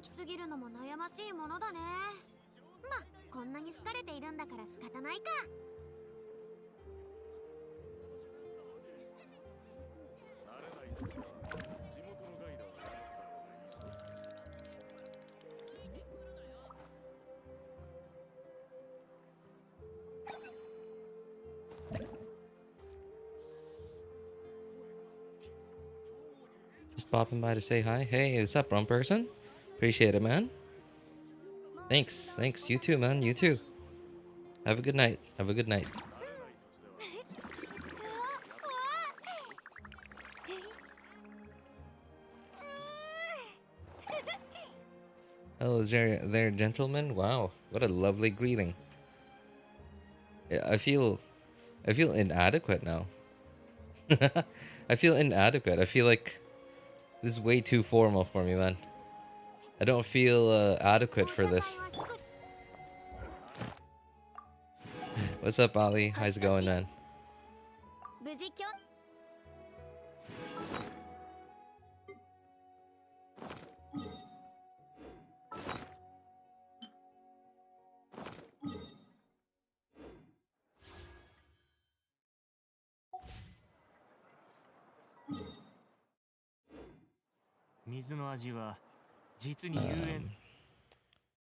きすぎるのも悩ましいものだね。ま、こんなに好かれているんだから仕方ないか。Just popping by to say hi. Hey, what's up, wrong person? Appreciate it, man. Thanks. You too, man. You too. Have a good night. Have a good night. Hello there, gentlemen. Wow, what a lovely greeting. Yeah, I feel inadequate now. I feel inadequate. I feel like this is way too formal for me, man. I don't feel adequate for this. What's up, Ali? How's it going, man?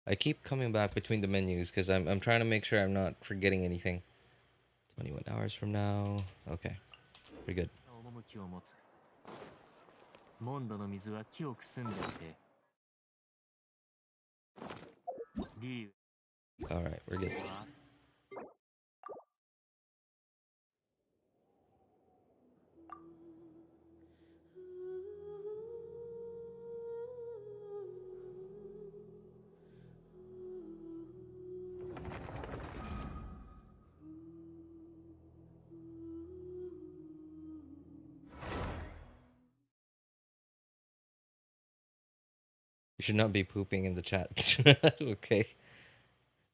I keep coming back between the menus because I'm trying to make sure I'm not forgetting anything. 21 hours from now. Okay, we're good. All right, we're good. You should not be pooping in the chat. Okay.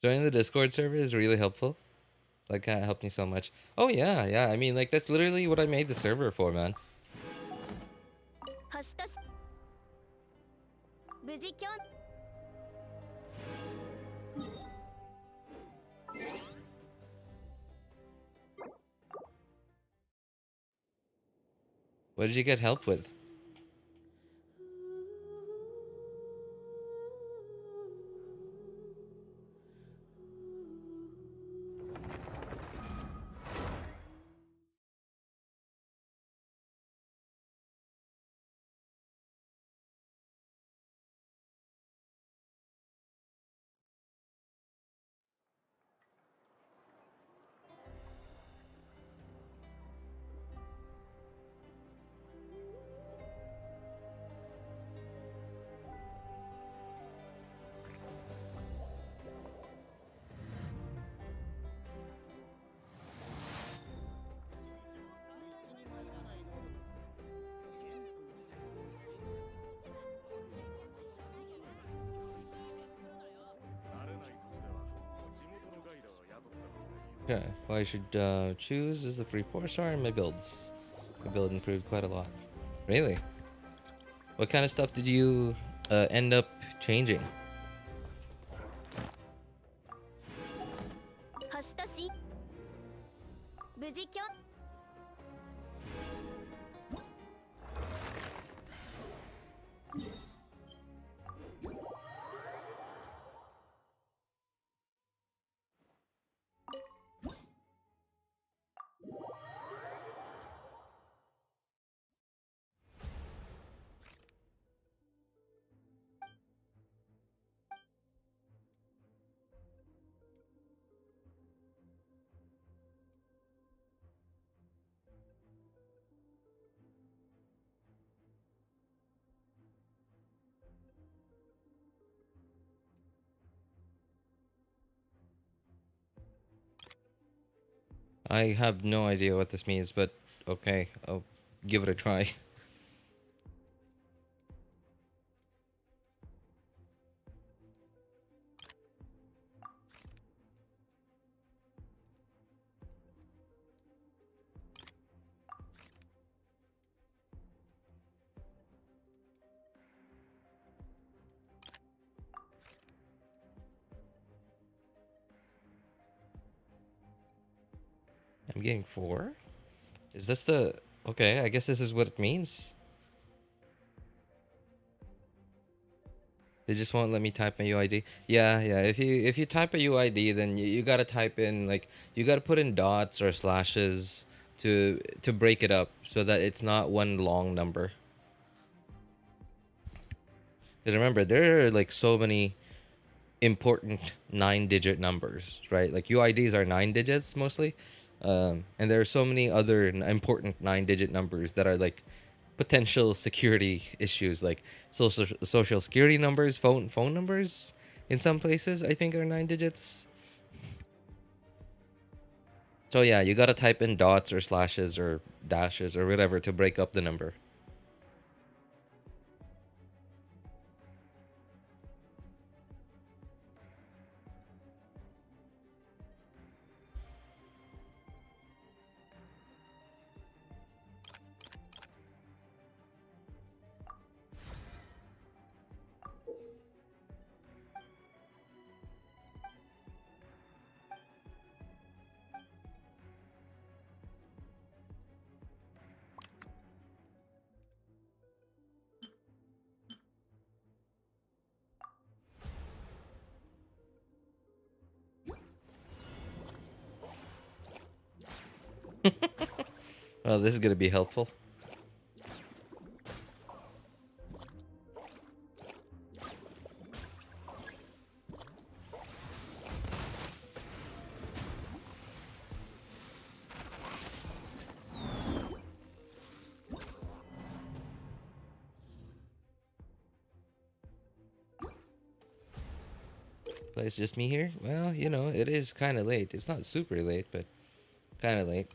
Joining the Discord server is really helpful. Like, helped me so much. Oh, yeah. I mean, like, that's literally what I made the server for, man. What did you get help with? Okay, what I should choose is the free 4-star in my builds. My build improved quite a lot. Really? What kind of stuff did you end up changing? I have no idea what this means, but okay, I'll give it a try. I'm getting 4. Is this the... Okay, I guess this is what it means. They just won't let me type my UID. Yeah. If you type a UID, then you gotta type in, like, you gotta put in dots or slashes to break it up so that it's not one long number. Because remember, there are like so many important 9-digit numbers, right? Like UIDs are 9 digits mostly, and there are so many other important 9-digit numbers that are like potential security issues, like social security numbers, phone numbers. In some places, I think are 9 digits. So yeah, you gotta type in dots or slashes or dashes or whatever to break up the number. Well, this is gonna be helpful. But it's just me here? Well, you know, it is kind of late. It's not super late, but kind of late.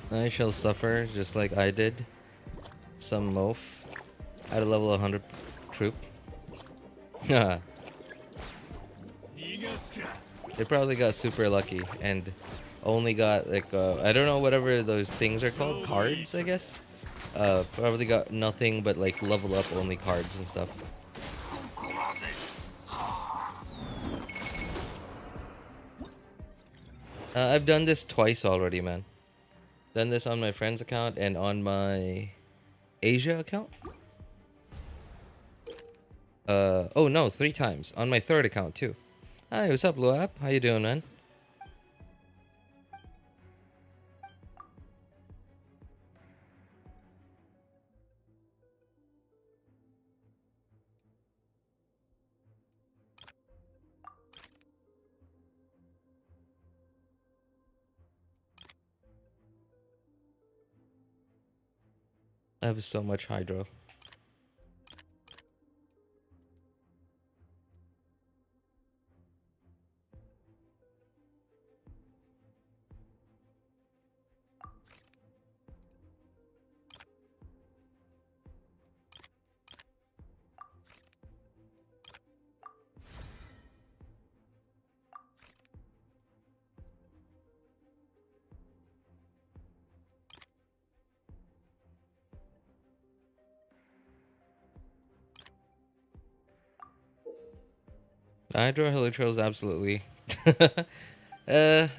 I shall suffer just like I did. Some loaf at a level 100 troop. They probably got super lucky and only got like I don't know, whatever those things are called, cards I guess. Probably got nothing but like level up only cards and stuff. I've done this twice already, man. Done this on my friend's account and on my Asia account. Oh no, 3 times. On my 3rd account too. Hi, what's up, Luap? How you doing, man? I have so much hydro. Hydro Hilitrails, absolutely. I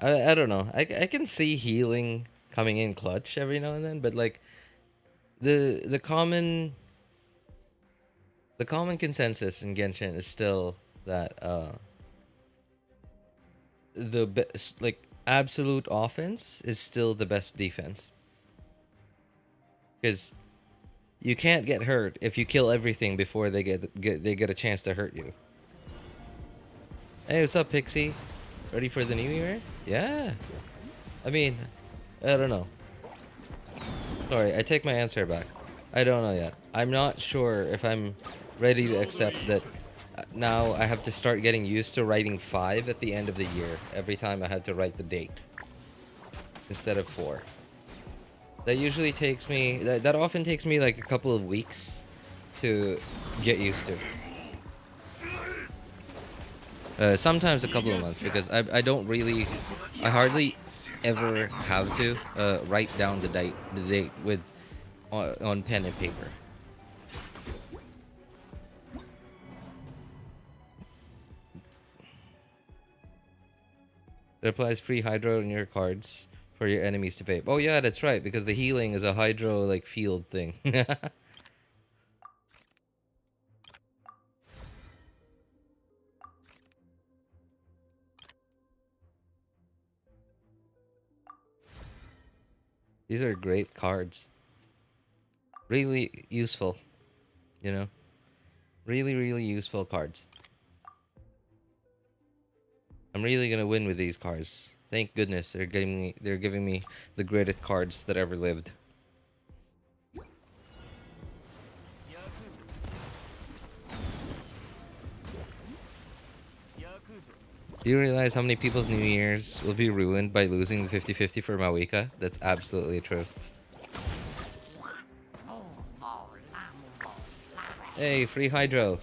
don't know. I can see healing coming in clutch every now and then, but like the common consensus in Genshin is still that the best, like, absolute offense is still the best defense. Because you can't get hurt if you kill everything before they get a chance to hurt you. Hey, what's up, Pixie? Ready for the new year? Yeah. I mean, I don't know. Sorry, I take my answer back. I don't know yet. I'm not sure if I'm ready to accept that now I have to start getting used to writing 5 at the end of the year every time I had to write the date instead of 4. That usually takes me, that often takes me like a couple of weeks to get used to. Sometimes a couple of months because I don't really, I hardly ever have to write down the date with on pen and paper. It applies free hydro in your cards for your enemies to pay. Oh yeah, that's right, because the healing is a hydro like field thing. These are great cards. Really useful, you know? Really, really useful cards. I'm really gonna win with these cards. Thank goodness they're giving me the greatest cards that ever lived. Do you realize how many people's New Year's will be ruined by losing the 50-50 for Mavuika? That's absolutely true. Hey, free hydro.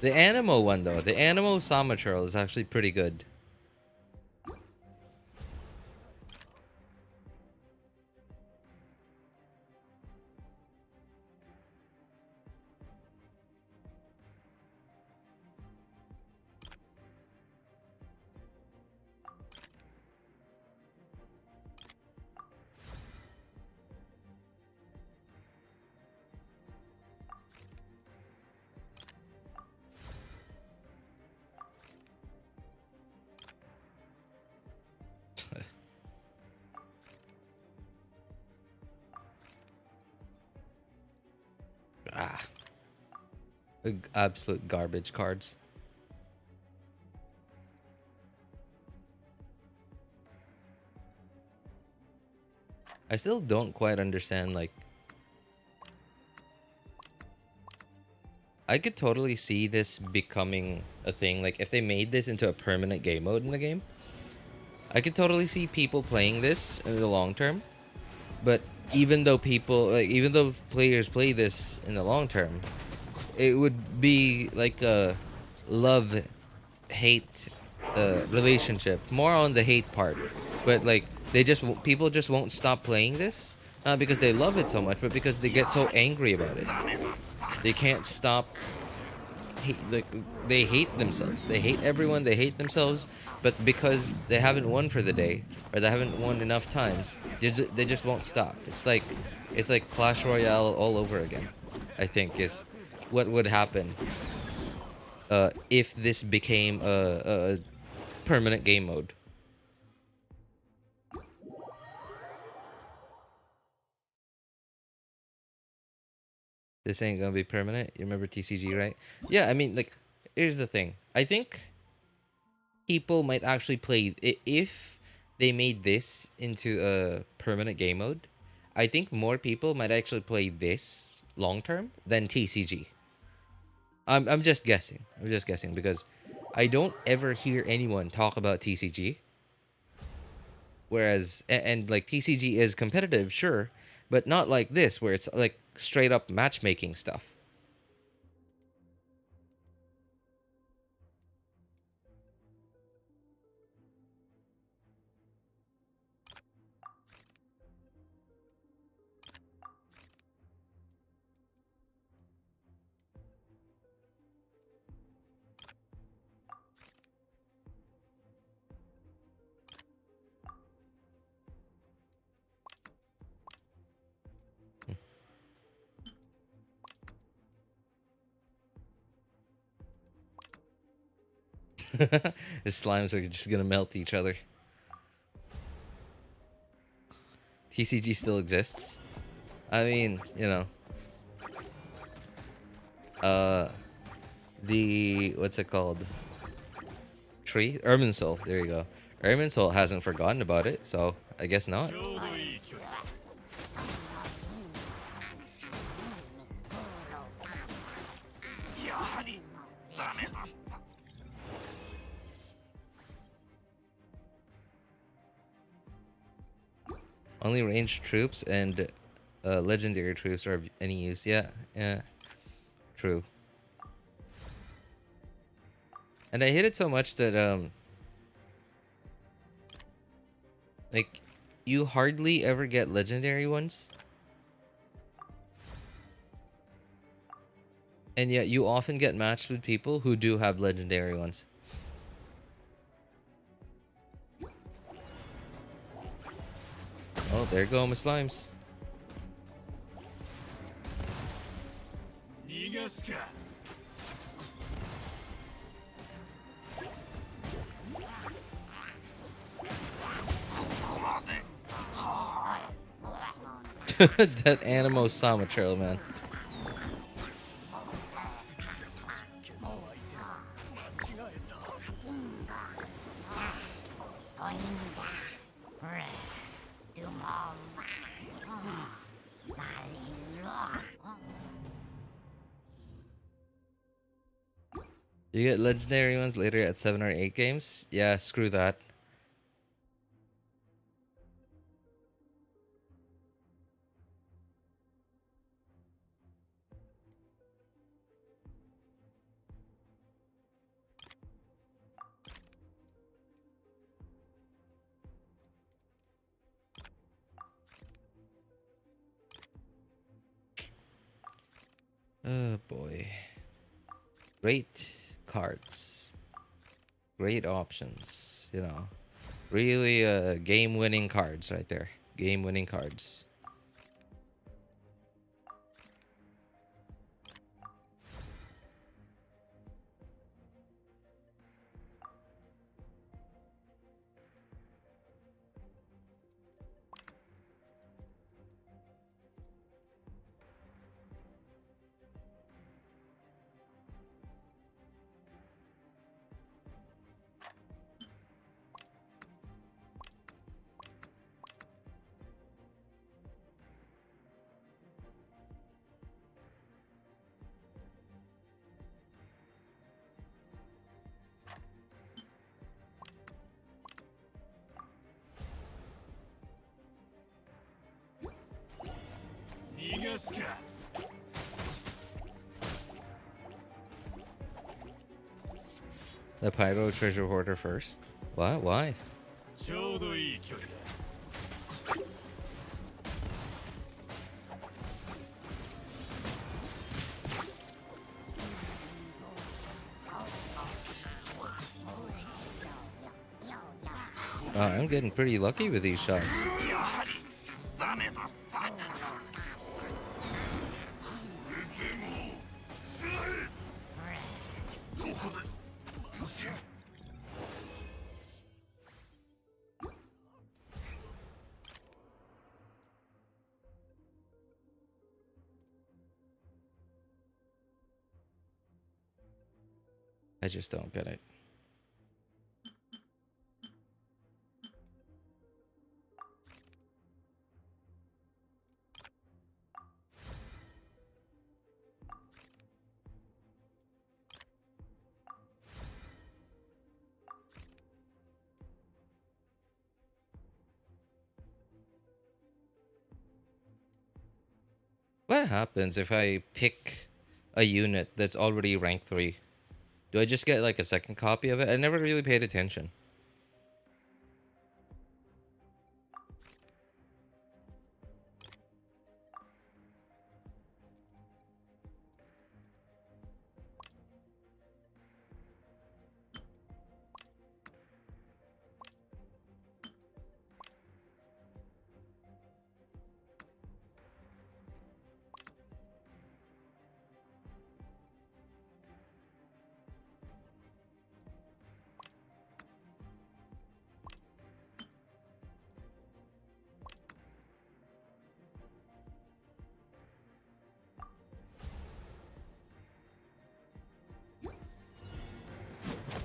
The Animo one though, the Animo Samaturl is actually pretty good. Absolute garbage cards. I still don't quite understand, like, I could totally see this becoming a thing. Like, if they made this into a permanent game mode in the game, I could totally see people playing this in the long term. But even though players play this in the long term, it would be like a love-hate relationship, more on the hate part. But like people just won't stop playing this, not because they love it so much, but because they get so angry about it. They can't stop. Like they hate themselves. They hate everyone. They hate themselves. But because they haven't won for the day, or they haven't won enough times, they just won't stop. It's like Clash Royale all over again. I think is what would happen if this became a permanent game mode. This ain't gonna be permanent. You remember TCG, right? Yeah, I mean, like, here's the thing. I think people might actually play if they made this into a permanent game mode. I think more people might actually play this long term than TCG. I'm just guessing. I'm just guessing because I don't ever hear anyone talk about TCG. Whereas and like TCG is competitive, sure, but not like this where it's like straight up matchmaking stuff. The slimes are just gonna melt each other. TCG still exists. I mean, you know. the what's it called? Tree? Irminsul. There you go. Irminsul hasn't forgotten about it, so I guess not. Only ranged troops and legendary troops are of any use. Yeah, yeah, true. And I hate it so much that like you hardly ever get legendary ones, and yet you often get matched with people who do have legendary ones. Oh, there go my slimes. That Animo Sama trail, man. You get legendary ones later at 7 or 8 games? Yeah, screw that. Oh boy. Great cards. Great options, you know. Really game-winning cards right there. Game-winning cards. The Pyro Treasure Hoarder first. What? Why? I'm getting pretty lucky with these shots. I just don't get it. What happens if I pick a unit that's already rank 3? Do I just get like a second copy of it? I never really paid attention.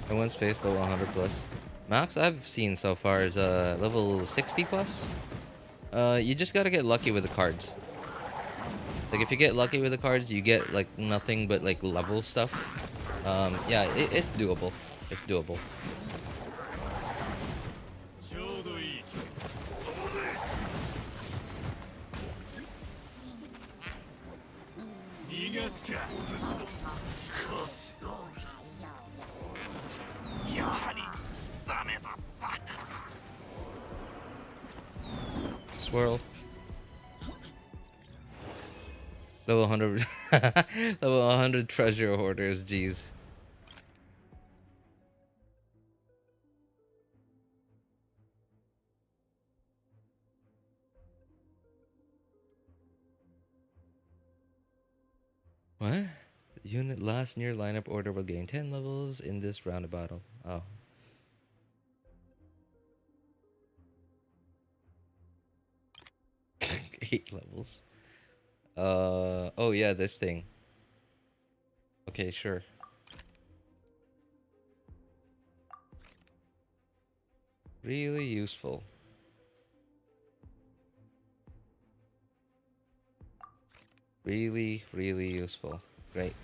I once faced level 100 plus. Max I've seen so far is level 60 plus. You just gotta get lucky with the cards. Like if you get lucky with the cards, you get like nothing but like level stuff. Yeah, it's doable. It's doable. Swirl. Level 100. Level 100 treasure hoarders, jeez. What? The unit last near lineup order will gain 10 levels in this round of battle. Oh. Eight levels. Oh yeah, this thing. Okay, sure. Really useful. Really, really useful. Great.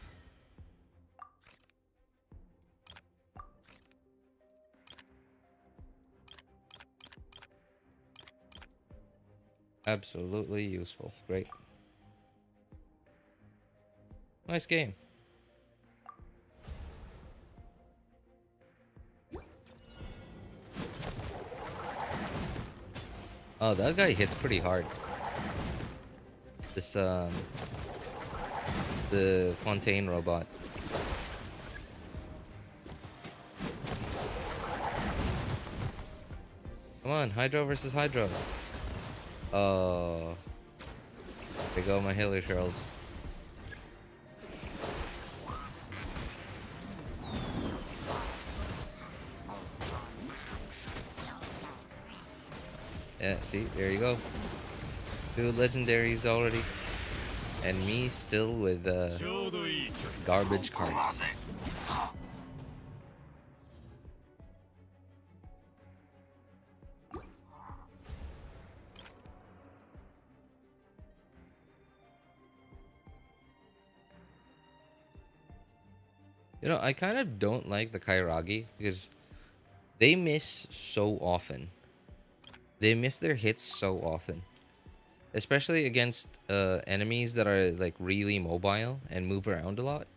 Absolutely useful. Great. Nice game. Oh, that guy hits pretty hard. This, the Fontaine robot. Come on, Hydro versus Hydro. Oh. There go my Hilly Shells. Yeah, see, there you go. Two legendaries already. And me still with garbage cards. You know, I kind of don't like the Kairagi because they miss so often. They miss their hits so often. Especially against enemies that are like really mobile and move around a lot.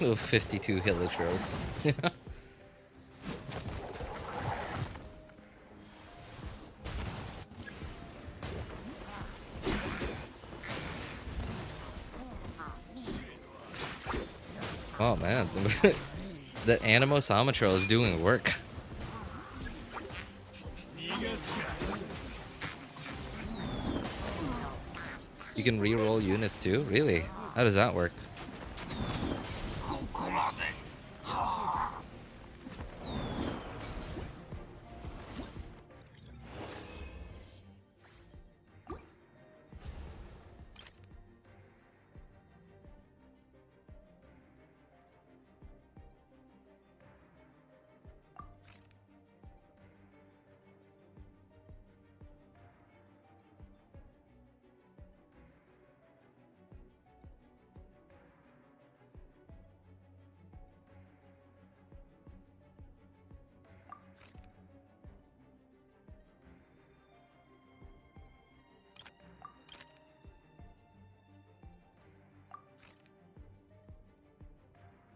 Little 52 Hilichurls. Oh man, the Amos Amatro is doing work. You can re-roll units too? Really? How does that work?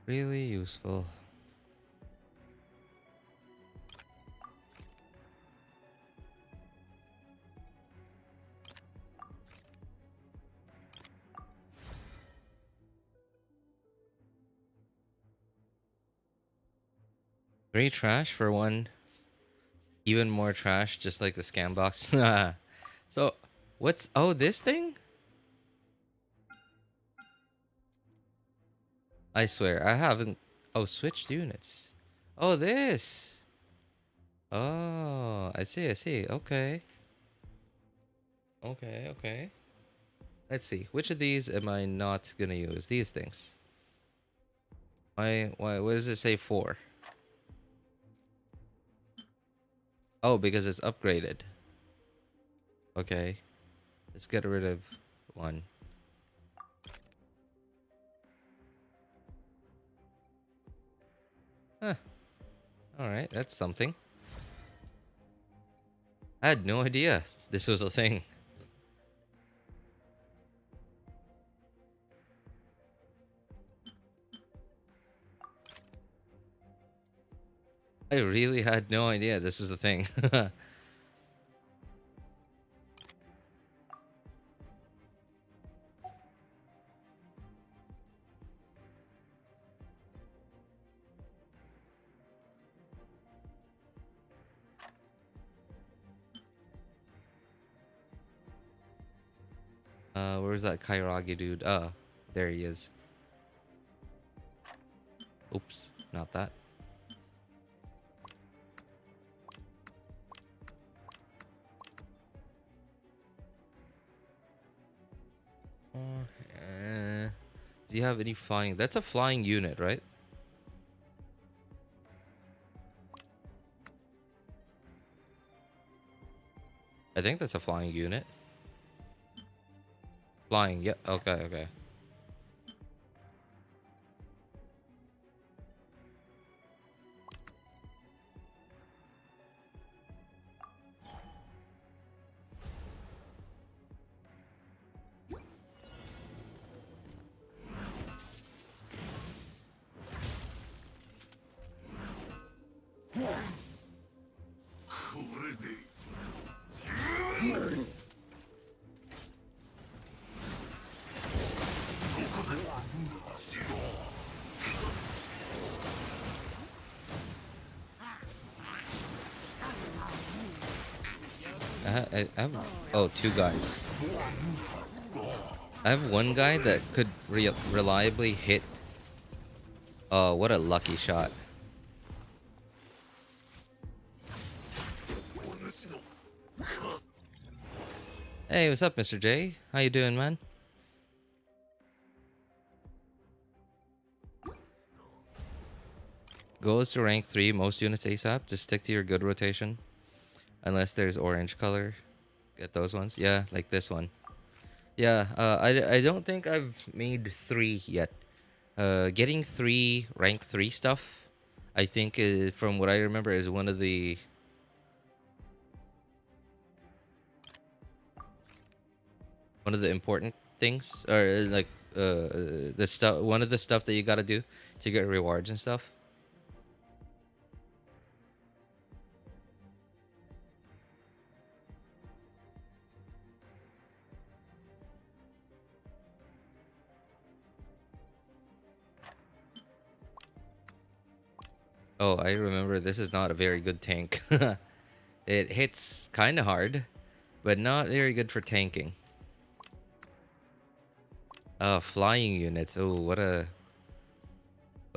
Really useful. Three trash for one. Even more trash, just like the scam box. So, what's... Oh, this thing? I swear, I haven't... Oh, switched units. Oh, this! Oh, I see, I see. Okay. Okay, okay. Let's see. Which of these am I not gonna use? These things. Why, what does it say for? Oh, because it's upgraded. Okay. Let's get rid of one. Huh. Alright, that's something. I had no idea this was a thing. I really had no idea this was a thing. Where's that Kairagi dude? There he is. Oops, not that. Do you have any flying? That's a flying unit, right? I think that's a flying unit. Flying, yeah, okay, okay. I have, oh, two guys. I have one guy that could reliably hit. Oh, what a lucky shot. Hey, what's up, Mr. J? How you doing, man? Goal is to rank 3 most units ASAP. Just stick to your good rotation. Unless there's orange color. Get those ones. Yeah, like this one. Yeah, I don't think I've made 3 yet. Getting 3 rank 3 stuff, I think, from what I remember, is one of the important things, or like the stuff. One of the stuff that you gotta do to get rewards and stuff. Oh, I remember this is not a very good tank. It hits kind of hard, but not very good for tanking. Flying units. Oh, what a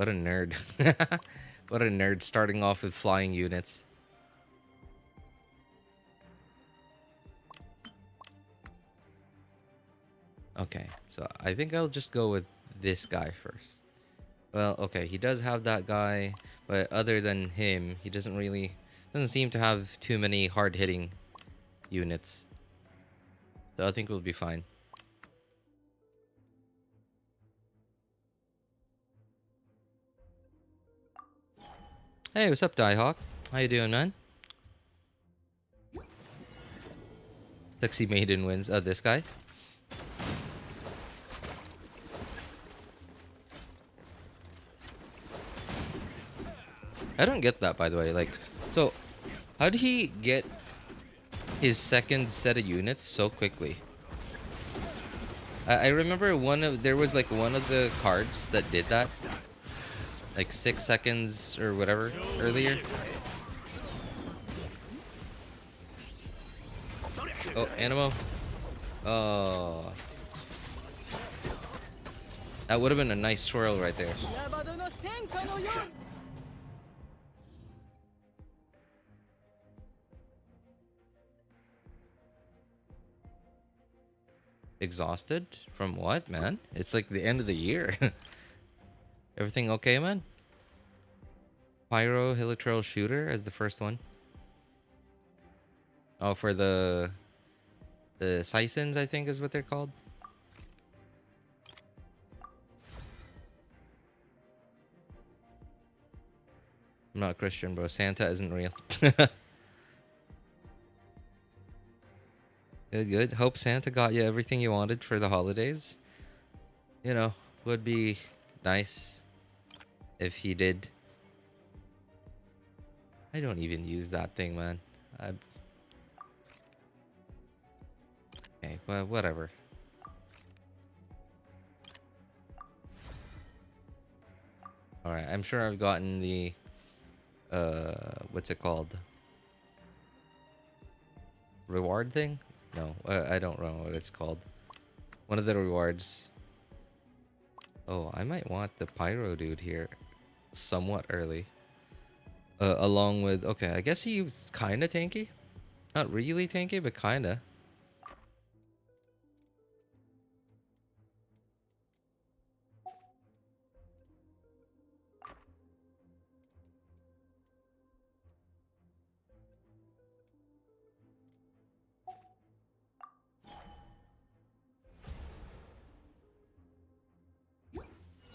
nerd. What a nerd starting off with flying units. Okay, so I think I'll just go with this guy first. Well, okay, he does have that guy, but other than him, he doesn't seem to have too many hard-hitting units. So I think we'll be fine. Hey, what's up, Diehawk? How you doing, man? Sexy Maiden wins. This guy. I don't get that, by the way. Like, so how did he get his second set of units so quickly? I remember there was like one of the cards that did that, like 6 seconds or whatever earlier. Oh, Animo. Oh, that would have been a nice swirl right there. Exhausted from what, man? It's like the end of the year. Everything okay, man? Pyro Hilitrail Shooter as the first one. Oh, for the Sisons, I think is what they're called. I'm not Christian, bro. Santa isn't real. Good, good. Hope Santa got you everything you wanted for the holidays. You know, would be nice if he did. I don't even use that thing, man. Okay, well, whatever. Alright, I'm sure I've gotten the... what's it called? Reward thing? No, I don't know what it's called. One of the rewards. Oh, I might want the Pyro dude here somewhat early. Along with... Okay, I guess he's kind of tanky. Not really tanky, but kind of.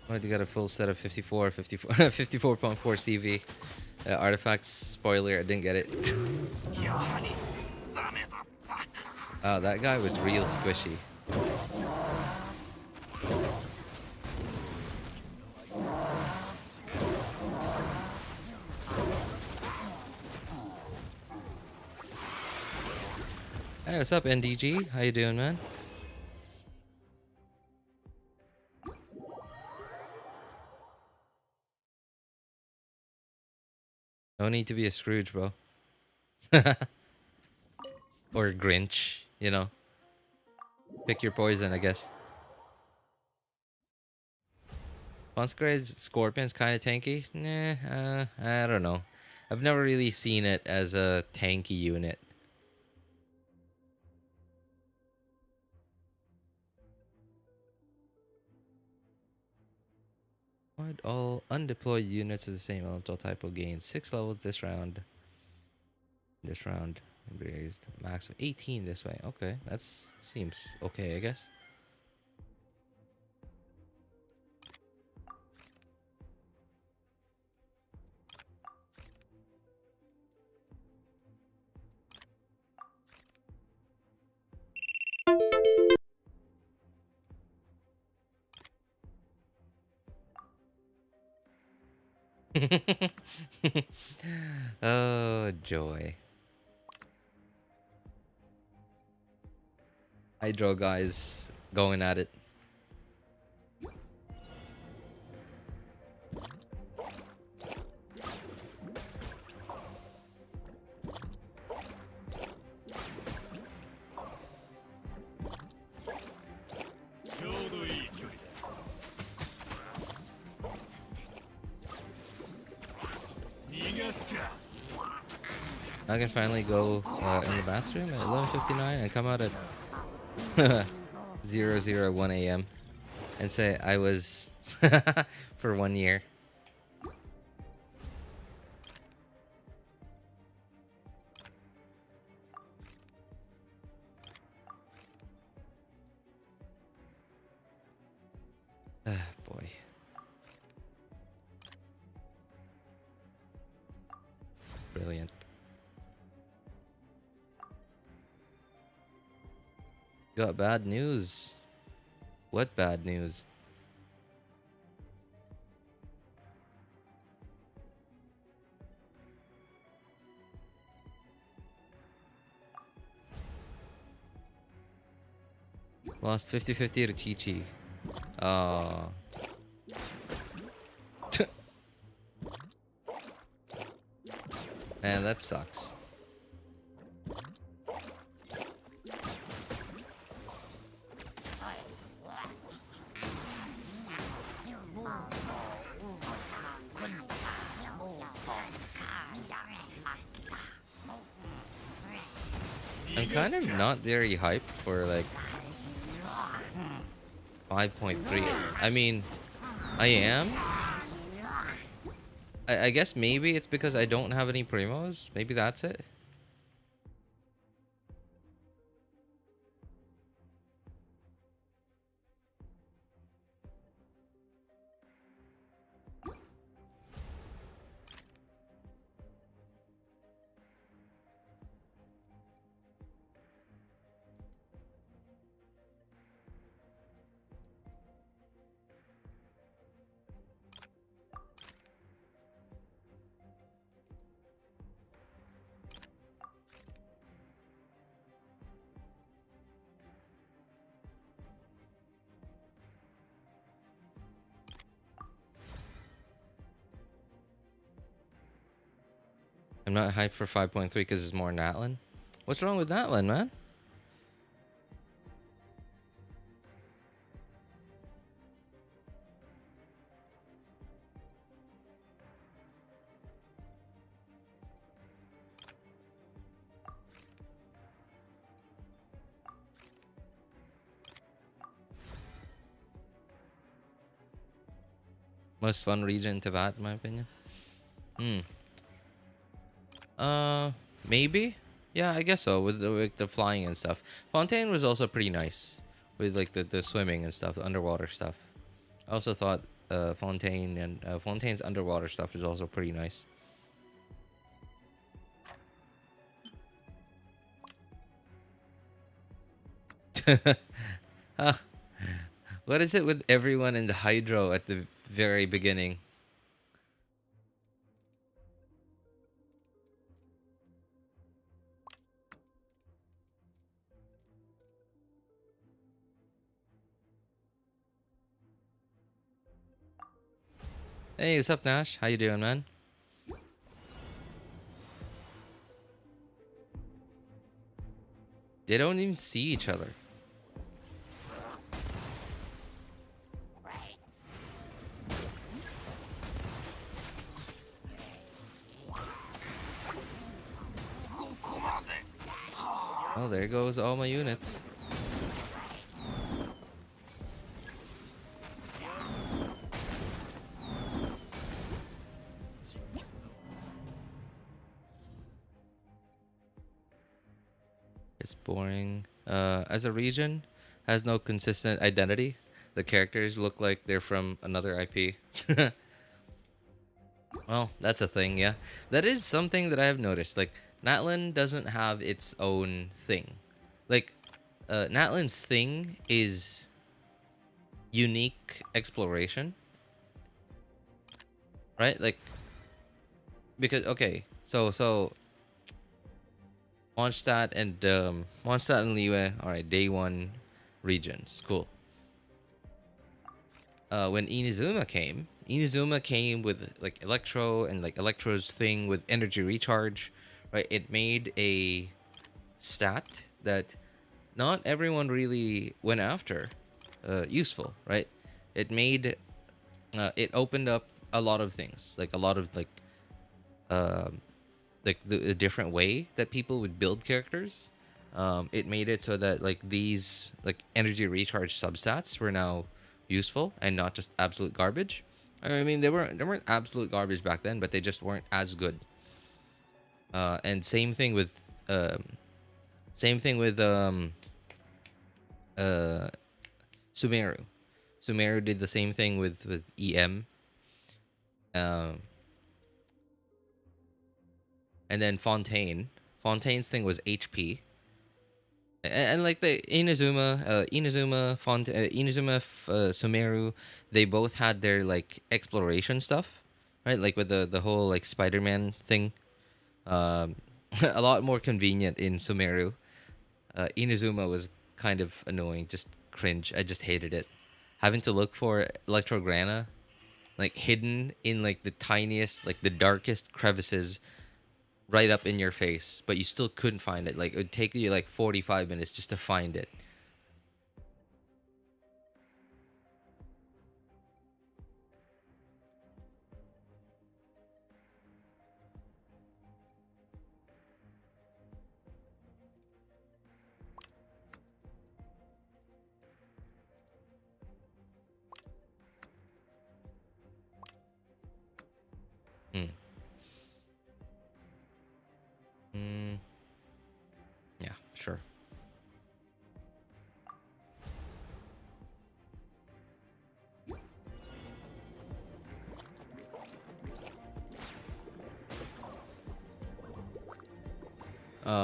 Wanted to get a full set of 54.4 CV. Artifacts, spoiler, I didn't get it. Oh, that guy was real squishy. Hey, what's up, NDG? How you doing, man? No need to be a Scrooge, bro. Or a Grinch, you know. Pick your poison, I guess. Consecrated Scorpion's kind of tanky? Nah, I don't know. I've never really seen it as a tanky unit. All undeployed units of the same elemental type will gain 6 levels this round. This round raised max of 18 this way. Okay, that seems okay, I guess. Oh, joy. Hydro guys going at it. I can finally go in the bathroom at 11:59 and come out at 001 a.m. and say I was for 1 year. Ah, boy. Brilliant. Got bad news. What bad news? Lost 50-50 to Qiqi. Oh. Man, that sucks. I'm kind of not very hyped for like 5.3. I mean, I am. I guess maybe it's because I don't have any primos. Maybe that's it. I'm not hyped for 5.3 because it's more Natlan. What's wrong with Natlan, man? Most fun region to that, in my opinion. Maybe? Yeah, I guess so, with the flying and stuff. Fontaine was also pretty nice. With like the swimming and stuff, the underwater stuff. I also thought Fontaine and Fontaine's underwater stuff is also pretty nice. Huh. What is it with everyone in the hydro at the very beginning? Hey, what's up, Nash? How you doing, man? They don't even see each other. Oh, there goes all my units. It's boring. As a region, has no consistent identity. The characters look like they're from another IP. Well, that's a thing, yeah. That is something that I have noticed. Like, Natlan doesn't have its own thing. Like, Natlan's thing is unique exploration. Right? Like, because, okay, so Mondstadt and Liyue, alright, day one regions, cool. When Inazuma came with like Electro and like Electro's thing with energy recharge, right? It made a stat that not everyone really went after, useful, right? It made, it opened up a lot of things, like a lot of like the different way that people would build characters. It made it so that like these like energy recharge substats were now useful and not just absolute garbage. I mean, they weren't absolute garbage back then, but they just weren't as good. And same thing with Sumeru. Sumeru did the same thing with EM. And then Fontaine's thing was HP. And like the Sumeru, they both had their like exploration stuff, right? Like with the whole like Spider-Man thing. A lot more convenient in Sumeru. Inazuma was kind of annoying. Just cringe. I just hated it. Having to look for Electrograna, like hidden in like the tiniest, like the darkest crevices right up in your face, but you still couldn't find it. Like it would take you like 45 minutes just to find it. Hmm. Mm, yeah, sure.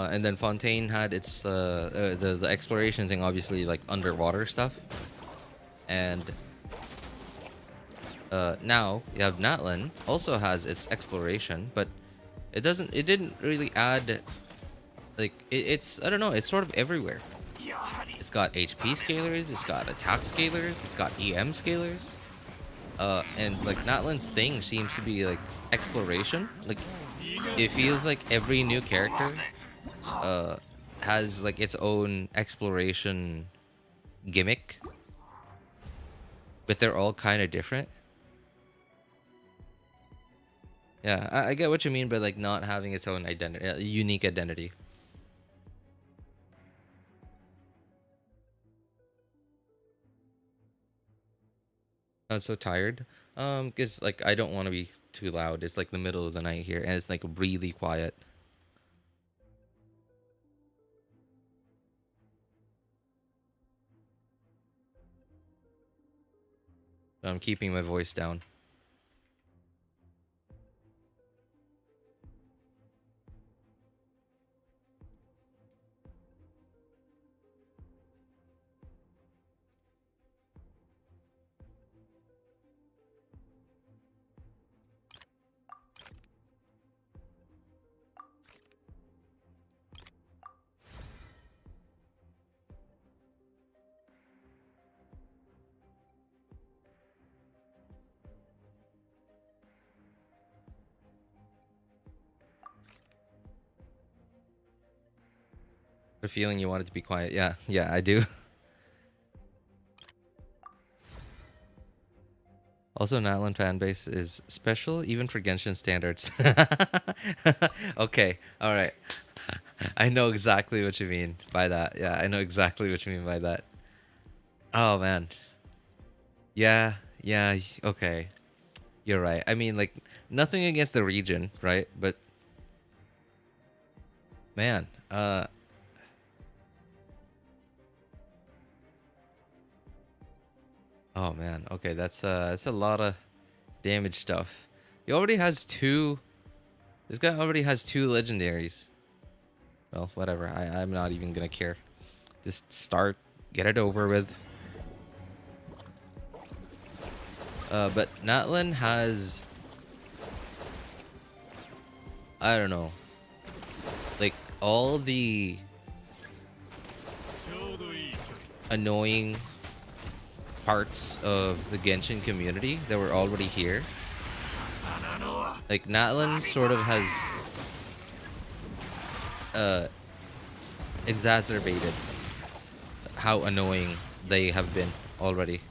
And then Fontaine had its the exploration thing, obviously like underwater stuff, and now you have Natlan also has its exploration, but it didn't really add like it's I don't know, it's sort of everywhere. It's got HP scalers, it's got attack scalers, it's got EM scalers, and like Natlan's thing seems to be like exploration. Like it feels like every new character has like its own exploration gimmick, but they're all kind of different. Yeah, I get what you mean by like not having its own identity, unique identity. I'm so tired. Cause like I don't want to be too loud. It's like the middle of the night here, and it's like really quiet. I'm keeping my voice down. The feeling you want it to be quiet. Yeah, yeah, I do. Also, Natlan fan base is special even for Genshin standards. Okay, all right. I know exactly what you mean by that. Yeah, I know exactly what you mean by that. Oh man. Yeah, yeah, okay. You're right. I mean, like nothing against the region, right? But man, oh man. Okay, that's a lot of damage stuff. He already has two. This guy already has two legendaries. Well, whatever. I'm not even gonna care. Just start, get it over with. But Natlan has, I don't know, like all the annoying parts of the Genshin community that were already here. Like Natlan sort of has exacerbated how annoying they have been already.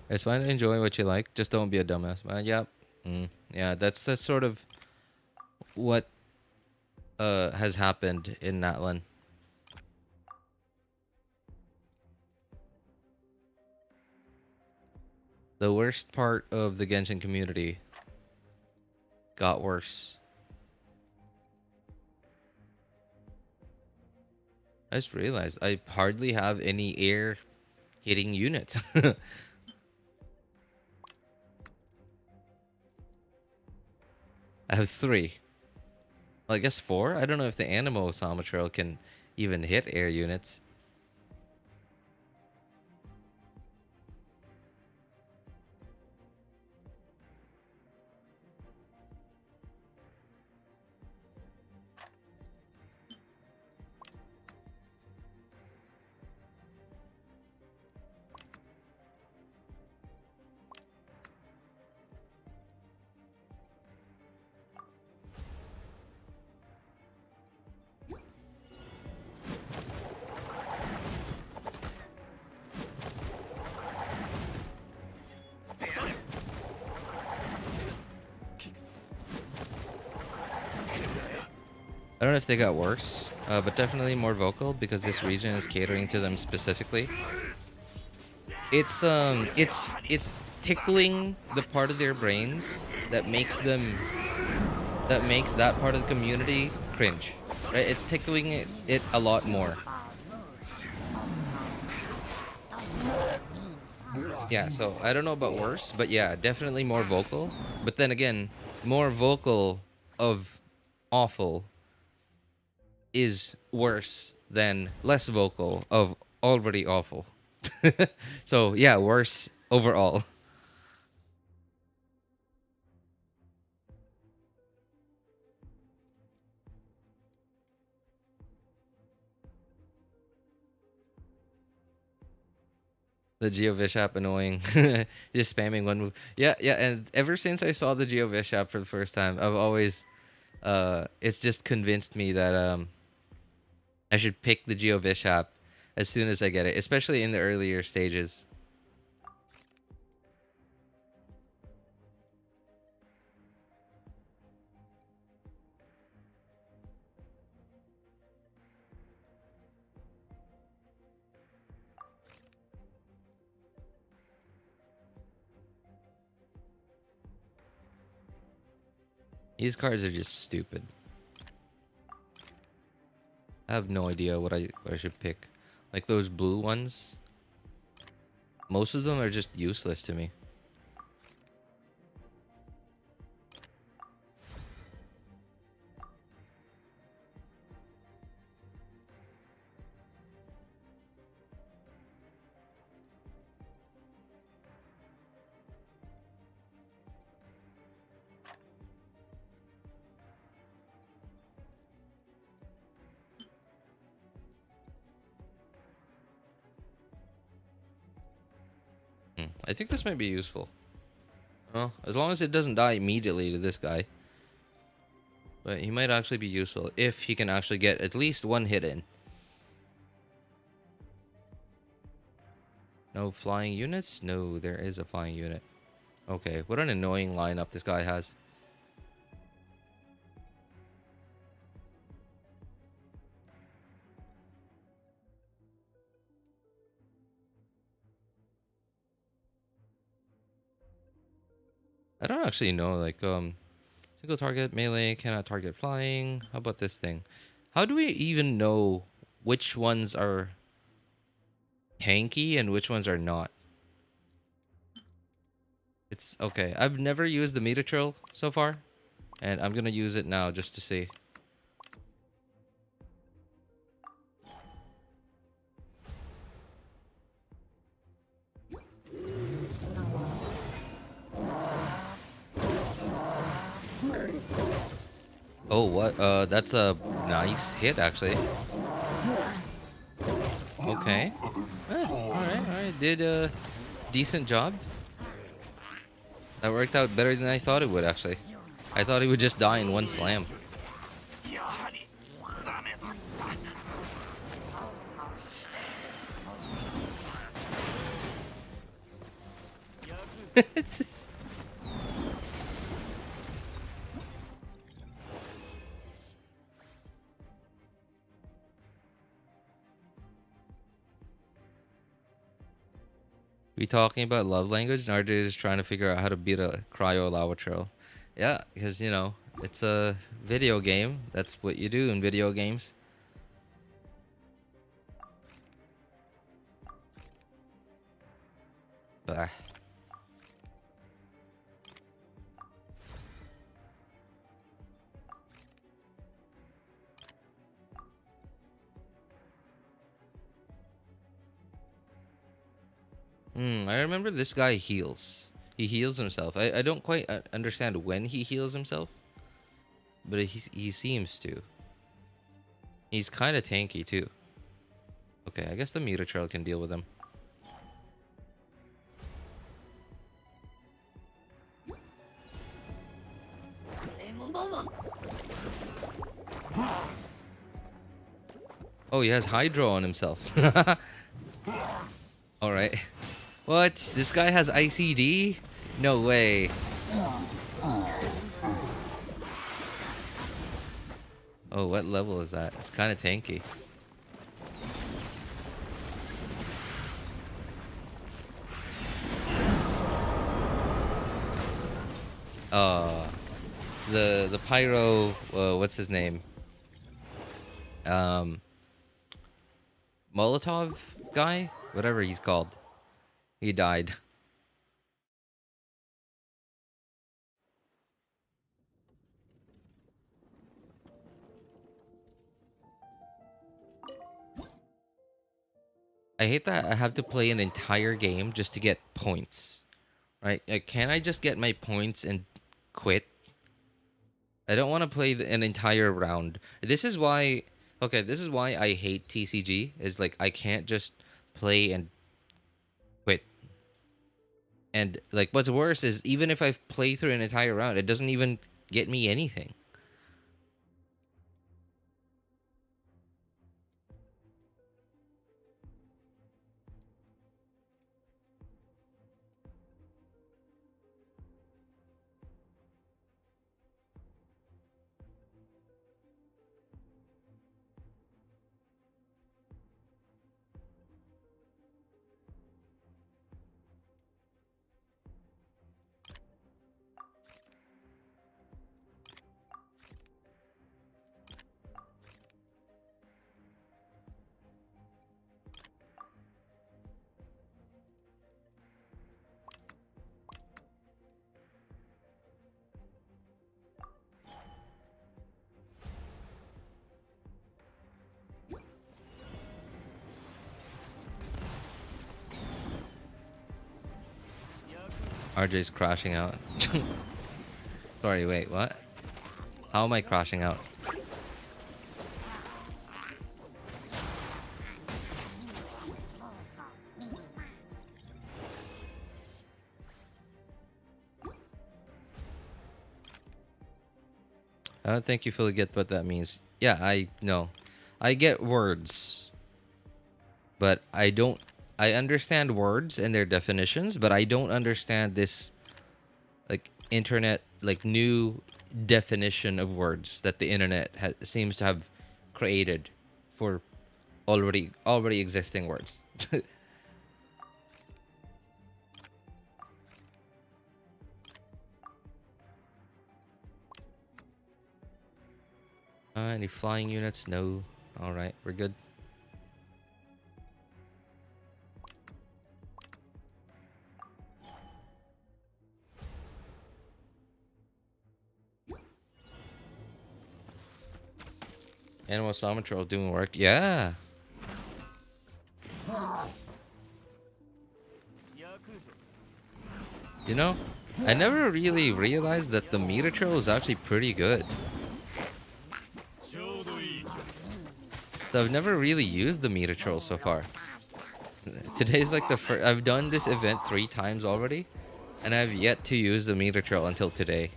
It's fine to enjoy what you like, just don't be a dumbass. Yeah, yeah, that's sort of what has happened in Natlan. The worst part of the Genshin community got worse. I just realized I hardly have any air hitting units. I have 3. Well, I guess 4? I don't know if the Animo Somatrail can even hit air units. I don't know if they got worse, but definitely more vocal because this region is catering to them specifically. It's tickling the part of their brains that makes that part of the community cringe, right? It's tickling it a lot more. Yeah, so I don't know about worse, but yeah, definitely more vocal. But then again, more vocal of awful is worse than less vocal of already awful. So yeah, worse overall. The Geovish app annoying. Just spamming one move. Yeah, yeah, and ever since I saw the Geovish app for the first time, I've always it's just convinced me that I should pick the Geovish app as soon as I get it, especially in the earlier stages. These cards are just stupid. I have no idea what I should pick. Like those blue ones. Most of them are just useless to me. I think this might be useful. Well, as long as it doesn't die immediately to this guy. But he might actually be useful if he can actually get at least one hit in. No flying units? No, there is a flying unit. Okay, what an annoying lineup this guy has. I don't actually know, like, single target melee, cannot target flying. How about this thing? How do we even know which ones are tanky and which ones are not? It's okay. I've never used the Metatrill so far, and I'm gonna use it now just to see. Oh, what? That's a nice hit, actually. Okay. Alright. Did a decent job. That worked out better than I thought it would, actually. I thought he would just die in one slam. We talking about love language? Narda is trying to figure out how to beat a cryo lava trail. Yeah, because, you know, it's a video game. That's what you do in video games. Bah. I remember this guy heals. He heals himself. I don't quite understand when he heals himself, but he seems to. He's kind of tanky too. Okay, I guess the meter trail can deal with him. Oh, he has Hydro on himself. Alright. What? This guy has ICD? No way. Oh, what level is that? It's kind of tanky. The pyro, what's his name? Molotov guy? Whatever he's called. He died. I hate that I have to play an entire game just to get points. Right? Can't I just get my points and quit? I don't want to play an entire round. This is why... Okay, this is why I hate TCG. Is like, I can't just play and quit. And like, what's worse is even if I play through an entire round, it doesn't even get me anything. RJ's crashing out. Sorry, wait, what? How am I crashing out? I don't think you fully get what that means. Yeah, I know. I get words. But I don't... I understand words and their definitions, but I don't understand this, like, internet, like, new definition of words that the internet seems to have created for already existing words. Any flying units? No. Alright, we're good. Animal Somatrol doing work. Yeah. You know, I never really realized that the meter trail is actually pretty good. So I've never really used the meter troll so far. Today's like the first. I've done this event 3 times already, and I've yet to use the meter troll until today.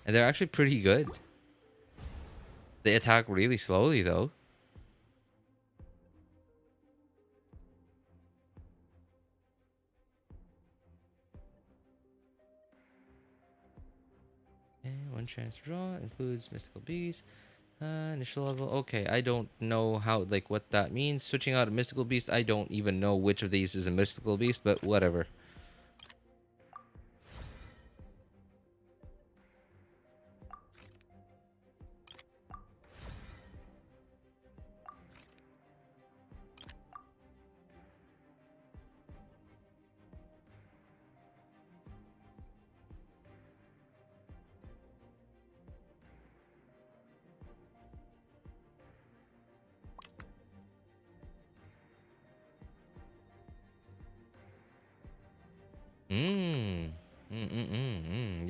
And they're actually pretty good. They attack really slowly though. And 1 chance draw includes mystical beast. Initial level. Okay, I don't know how, like, what that means. Switching out a mystical beast. I don't even know which of these is a mystical beast, but whatever.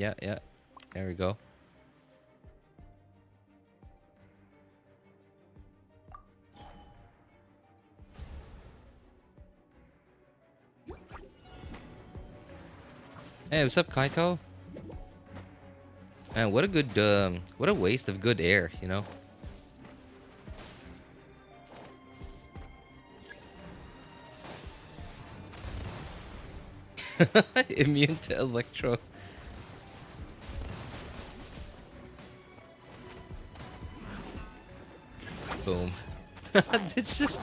Yeah, yeah. There we go. Hey, what's up, Kaito? Man, what a good, what a waste of good air, you know? Immune to electro. Boom. It's just...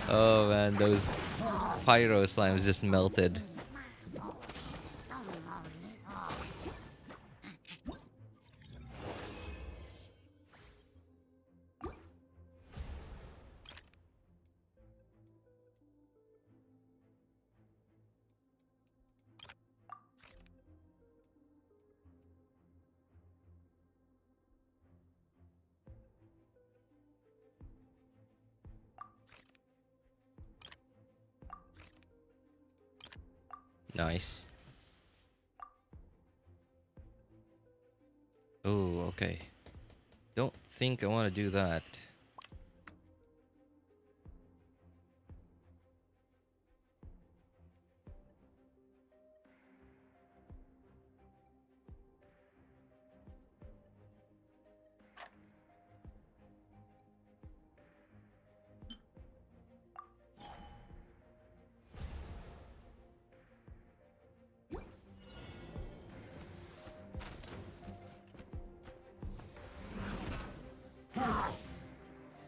Oh man, those pyro slimes just melted. Nice. Oh, okay. Don't think I want to do that.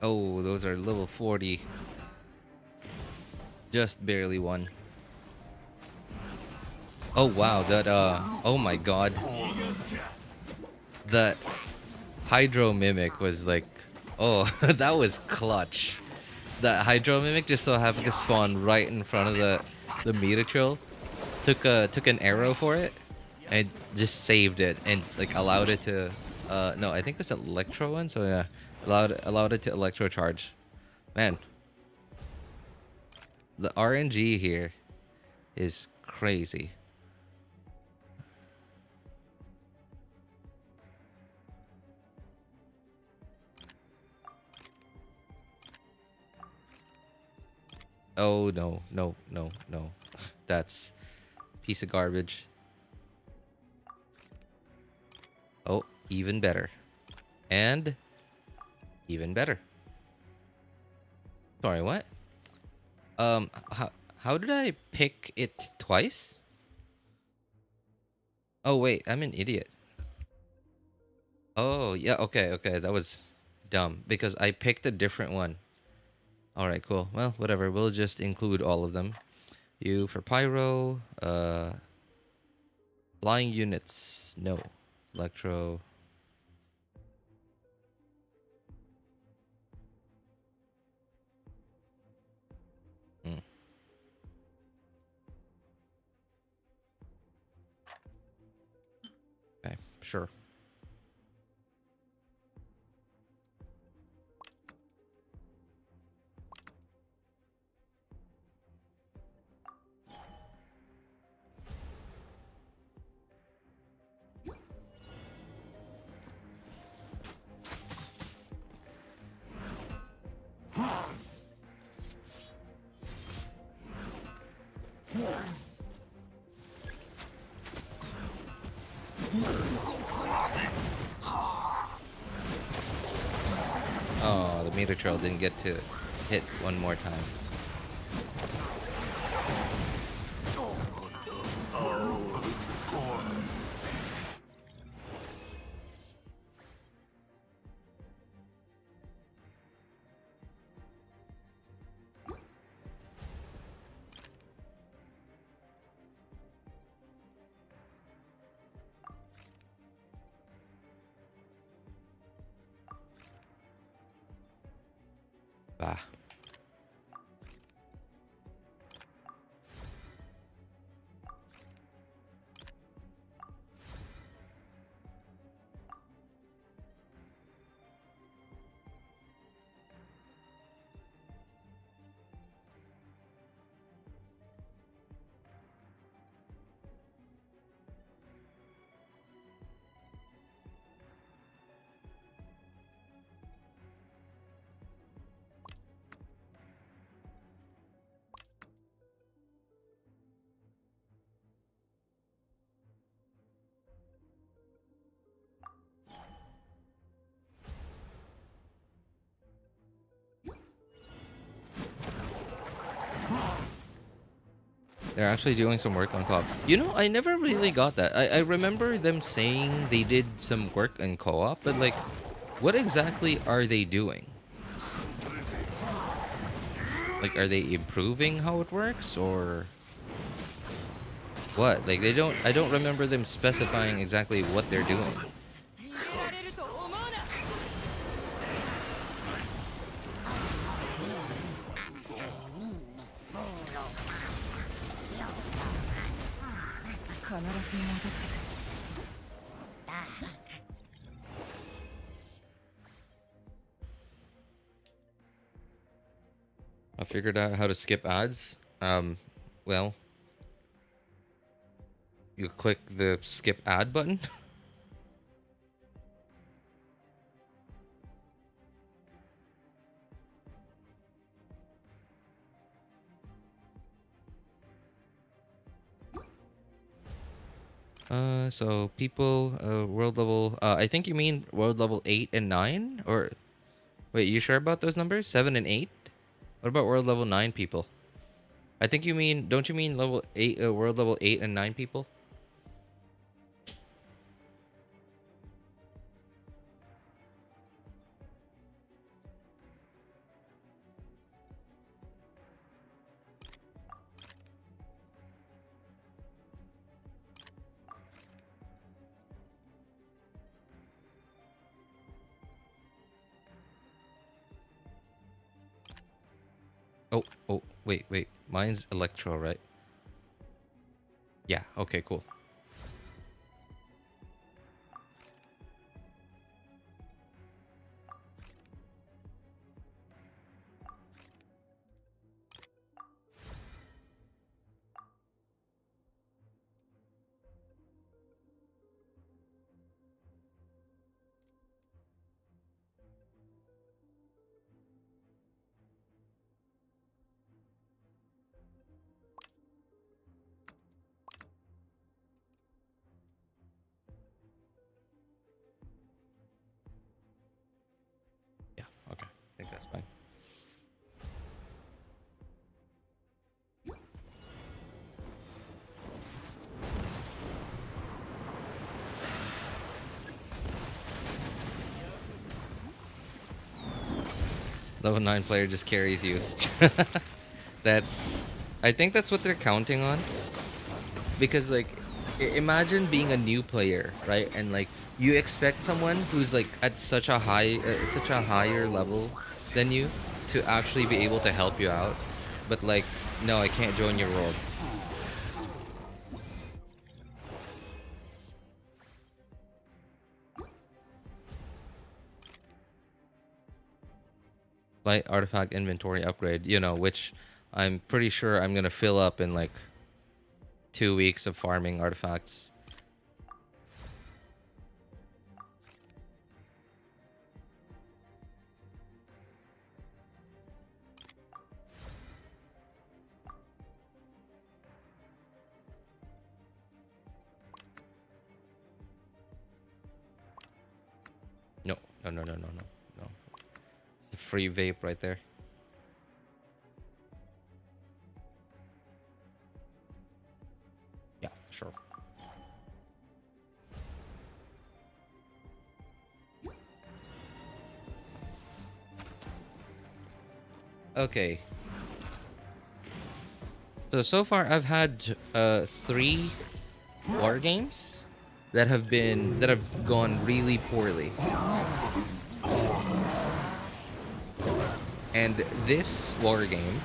Oh, those are level 40. Just barely won. Oh wow, that oh my god. That Hydro Mimic was like, oh, that was clutch. That Hydro Mimic just so happened to spawn right in front of the Metatrill. Took an arrow for it and just saved it and like allowed it to no, I think that's an electro one, so yeah. Allowed it to electro charge. Man. The RNG here is crazy. Oh no, no, no, no. That's piece of garbage. Oh, even better. And even better. Sorry, what? How did I pick it twice? Oh wait, I'm an idiot. Oh, yeah, okay, okay. That was dumb because I picked a different one. Alright, cool. Well, whatever. We'll just include all of them. You for pyro, flying units, no. Electro. Mm. Okay, sure. Oh, the meter trail didn't get to hit one more time. Bah. They're actually doing some work on co-op. You know, I never really got that. I remember them saying they did some work on co-op, but like, what exactly are they doing? Like, are they improving how it works, or what? Like, I don't remember them specifying exactly what they're doing. I figured out how to skip ads. Well, you click the skip ad button. So people, world level, I think you mean world level 8 and 9? Or, wait, you sure about those numbers? 7 and 8? What about world level 9 people? I think you mean, don't you mean level 8, world level 8 and 9 people? Oh, wait. Mine's Electro, right? Yeah, okay, cool. Yeah, okay. I think that's fine. Level 9 player just carries you. That's... I think that's what they're counting on. Because, like, imagine being a new player, right? And, like, you expect someone who's, like, at such a higher level than you to actually be able to help you out. But, like, no, I can't join your world. Light artifact inventory upgrade, you know, which I'm pretty sure I'm gonna fill up in like 2 weeks of farming artifacts. No. It's a free vape right there. Yeah, sure. Okay. So far I've had 3 war games that have gone really poorly. And this war game,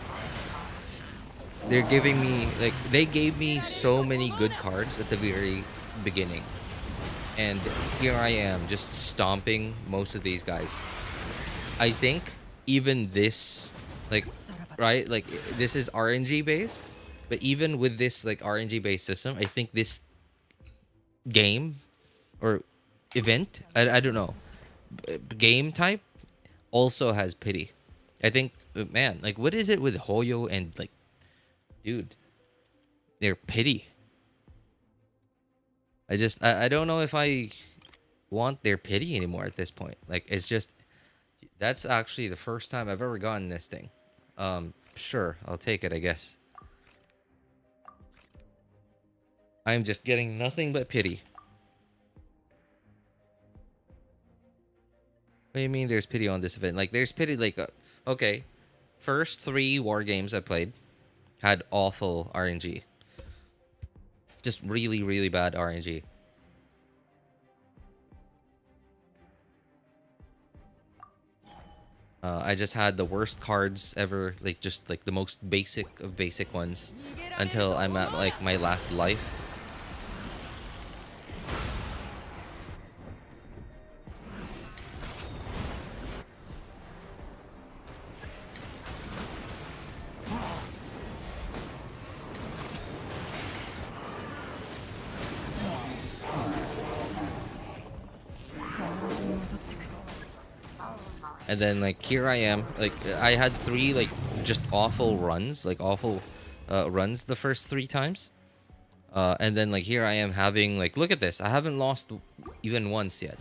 they're giving me, like, they gave me so many good cards at the very beginning. And here I am, just stomping most of these guys. I think even this, like, right, like, this is RNG based, but even with this, like, RNG based system, I think this game or event, I don't know, game type also has pity. I think, man, like, what is it with Hoyo and, like, dude, they're pity. I don't know if I want their pity anymore at this point. Like, it's just, that's actually the first time I've ever gotten this thing. Sure, I'll take it, I guess. I'm just getting nothing but pity. What do you mean there's pity on this event? Like, there's pity, like, okay. First 3 war games I played had awful RNG. Just really, really bad RNG. I just had the worst cards ever, like, just, like, the most basic of basic ones until I'm at, like, my last life. And then, like, here I am. Like, I had 3, like, just awful runs. Like, awful runs the first 3 times. And then, like, here I am having, like, look at this. I haven't lost even once yet.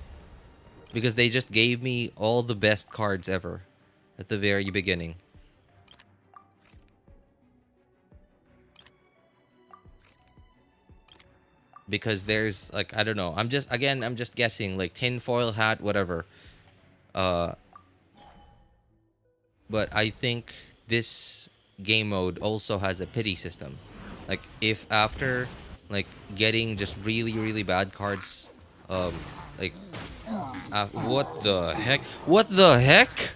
Because they just gave me all the best cards ever at the very beginning. Because there's, like, I don't know. I'm just guessing. Like, tinfoil hat, whatever. But I think this game mode also has a pity system. Like, if after, like, getting just really, really bad cards, like, what the heck? What the heck?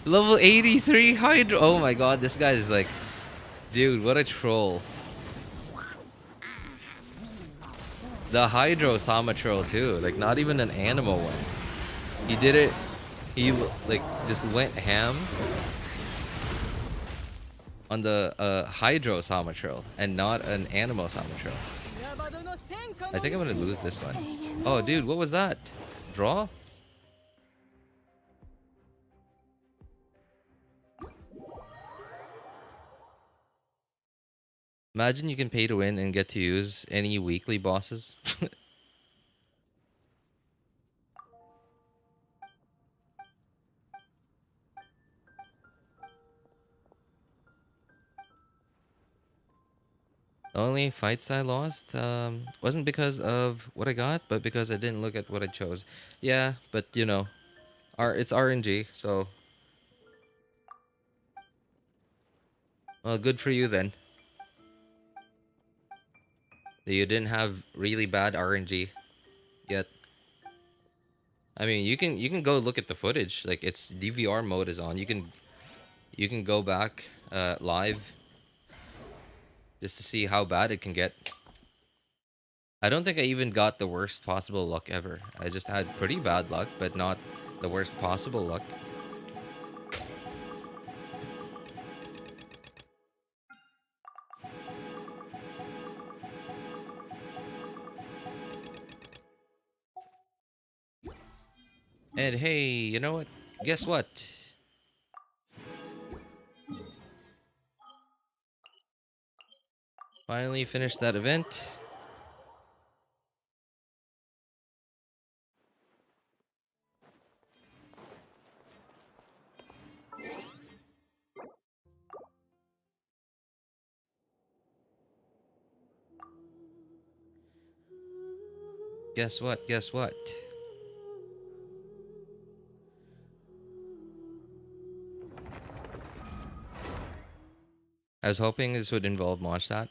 Level 83 Hydro. Oh my god, this guy is like, dude, what a troll. The Hydro Sama troll too, like, not even an animal one. He did it. He, like, just went ham on the Hydro Sama troll and not an animal Sama troll. I think I'm gonna lose this one. Oh, dude, what was that? Draw? Imagine you can pay to win and get to use any weekly bosses. The only fights I lost wasn't because of what I got, but because I didn't look at what I chose. Yeah, but you know, it's RNG, so well, good for you then. That you didn't have really bad RNG yet. I mean, you can go look at the footage. Like, it's DVR mode is on. You can go back live just to see how bad it can get. I don't think I even got the worst possible luck ever. I just had pretty bad luck, but not the worst possible luck. And hey, you know what? Guess what? Finally finished that event. Guess what? Guess what? I was hoping this would involve Mondstadt.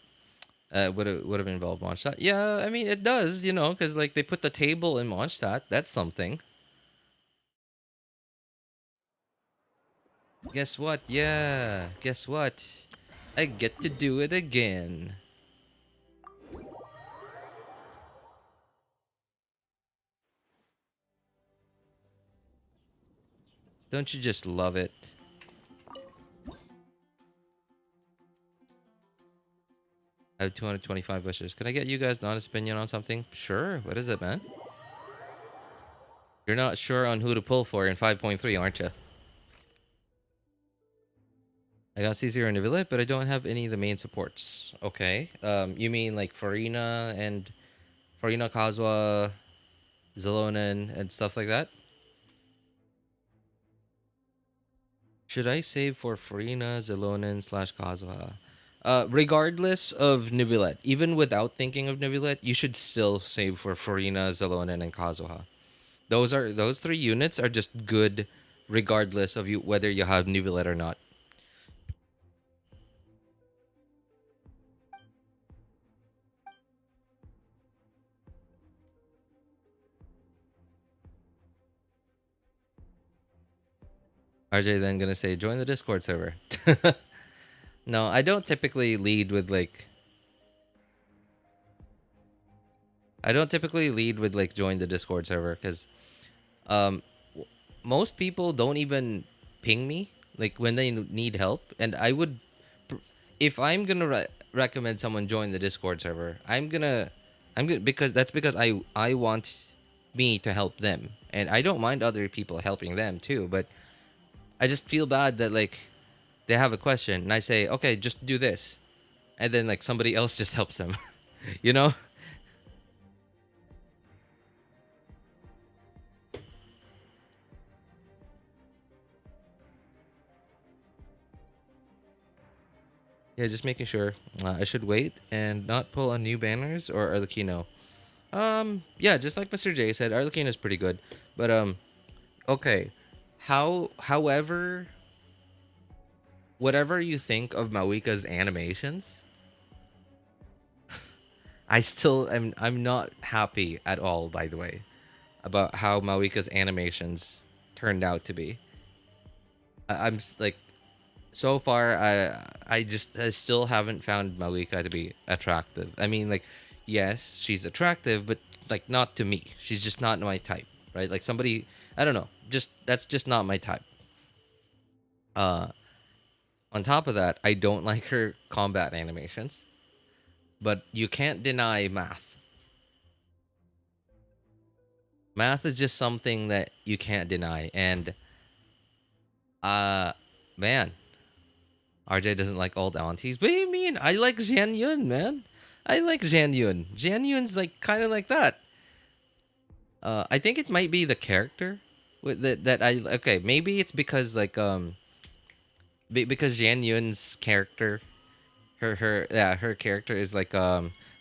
Would have involved Mondstadt. Yeah, I mean, it does, you know, because, like, they put the table in Mondstadt. That's something. Guess what? Yeah. Guess what? I get to do it again. Don't you just love it? I have 225 wishes. Can I get you guys an honest opinion on something? Sure. What is it, man? You're not sure on who to pull for in 5.3, aren't you? I got C0 and Villette, but I don't have any of the main supports. Okay. You mean like Farina, Kazuha, Zelonen, and stuff like that? Should I save for Farina, Zelonen / Kazuha? Regardless of Neuvillette, even without thinking of Neuvillette, you should still save for Farina, Zalonen, and Kazuha. Those three units are just good, regardless of you whether you have Neuvillette or not. RJ then gonna say join the Discord server. No, I don't typically lead with like. I don't typically lead with like join the Discord server because um most people don't even ping me like when they need help, and I would if I'm gonna recommend someone join the Discord server, I'm gonna because that's because I want me to help them, and I don't mind other people helping them too, but I just feel bad that like they have a question and I say okay just do this, and then like somebody else just helps them, you know. Yeah, just making sure. I should wait and not pull on new banners or Arlecchino. Yeah, just like Mr. J said, Arlecchino is pretty good. But okay. However, whatever you think of Mawika's animations, I'm not happy at all, by the way, about how Mawika's animations turned out to be. I'm like so far I still haven't found Mawika to be attractive. I mean like yes, she's attractive, but like not to me. She's just not my type, right? Like somebody I don't know, just that's just not my type. Uh on top of that, I don't like her combat animations. But you can't deny math. Math is just something that you can't deny, and uh man, RJ doesn't like old aunties. What do you mean? I like Jian Yun, man. I like Jian Yun. Jian Yun's like kind of like that. I think it might be the character with that I okay. Maybe it's because like because Jian Yun's character, her character is like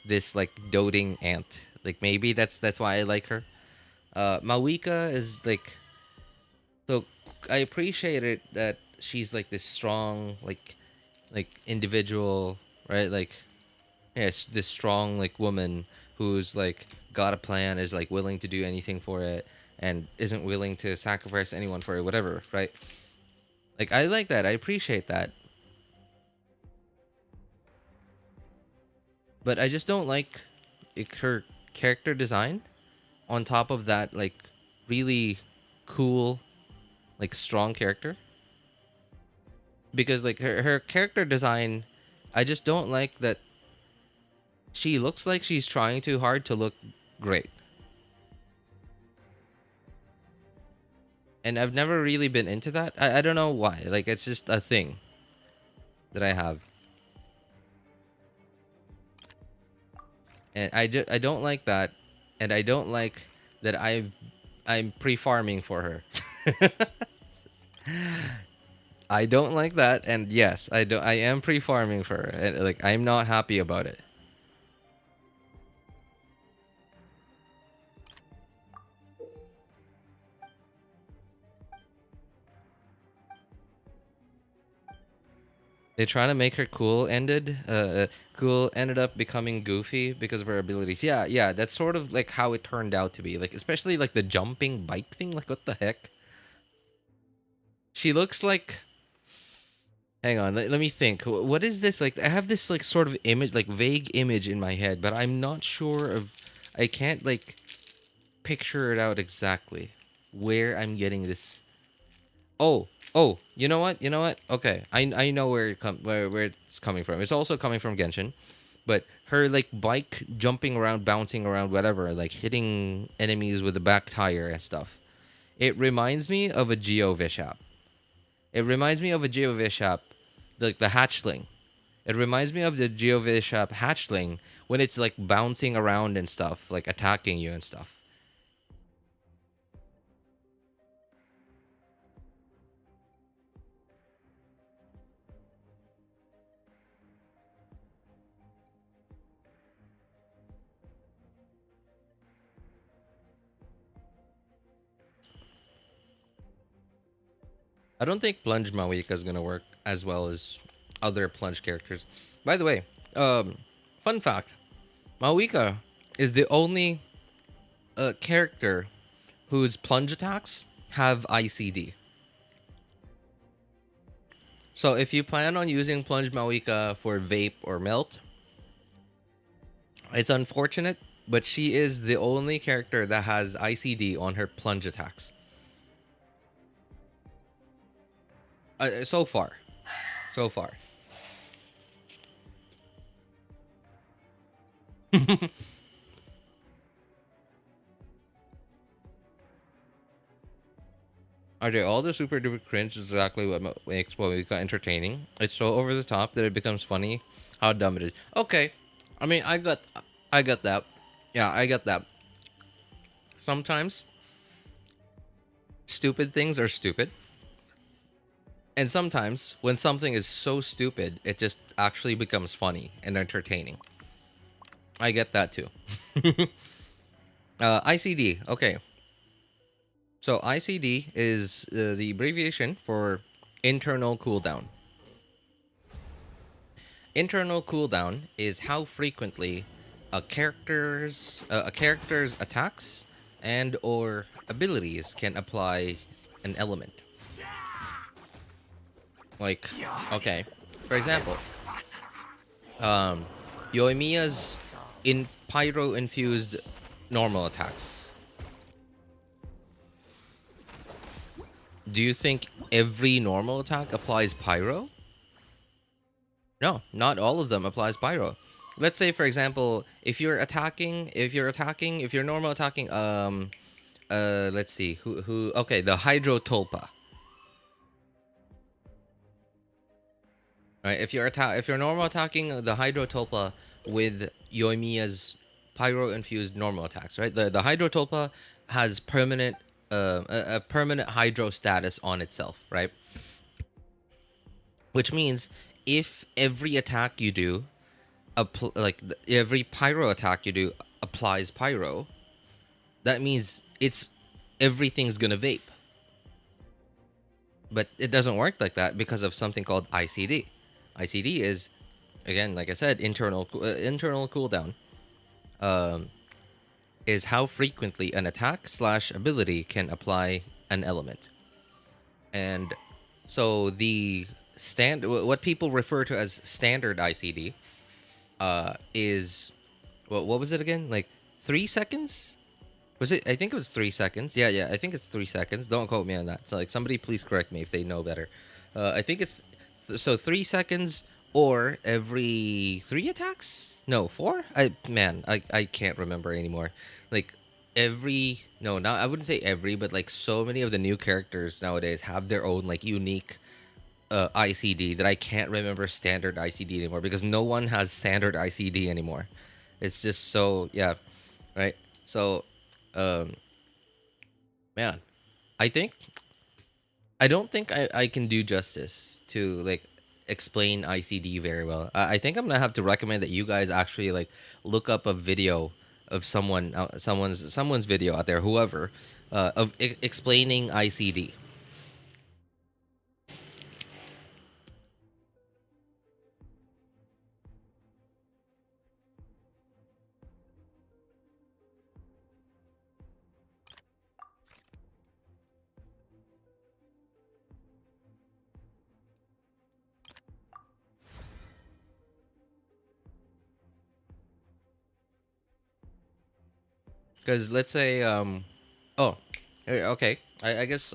this like doting aunt. Like maybe that's why I like her. Mawika is like so I appreciate it that she's like this strong like individual, right? Like yes, this strong like woman who's like got a plan, is like willing to do anything for it, and isn't willing to sacrifice anyone for it, whatever, right? Like I like that. I appreciate that. But I just don't like her character design on top of that like really cool like strong character, because like her character design, I just don't like that she looks like she's trying too hard to look great. And I've never really been into that. I don't know why. Like it's just a thing that I have. And I don't like that, and I don't like that I'm pre-farming for her. I don't like that, and yes, I am pre-farming for her. And like I'm not happy about it. They try to make her cool cool ended up becoming goofy because of her abilities. Yeah, yeah, that's sort of like how it turned out to be. Like especially like the jumping bike thing. Like what the heck? She looks like. Hang on, let me think. What is this like? I have this like sort of image, like vague image in my head, but I'm not sure of. I can't like picture it out exactly where I'm getting this. Oh, oh, you know what? You know what? Okay, I know where it's coming from. It's also coming from Genshin, but her like bike jumping around, bouncing around, whatever, like hitting enemies with the back tire and stuff. It reminds me of a Geo Vishap. It reminds me of a Geo Vishap, like the hatchling. It reminds me of the Geo Vishap hatchling when it's like bouncing around and stuff, like attacking you and stuff. I don't think Plunge Mavuika is gonna work as well as other Plunge characters. By the way, fun fact: Mavuika is the only character whose plunge attacks have ICD. So if you plan on using Plunge Mavuika for Vape or Melt, it's unfortunate, but she is the only character that has ICD on her plunge attacks. So far. So far. Are they all the super duper cringe? Is exactly what makes Mavuika entertaining. It's so over the top that it becomes funny how dumb it is. Okay. I mean, I got that. Yeah, I get that. Sometimes stupid things are stupid. And sometimes when something is so stupid, it just actually becomes funny and entertaining. I get that too. ICD. Okay. So ICD is the abbreviation for internal cooldown. Internal cooldown is how frequently a character's attacks and or abilities can apply an element. Like, okay, for example, Yoimiya's pyro infused normal attacks. Do you think every normal attack applies pyro? No, not all of them applies pyro. Let's say, for example, if you're normal attacking, let's see, okay, the Hydro Tulpa. Right, if you're normal attacking the Hydro Tulpa with Yoimiya's pyro infused normal attacks, right? The Hydro Tulpa has permanent a permanent hydro status on itself, right? Which means if every attack you do every pyro attack you do applies pyro, that means everything's gonna vape. But it doesn't work like that because of something called ICD. ICD is, again, like I said, internal cooldown. Is how frequently an attack / ability can apply an element. And so what people refer to as standard ICD is what was it again? Like 3 seconds? Was it? I think it was 3 seconds. Yeah, I think it's 3 seconds. Don't quote me on that. So like somebody please correct me if they know better. I think it's 3 seconds or every 3 attacks? No, 4? I can't remember anymore. Like I wouldn't say every, but like so many of the new characters nowadays have their own like unique ICD that I can't remember standard ICD anymore because no one has standard ICD anymore. It's just so, yeah, right? So man, I don't think I can do justice to like explain ICD very well. I think I'm gonna have to recommend that you guys actually like look up a video of someone's video out there, whoever, of explaining ICD. Because let's say okay, I guess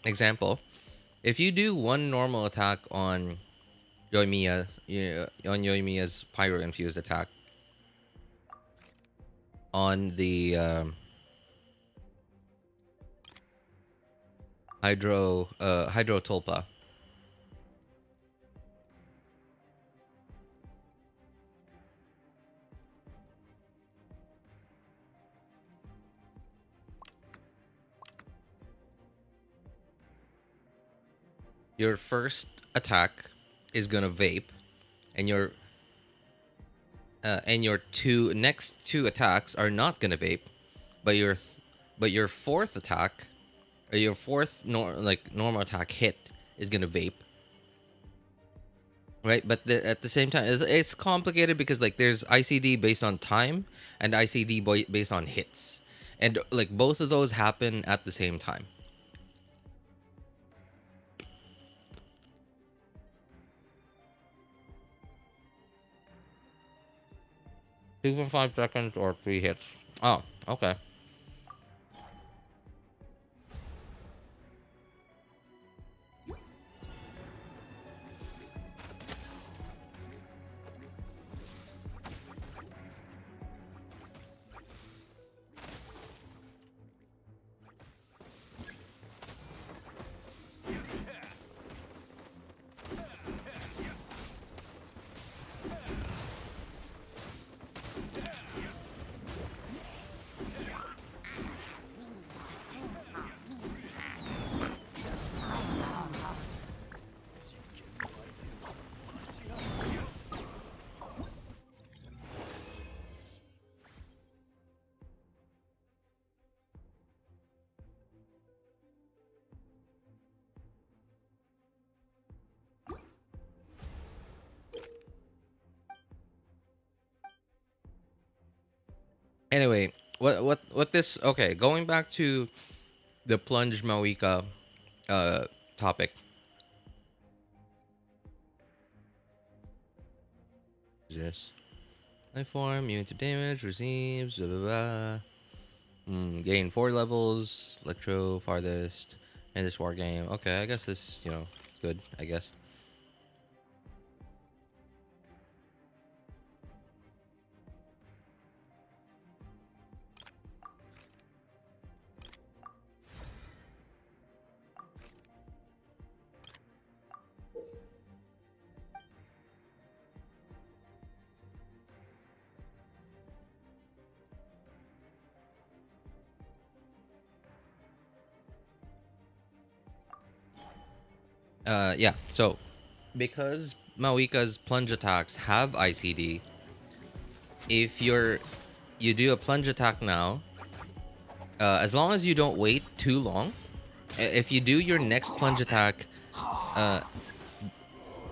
example, if you do one normal attack on Yoimiya's pyro infused attack on the Hydro Tulpa, your first attack is gonna vape, and your next two attacks are not gonna vape, but your fourth attack, or your fourth normal attack hit is gonna vape, right? But at the same time, it's complicated because like there's ICD based on time and ICD based on hits, and like both of those happen at the same time. 2.5 seconds or 3 hits. Oh, okay. Anyway, what this? Okay, going back to the plunge Mavuika topic. This life form immune to damage receives blah, blah, blah. Gain 4 levels. Electro farthest in this war game. Okay, I guess this good. I guess. Yeah. So, because Mavuika's plunge attacks have ICD, if you do a plunge attack now, as long as you don't wait too long, if you do your next plunge attack,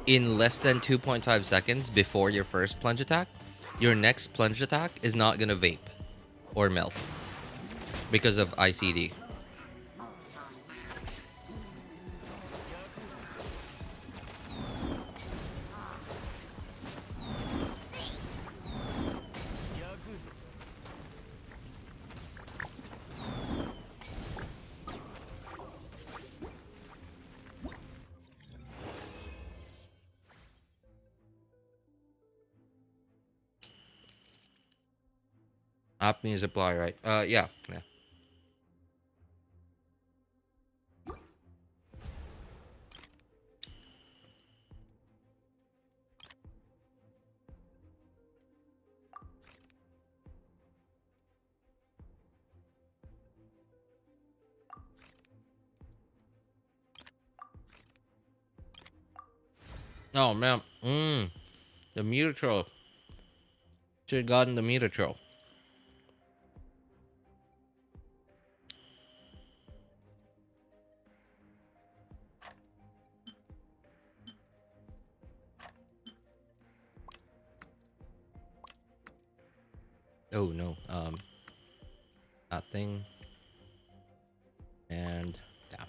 in less than 2.5 seconds before your first plunge attack, your next plunge attack is not gonna vape or melt because of ICD. App means apply, right? Yeah. Oh man, the meter troll. Should have gotten the meter troll. Oh no, that thing, and yeah.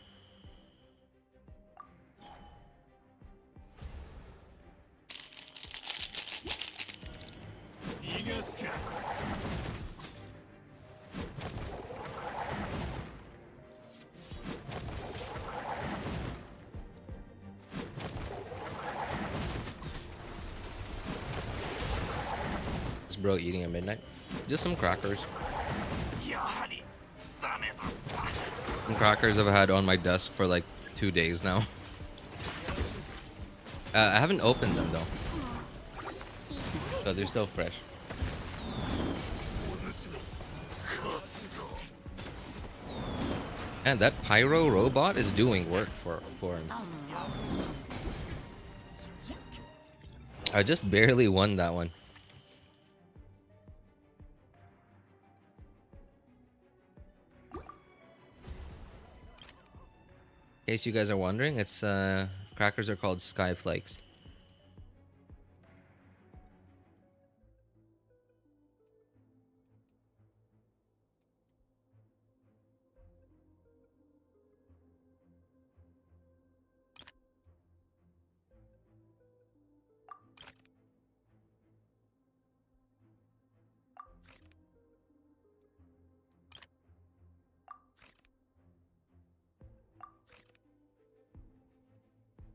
This bro eating at midnight. Just some crackers. Some crackers I've had on my desk for like 2 days now. I haven't opened them though, so they're still fresh. And that pyro robot is doing work for him. I just barely won that one. case you guys are wondering, it's crackers are called Sky Flakes.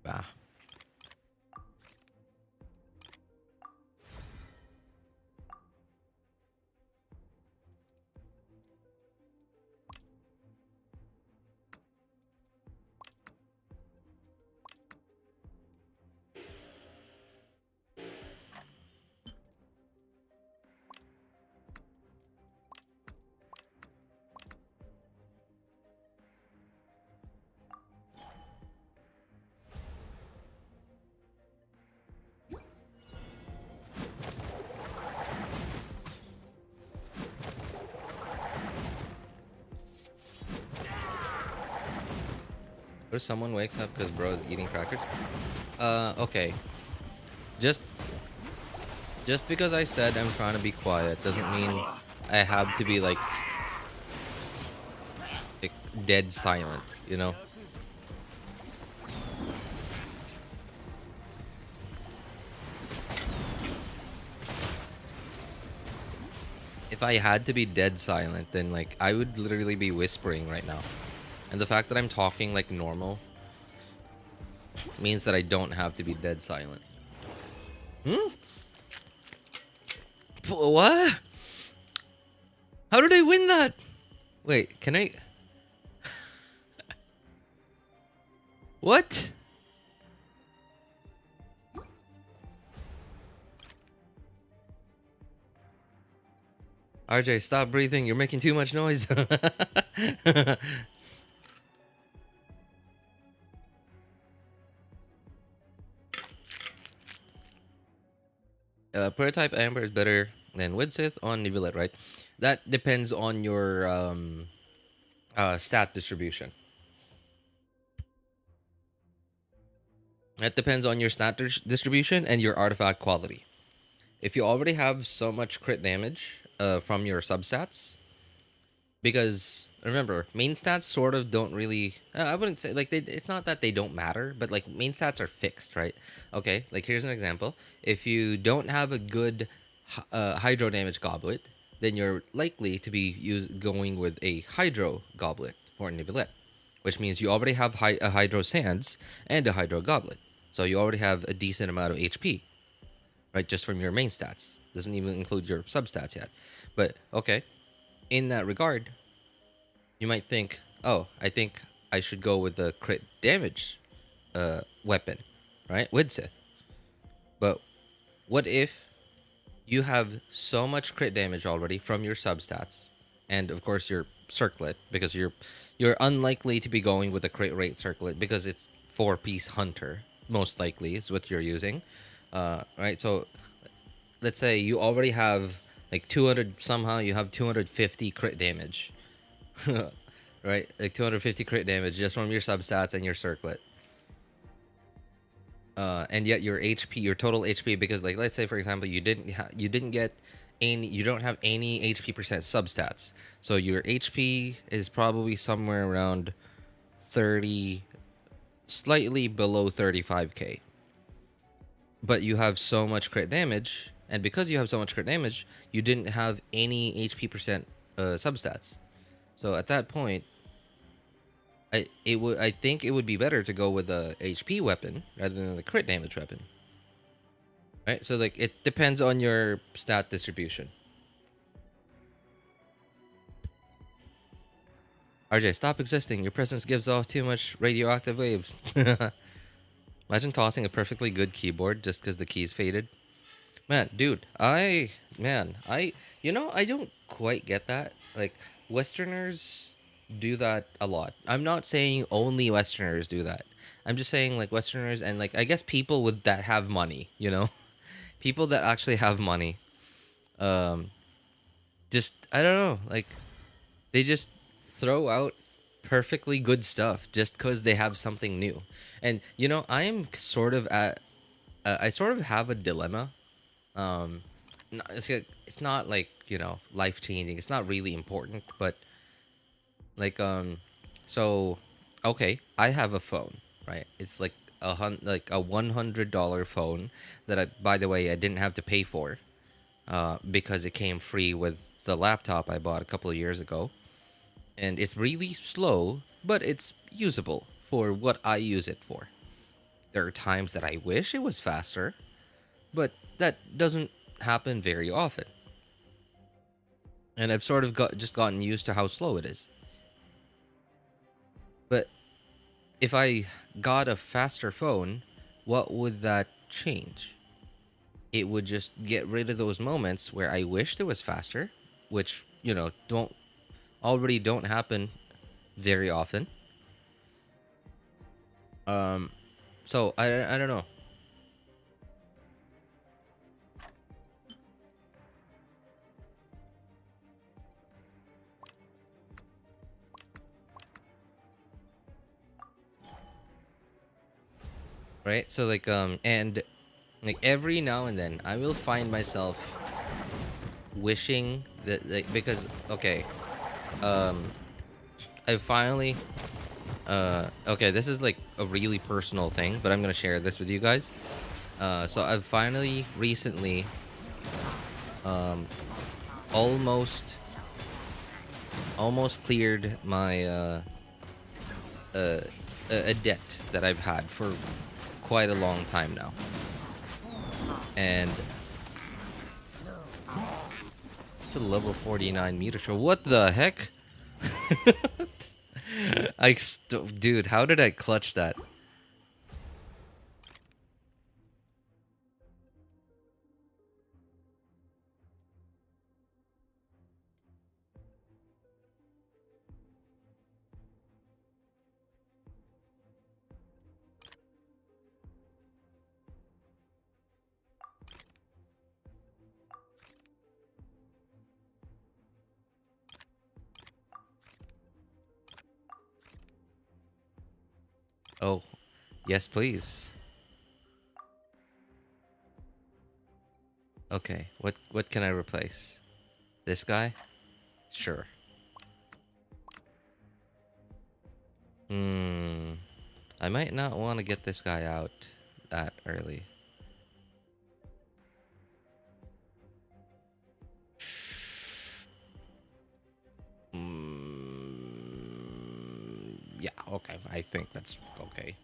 Bah. Or someone wakes up because bro is eating crackers. Okay. Just because I said I'm trying to be quiet doesn't mean I have to be like dead silent, you know? If I had to be dead silent, then like I would literally be whispering right now. And the fact that I'm talking like normal means that I don't have to be dead silent. What? How did I win that? Wait, can I? What? RJ, stop breathing. You're making too much noise. Prototype Amber is better than Widsith on Nivelette, right? That depends on your stat distribution. That depends on your stat distribution and your artifact quality. If you already have so much crit damage from your substats, because remember, main stats sort of don't really. I wouldn't say like it's not that they don't matter, but like main stats are fixed, right? Okay, like here's an example. If you don't have a good hydro damage goblet, then you're likely to be going with a hydro goblet or Nivelette, which means you already have a hydro sands and a hydro goblet, so you already have a decent amount of HP, right? Just from your main stats. Doesn't even include your substats yet. But okay, in that regard, you might think, oh, I think I should go with the crit damage weapon, right? Widsith. But what if you have so much crit damage already from your substats, and of course your circlet, because you're unlikely to be going with a crit rate circlet because it's 4-piece hunter, most likely is what you're using, right? So let's say you already have like 200, somehow you have 250 crit damage, right? Like 250 crit damage just from your substats and your circlet. And yet your HP, your total HP, because like let's say for example you didn't get any, you don't have any HP percent substats, so your HP is probably somewhere around 30, slightly below 35k. But you have so much crit damage, and because you have so much crit damage, you didn't have any HP percent substats. So at that point, I think it would be better to go with the HP weapon rather than the crit damage weapon. Right? So like it depends on your stat distribution. RJ, stop existing. Your presence gives off too much radioactive waves. Imagine tossing a perfectly good keyboard just because the keys faded. Man, dude, I don't quite get that. Like, Westerners do that a lot. I'm not saying only Westerners do that. I'm just saying like Westerners and like I guess people with that have money, you know, people that actually have money. Just I don't know, like they just throw out perfectly good stuff just because they have something new. And you know, I am sort of at I sort of have a dilemma. It's not like, you know, life changing. It's not really important, but like so okay, I have a phone, right? It's like like a $100 phone that I, by the way, I didn't have to pay for because it came free with the laptop I bought a couple of years ago. And it's really slow, but it's usable for what I use it for. There are times that I wish it was faster, but that doesn't happen very often. And I've sort of just gotten used to how slow it is. But if I got a faster phone, what would that change? It would just get rid of those moments where I wished it was faster, which, you know, don't happen very often. So I don't know. Right? So like and like every now and then I will find myself wishing that, like, because okay, I finally okay, this is like a really personal thing, but I'm gonna share this with you guys. So I've finally recently almost cleared my a debt that I've had for quite a long time now. And it's a level 49 meter show. What the heck? Dude, how did I clutch that? Oh, yes, please. Okay, what can I replace? This guy? Sure. I might not want to get this guy out that early. Yeah, okay. I think that's okay.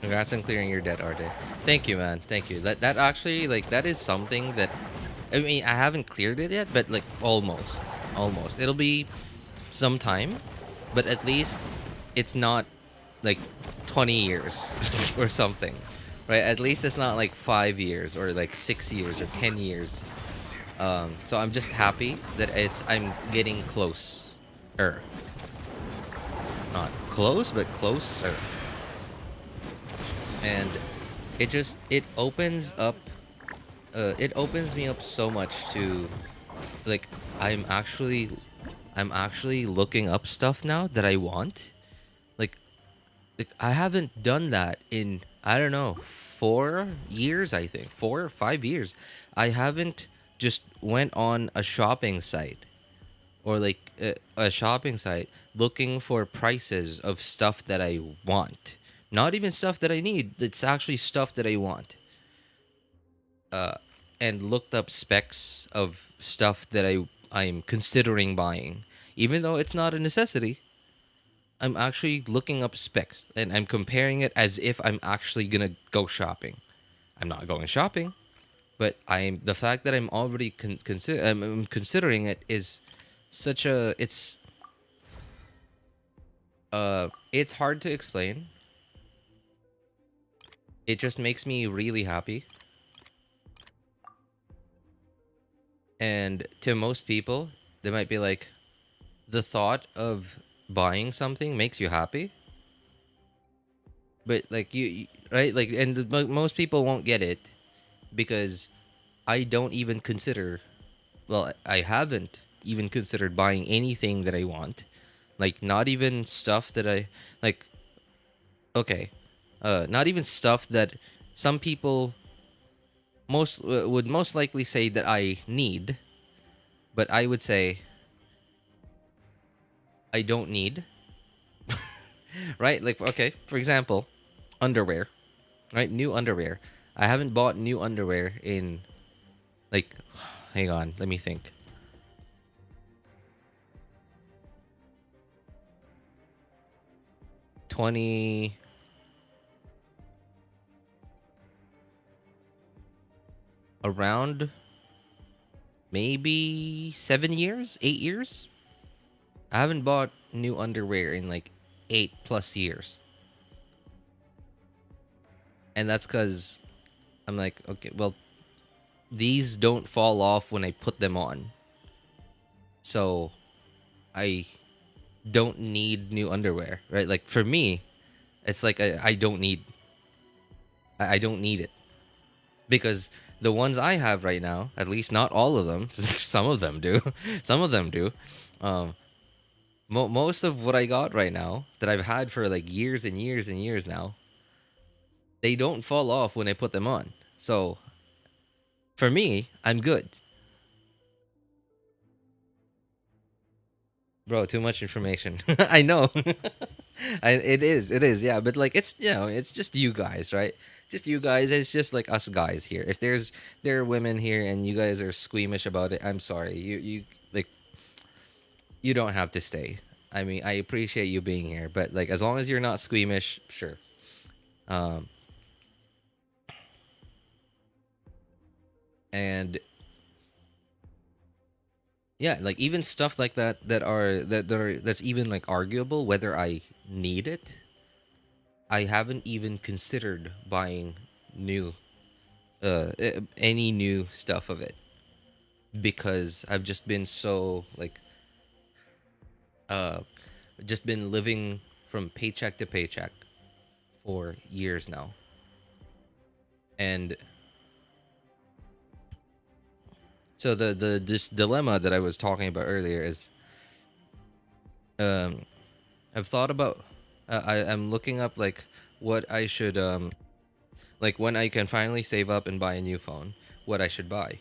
Congrats on clearing your debt, Arde. Thank you, man. Thank you. That actually, like, that is something that, I mean, I haven't cleared it yet, but like almost. Almost. It'll be some time, but at least it's not like 20 years or something. Right? At least it's not like 5 years or like 6 years or 10 years. So I'm just happy that I'm getting close. Not close, but closer. And it opens up it opens me up so much to, like, I'm actually looking up stuff now that I want. Like I haven't done that in, I don't know, 4 years, I think. 4 or 5 years. I haven't just went on a shopping site or like a shopping site looking for prices of stuff that I want. Not even stuff that I need. It's actually stuff that I want. And looked up specs of stuff that I'm considering buying. Even though it's not a necessity, I'm actually looking up specs and I'm comparing it as if I'm actually gonna go shopping. I'm not going shopping, but the fact that I'm already I'm considering it is such a it's hard to explain. It just makes me really happy. And to most people, they might be like, the thought of buying something makes you happy. But like right? Like, and most people won't get it because I don't even consider well, I haven't even considered buying anything that I want. Like, not even stuff that I like. Okay, not even stuff that some people would most likely say that I need, but I would say I don't need. Right? Like, okay, for example, underwear. Right? New underwear. I haven't bought new underwear in like, hang on, let me think. 20 around maybe 7 years, 8 years. I haven't bought new underwear in like 8+ years. And that's because I'm like, okay, well, these don't fall off when I put them on. So I don't need new underwear, right? Like for me, it's like I don't need I don't need it. Because the ones I have right now, at least not all of them, some of them do. Some of them do. Um most of what I got right now that I've had for like years and years and years now, they don't fall off when I put them on. So for me, I'm good. Bro, too much information. I know. It is, yeah. But like, it's it's just you guys, right? Just you guys. It's just like us guys here. If there are women here and you guys are squeamish about it, I'm sorry. You like you don't have to stay. I mean, I appreciate you being here, but like as long as you're not squeamish, sure. Um, and yeah, like even stuff like that's even like arguable whether I need it. I haven't even considered buying new any new stuff of it because I've just been so like uh just been living from paycheck to paycheck for years now. And so the this dilemma that I was talking about earlier is um I've thought about I'm looking up like what I should like when I can finally save up and buy a new phone, what I should buy.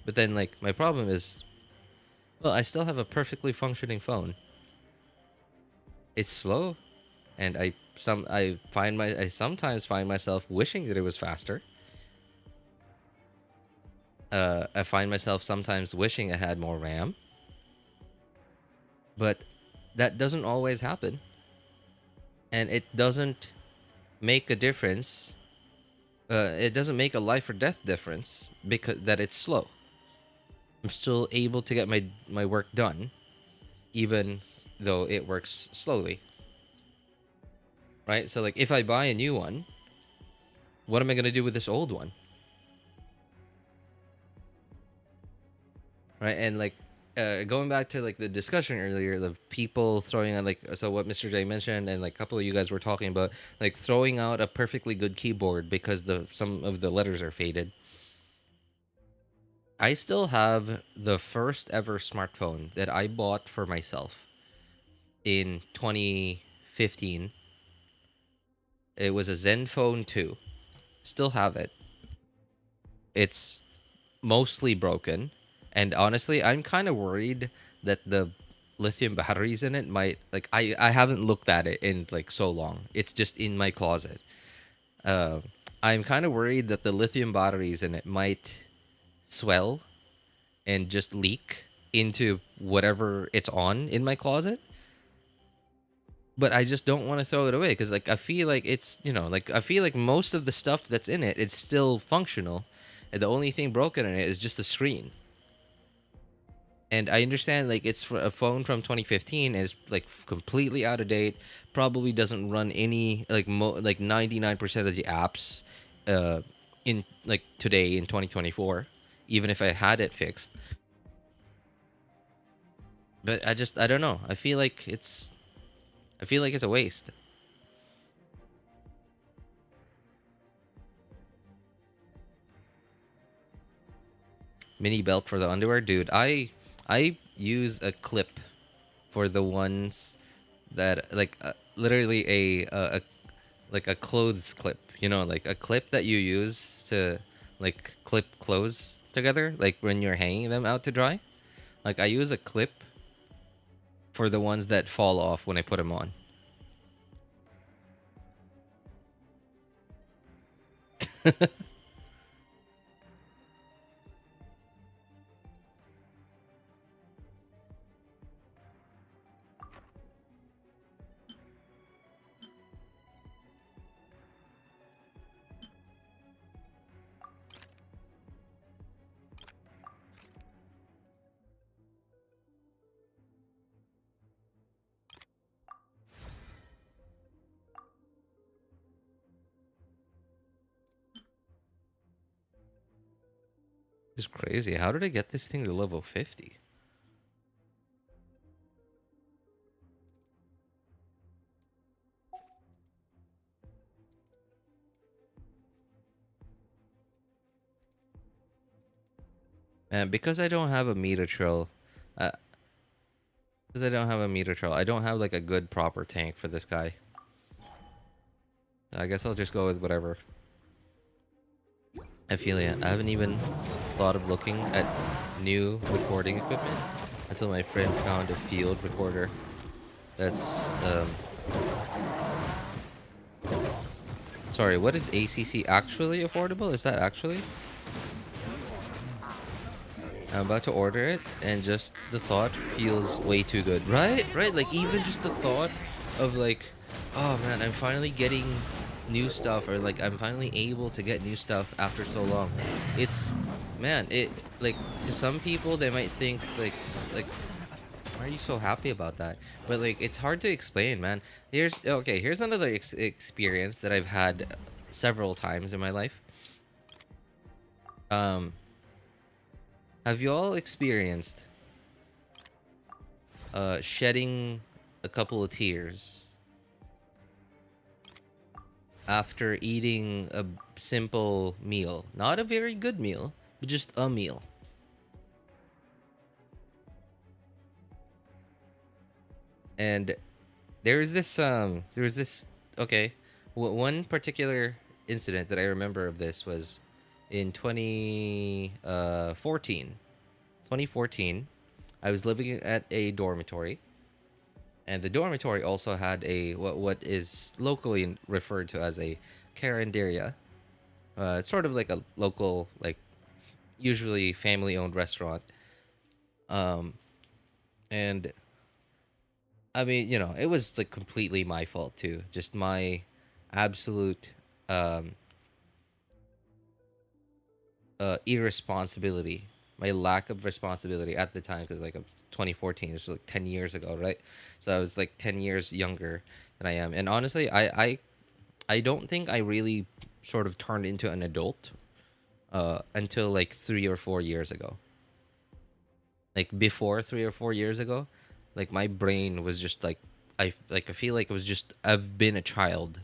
But then like my problem is, well, I still have a perfectly functioning phone. It's slow, and I sometimes find myself wishing that it was faster. I find myself sometimes wishing I had more RAM, but that doesn't always happen, and it doesn't make a difference. It doesn't make a life or death difference because that it's slow. I'm still able to get my work done, even though it works slowly. Right? So like if I buy a new one, what am I gonna do with this old one? Right? And like going back to like the discussion earlier of people throwing out like so what Mr. J mentioned and like a couple of you guys were talking about like throwing out a perfectly good keyboard because the some of the letters are faded. I still have the first ever smartphone that I bought for myself in 2015. It was a Zenfone 2. Still have it. It's mostly broken. And honestly, I'm kind of worried that the lithium batteries in it might like I haven't looked at it in like so long. It's just in my closet. Uh, I'm kind of worried that the lithium batteries in it might swell and just leak into whatever it's on in my closet. But I just don't want to throw it away because like I feel like it's like I feel like most of the stuff that's in it it's still functional, and the only thing broken in it is just the screen. And I understand like it's for a phone from 2015 is like completely out of date, probably doesn't run any like like 99% of the apps in like today in 2024, even if I had it fixed. But I don't know. I feel like it's a waste. Mini belt for the underwear, dude. I use a clip for the ones that like literally a like a clothes clip. You know, like a clip that you use to like clip clothes together, like when you're hanging them out to dry. Like I use a clip for the ones that fall off when I put them on. It's crazy. How did I get this thing to level 50? And because I don't have a meter trail, uh, because I don't have a meter trail, I don't have like a good proper tank for this guy. I guess I'll just go with whatever. I feel it. I haven't even thought of looking at new recording equipment until my friend found a field recorder that's sorry, what is ACC actually affordable? Is that actually? I'm about to order it, and just the thought feels way too good. Right? Right? Like, even just the thought of, like, oh man, I'm finally getting new stuff, or like, I'm finally able to get new stuff after so long. It's, man, it, like, to some people, they might think, like, why are you so happy about that? But, like, it's hard to explain, man. Here's another experience that I've had several times in my life. Have you all experienced shedding a couple of tears after eating a simple meal? Not a very good meal, but just a meal. And there was this okay, one particular incident that I remember of this was in 2014. I was living at a dormitory, and the dormitory also had a what is locally referred to as a carinderia. It's sort of like a local, like, usually family owned restaurant. um and I mean, it was like completely my fault too, just my absolute um irresponsibility, my lack of responsibility at the time, because like 2014 is like 10 years ago, right? So I was like 10 years younger than I am, and honestly, I don't think I really sort of turned into an adult until like 3 or 4 years ago. Like before 3 or 4 years ago, like my brain was just like, I feel like it was just, I've been a child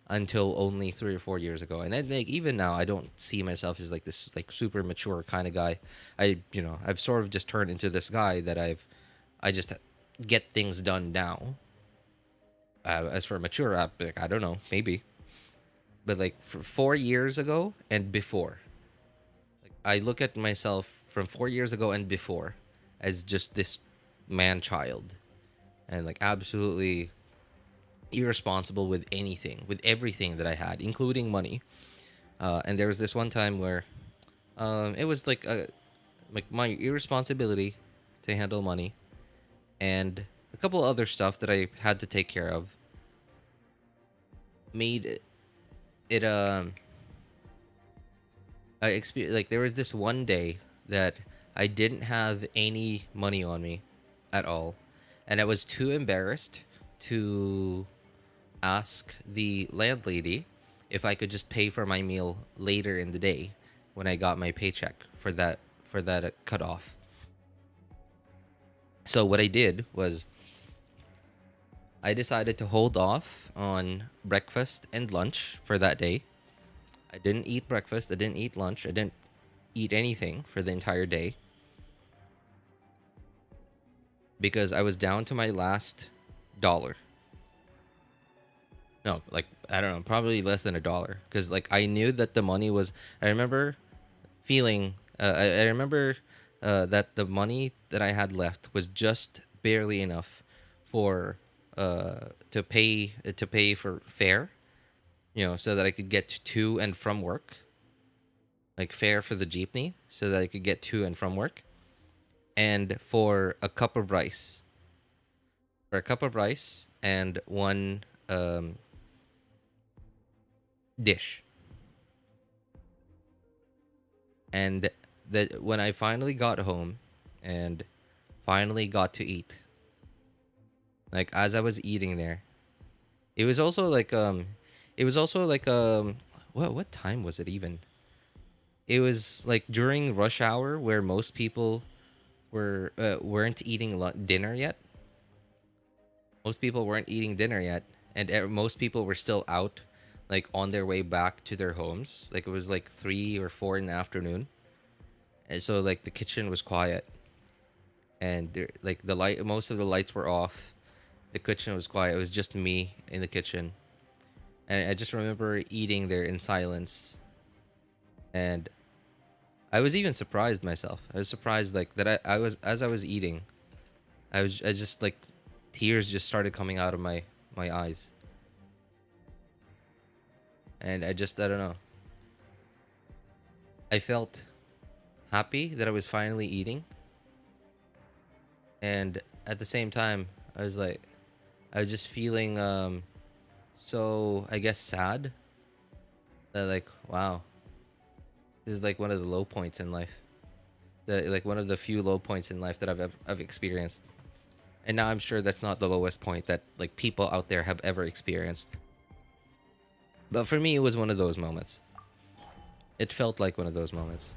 until only 3 or 4 years ago. And then, like, even now, I don't see myself as like this like super mature kind of guy. I've sort of just turned into this guy that I just get things done now. As for mature, like, I don't know, maybe, but like for 4 years ago and before, like, I look at myself from 4 years ago and before as just this man child, and like absolutely irresponsible with anything, with everything that I had, including money. And there was this one time where it was like my irresponsibility to handle money and a couple other stuff that I had to take care of made it like there was this one day that I didn't have any money on me at all, and I was too embarrassed to ask the landlady if I could just pay for my meal later in the day when I got my paycheck for that cutoff. So what I did was I decided to hold off on breakfast and lunch for that day. I didn't eat breakfast. I didn't eat lunch. I didn't eat anything for the entire day because I was down to my last dollar. No, like I don't know, probably less than $1 because like I knew that the money was. I remember feeling. I remember that the money that I had left was just barely enough for to pay for fare, so that I could get to and from work, like fare for the jeepney, so that I could get to and from work, and for a cup of rice, and one dish. And that when I finally got home and finally got to eat, like as I was eating there, it was also like what time was it even? It was like during rush hour where most people weren't eating dinner yet. Most people weren't eating dinner yet, and most people were still out, like on their way back to their homes. Like it was like 3 or 4 in the afternoon, and so like the kitchen was quiet, and like most of the lights were off. The kitchen was quiet. It was just me in the kitchen, and I just remember eating there in silence, and I was even surprised myself. I was surprised like that I was as I was eating, I just like tears just started coming out of my eyes. And I don't know. I felt happy that I was finally eating. And at the same time, I was just feeling so I guess sad that like wow, this is like one of the low points in life. Like one of the few low points in life that I've experienced. And now I'm sure that's not the lowest point that like people out there have ever experienced. But for me, it was one of those moments. It felt like one of those moments.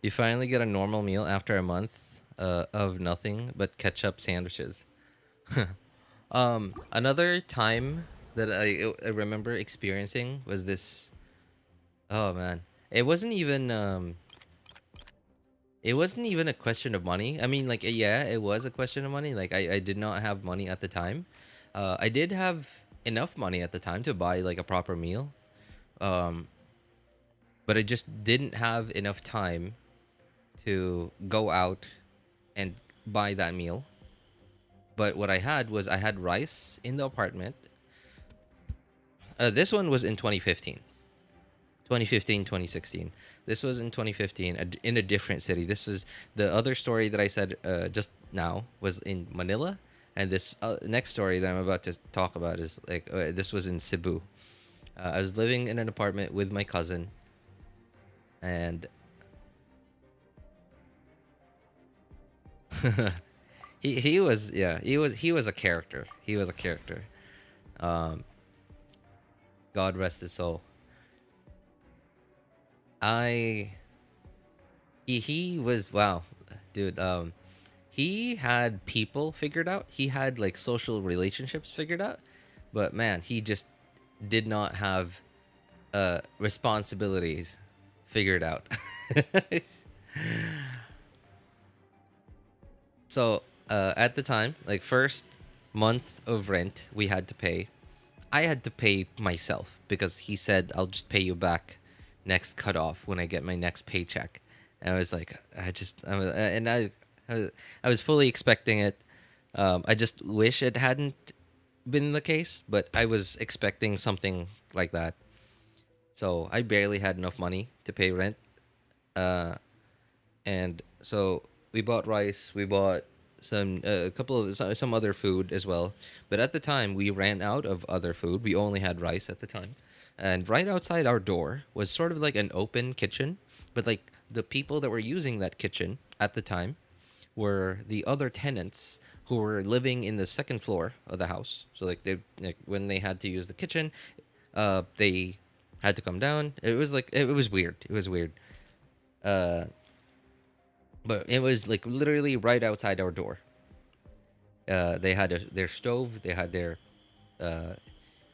You finally get a normal meal after a month of nothing but ketchup sandwiches. Another time that I remember experiencing was this. Oh man, it wasn't even a question of money. I mean, like yeah, it was a question of money. Like I did not have money at the time. I did have enough money at the time to buy like a proper meal. Um, but I just didn't have enough time to go out and buy that meal. But what I had was I had rice in the apartment. This one was in 2015. 2015, 2016. This was in 2015 in a different city. This is the other story that I said just now was in Manila. And this next story that I'm about to talk about is like this was in Cebu. I was living in an apartment with my cousin, and he was a character. He was a character. Um, God rest his soul. I he was wow, dude. He had people figured out. He had like social relationships figured out, but man, he just did not have responsibilities figured out. So at the time, like first month of rent we had to pay. I had to pay myself because he said I'll just pay you back next cutoff when I get my next paycheck. And I was like, I was fully expecting it. I just wish it hadn't been the case, but I was expecting something like that. So I barely had enough money to pay rent, and so we bought rice. We bought a couple of some other food as well. But at the time, we ran out of other food. We only had rice at the time, and right outside our door was sort of like an open kitchen. But like the people that were using that kitchen at the time were the other tenants who were living in the second floor of the house. So when they had to use the kitchen, they had to come down. It was weird. It was weird. Uh, but it was like literally right outside our door. They had their stove. They had their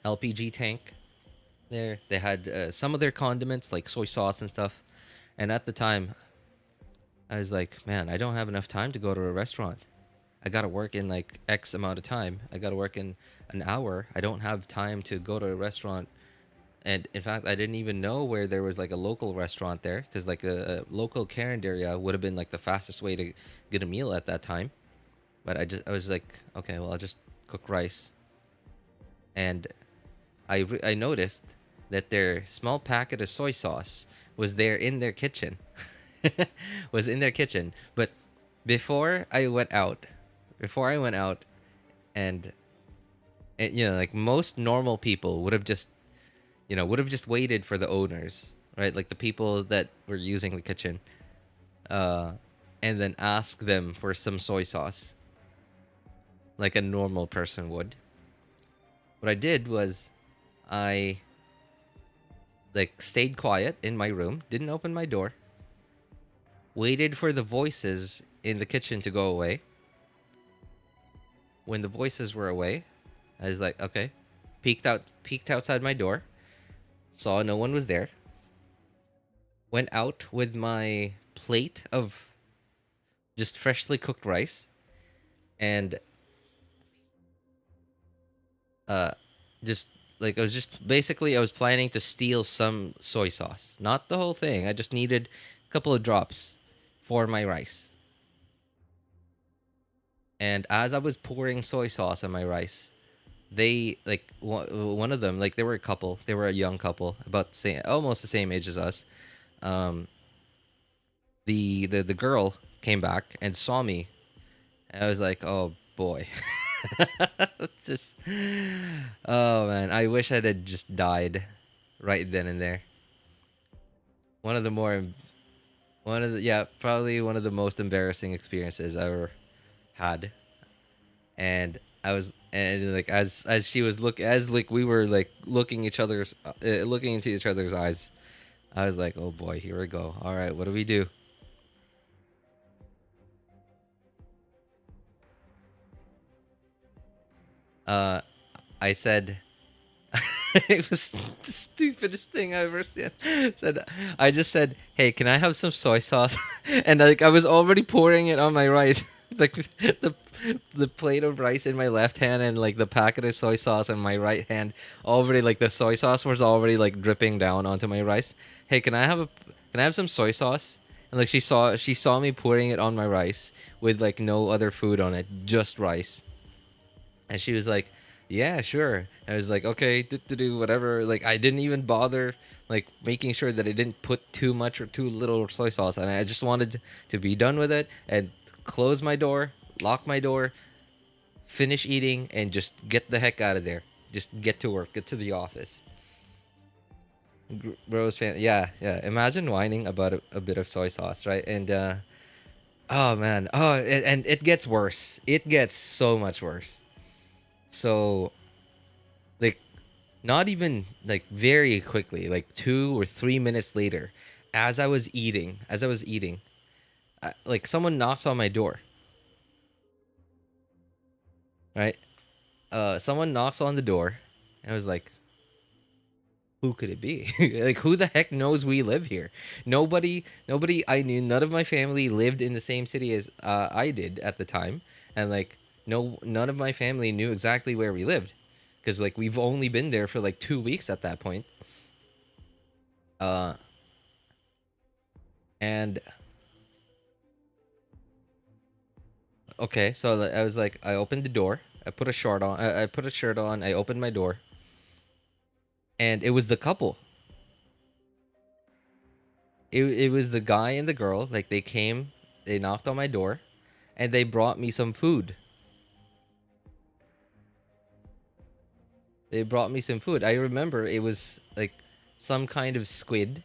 LPG tank there. They had some of their condiments like soy sauce and stuff. And at the time, I was like, man, I don't have enough time to go to a restaurant. I gotta work in like X amount of time. I gotta work in an hour. I don't have time to go to a restaurant. And in fact, I didn't even know where there was like a local restaurant there, because like a local area would have been like the fastest way to get a meal at that time. But I was like, okay, well, I'll just cook rice. And I noticed that their small packet of soy sauce was there in their kitchen. Was in their kitchen. But before I went out, and like most normal people would have just waited for the owners, right? Like the people that were using the kitchen, and then ask them for some soy sauce, like a normal person would. What I did was, I like stayed quiet in my room, didn't open my door, waited for the voices in the kitchen to go away. When the voices were away, I was like, okay, peeked outside my door, saw no one was there, went out with my plate of just freshly cooked rice, and just like I was planning to steal some soy sauce, not the whole thing. I just needed a couple of drops for my rice. And as I was pouring soy sauce on my rice, they like one of them, like they were a couple, they were a young couple, about the same, almost the same age as us. The girl came back and saw me, and I was like, oh boy. Just, oh man, I wish I had just died right then and there. Probably one of the most embarrassing experiences I ever had. And like as she was we were like looking into each other's eyes, I was like, oh boy, here we go. All right, what do we do? I said, it was the stupidest thing I ever said. I just said, hey, can I have some soy sauce? And like I was already pouring it on my rice. Like the plate of rice in my left hand and like the packet of soy sauce in my right hand, already like the soy sauce was already like dripping down onto my rice. Hey, can I have some soy sauce? And like she saw me pouring it on my rice with like no other food on it, just rice. And she was like, yeah, sure. I was like, okay, do whatever. Like I didn't even bother like making sure that I didn't put too much or too little soy sauce, and I just wanted to be done with it and close my door, lock my door, finish eating, and just get the heck out of there. Just get to work, get to the office. Bros fan, yeah. Imagine whining about a bit of soy sauce, right? And oh man, and it gets worse. It gets so much worse. So, like, not even like very quickly, like 2 or 3 minutes later, as I was eating, like someone knocks on my door. Right? Someone knocks on the door, and I was like, who could it be? Like, who the heck knows we live here? Nobody I knew, none of my family lived in the same city as I did at the time. And like, none of my family knew exactly where we lived. Because like, we've only been there for like 2 weeks at that point. And okay, so I was like, I opened the door. I put a shirt on. I put a shirt on. I opened my door, and it was the couple. It was the guy and the girl. Like they came They knocked on my door, and they brought me some food. They brought me some food. I remember it was like some kind of squid.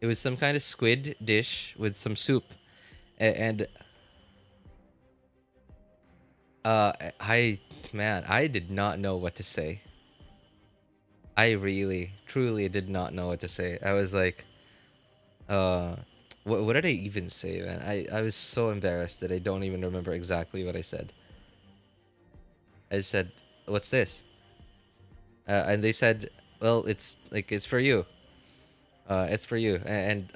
It was some kind of squid dish with some soup, and I man, I did not know what to say. I really, truly did not know what to say. I was like, uh, what did I even say, man? I was so embarrassed that I don't even remember exactly what I said. I said, "What's this?" And they said, "Well, it's like it's for you. It's for you." And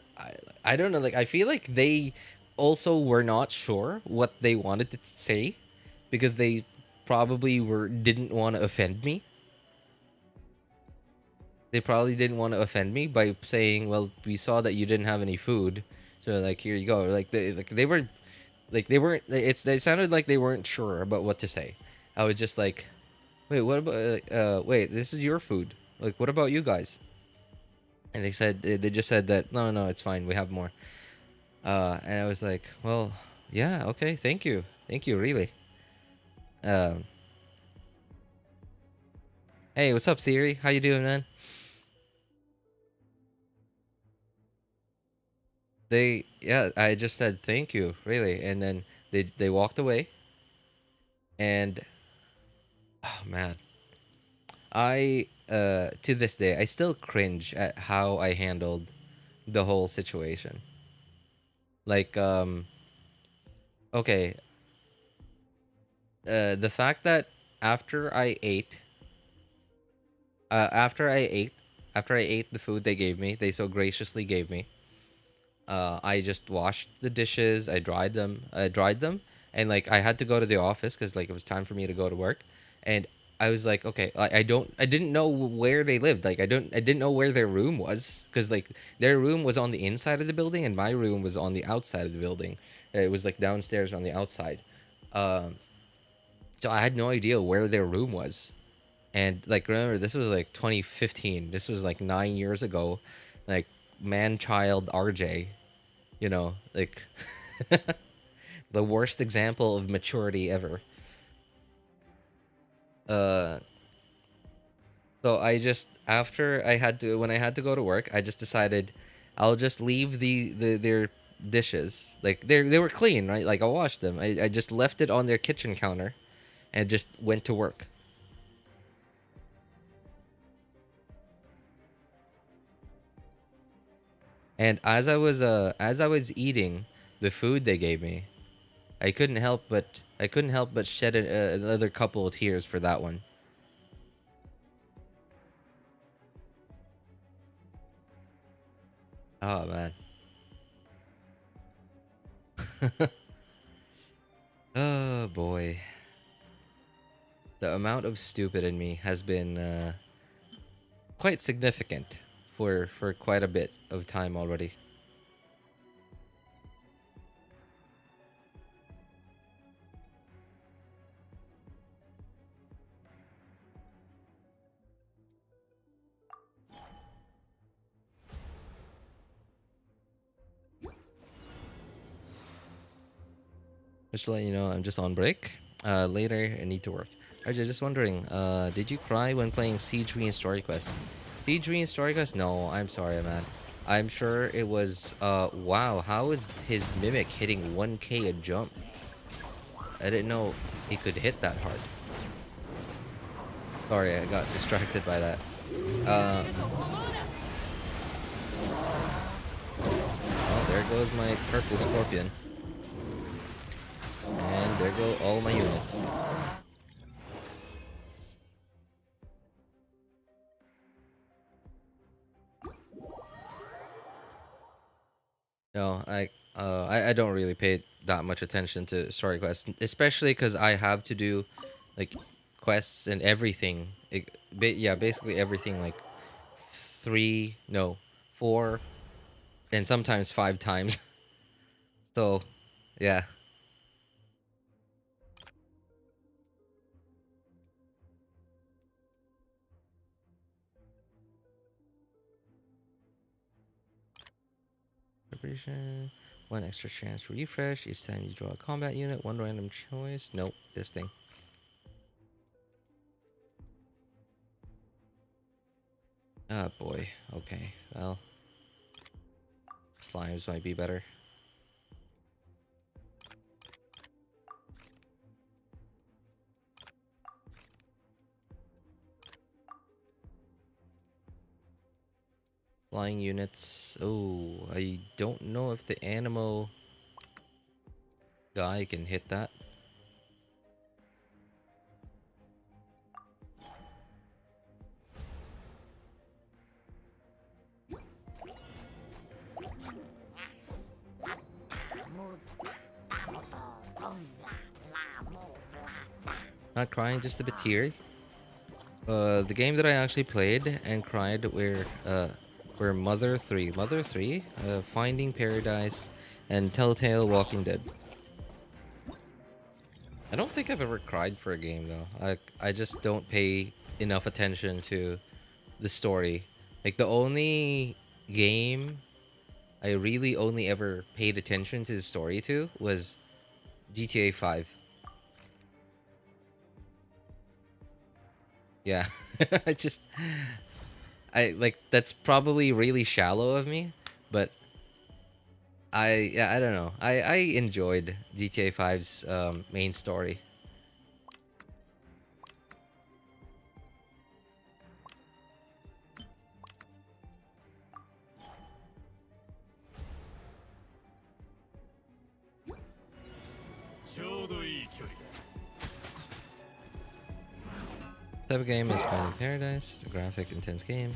I don't know. Like I feel like they also were not sure what they wanted to say because they probably didn't want to offend me. They probably didn't want to offend me by saying, "Well, we saw that you didn't have any food, so like here you go." They were like they weren't. They sounded like they weren't sure about what to say. I was just like, "Wait, what about? Wait, this is your food. Like, what about you guys?" And they just said that no, it's fine. We have more. And I was like, "Well, yeah, okay, thank you, really." Um, hey, what's up, Siri? How you doing, man? Yeah, I just said thank you, really, and then they walked away, and oh man, I to this day I still cringe at how I handled the whole situation. Like okay, the fact that after I ate, uh, after I ate, after I ate the food they gave me, they so graciously gave me. I just washed the dishes. I dried them, and like I had to go to the office because like it was time for me to go to work, and I was like, okay, I didn't know where they lived. Like I didn't know where their room was because like their room was on the inside of the building and my room was on the outside of the building. It was like downstairs on the outside, um, so I had no idea where their room was. And like remember, this was like 2015. This was like 9 years ago, like man child RJ, you know, like the worst example of maturity ever. Uh, so I just after I had to when I had to go to work, I just decided I'll just leave their dishes like they were clean, right? Like I washed them. I just left it on their kitchen counter and just went to work. And as I was eating the food they gave me, I couldn't help but shed another couple of tears for that one. Oh man. Oh boy. The amount of stupid in me has been quite significant for quite a bit of time already. Just to let you know, I'm just on break. Later, I need to work. RJ, just wondering, did you cry when playing Siege Re and Story Quest? Siege Re and Story Quest? No, I'm sorry, man. I'm sure it was, wow, how is his Mimic hitting 1k a jump? I didn't know he could hit that hard. Sorry, I got distracted by that. Uh, oh, there goes my purple scorpion. And there go all my units. No, I don't really pay that much attention to story quests, especially because I have to do like quests and everything. Yeah, basically everything like three, no, four, and sometimes five times. So, yeah. Preparation. One extra chance to refresh. Each time you draw a combat unit, one random choice. Nope, this thing. Ah, boy. Okay, well. Slimes might be better. Flying units. Oh, I don't know if the Animo guy can hit that. Not crying, just a bit teary. The game that I actually played and cried were Mother 3. Mother 3? Finding Paradise and Telltale Walking Dead. I don't think I've ever cried for a game though. I just don't pay enough attention to the story. Like the only game I really only ever paid attention to the story to was GTA 5. Yeah. I like that's probably really shallow of me, but I don't know. I enjoyed GTA 5's main story. Type of game is Finding Paradise, a graphic intense game.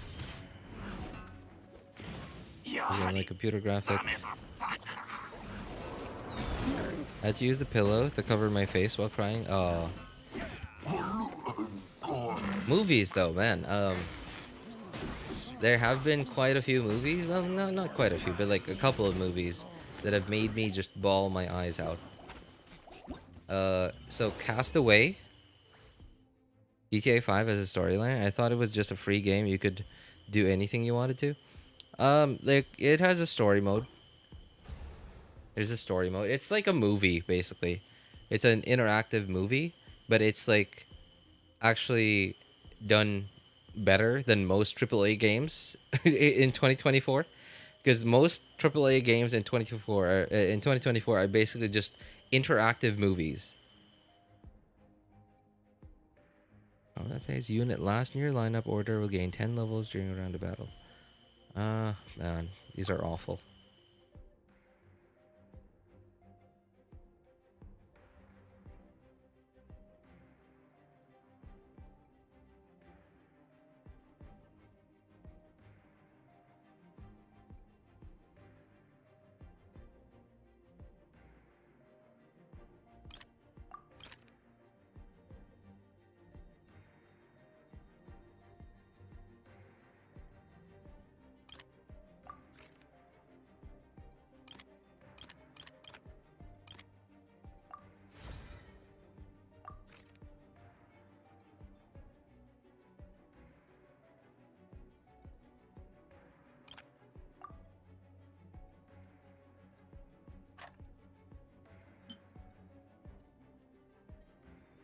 Using like computer graphic. I had to use the pillow to cover my face while crying. Oh. Movies though, man. There have been quite a few movies. Well, no, not quite a few, but like a couple of movies that have made me just bawl my eyes out. So Castaway. GTA 5 as a storyline. I thought it was just a free game. You could do anything you wanted to. Like it has a story mode. There's a story mode. It's like a movie basically. It's an interactive movie, but it's like actually done better than most AAA games in 2024. Because most AAA games in 2024 are basically just interactive movies. On that phase, unit last in your lineup order will gain 10 levels during a round of battle. Man, these are awful.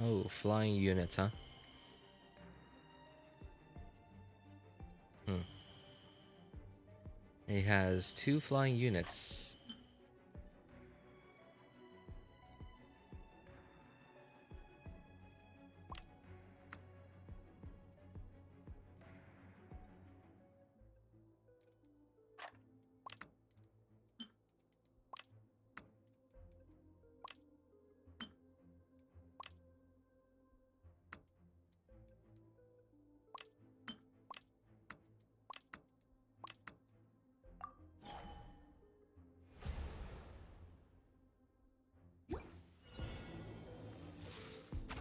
Oh, flying units, huh? He has 2 flying units.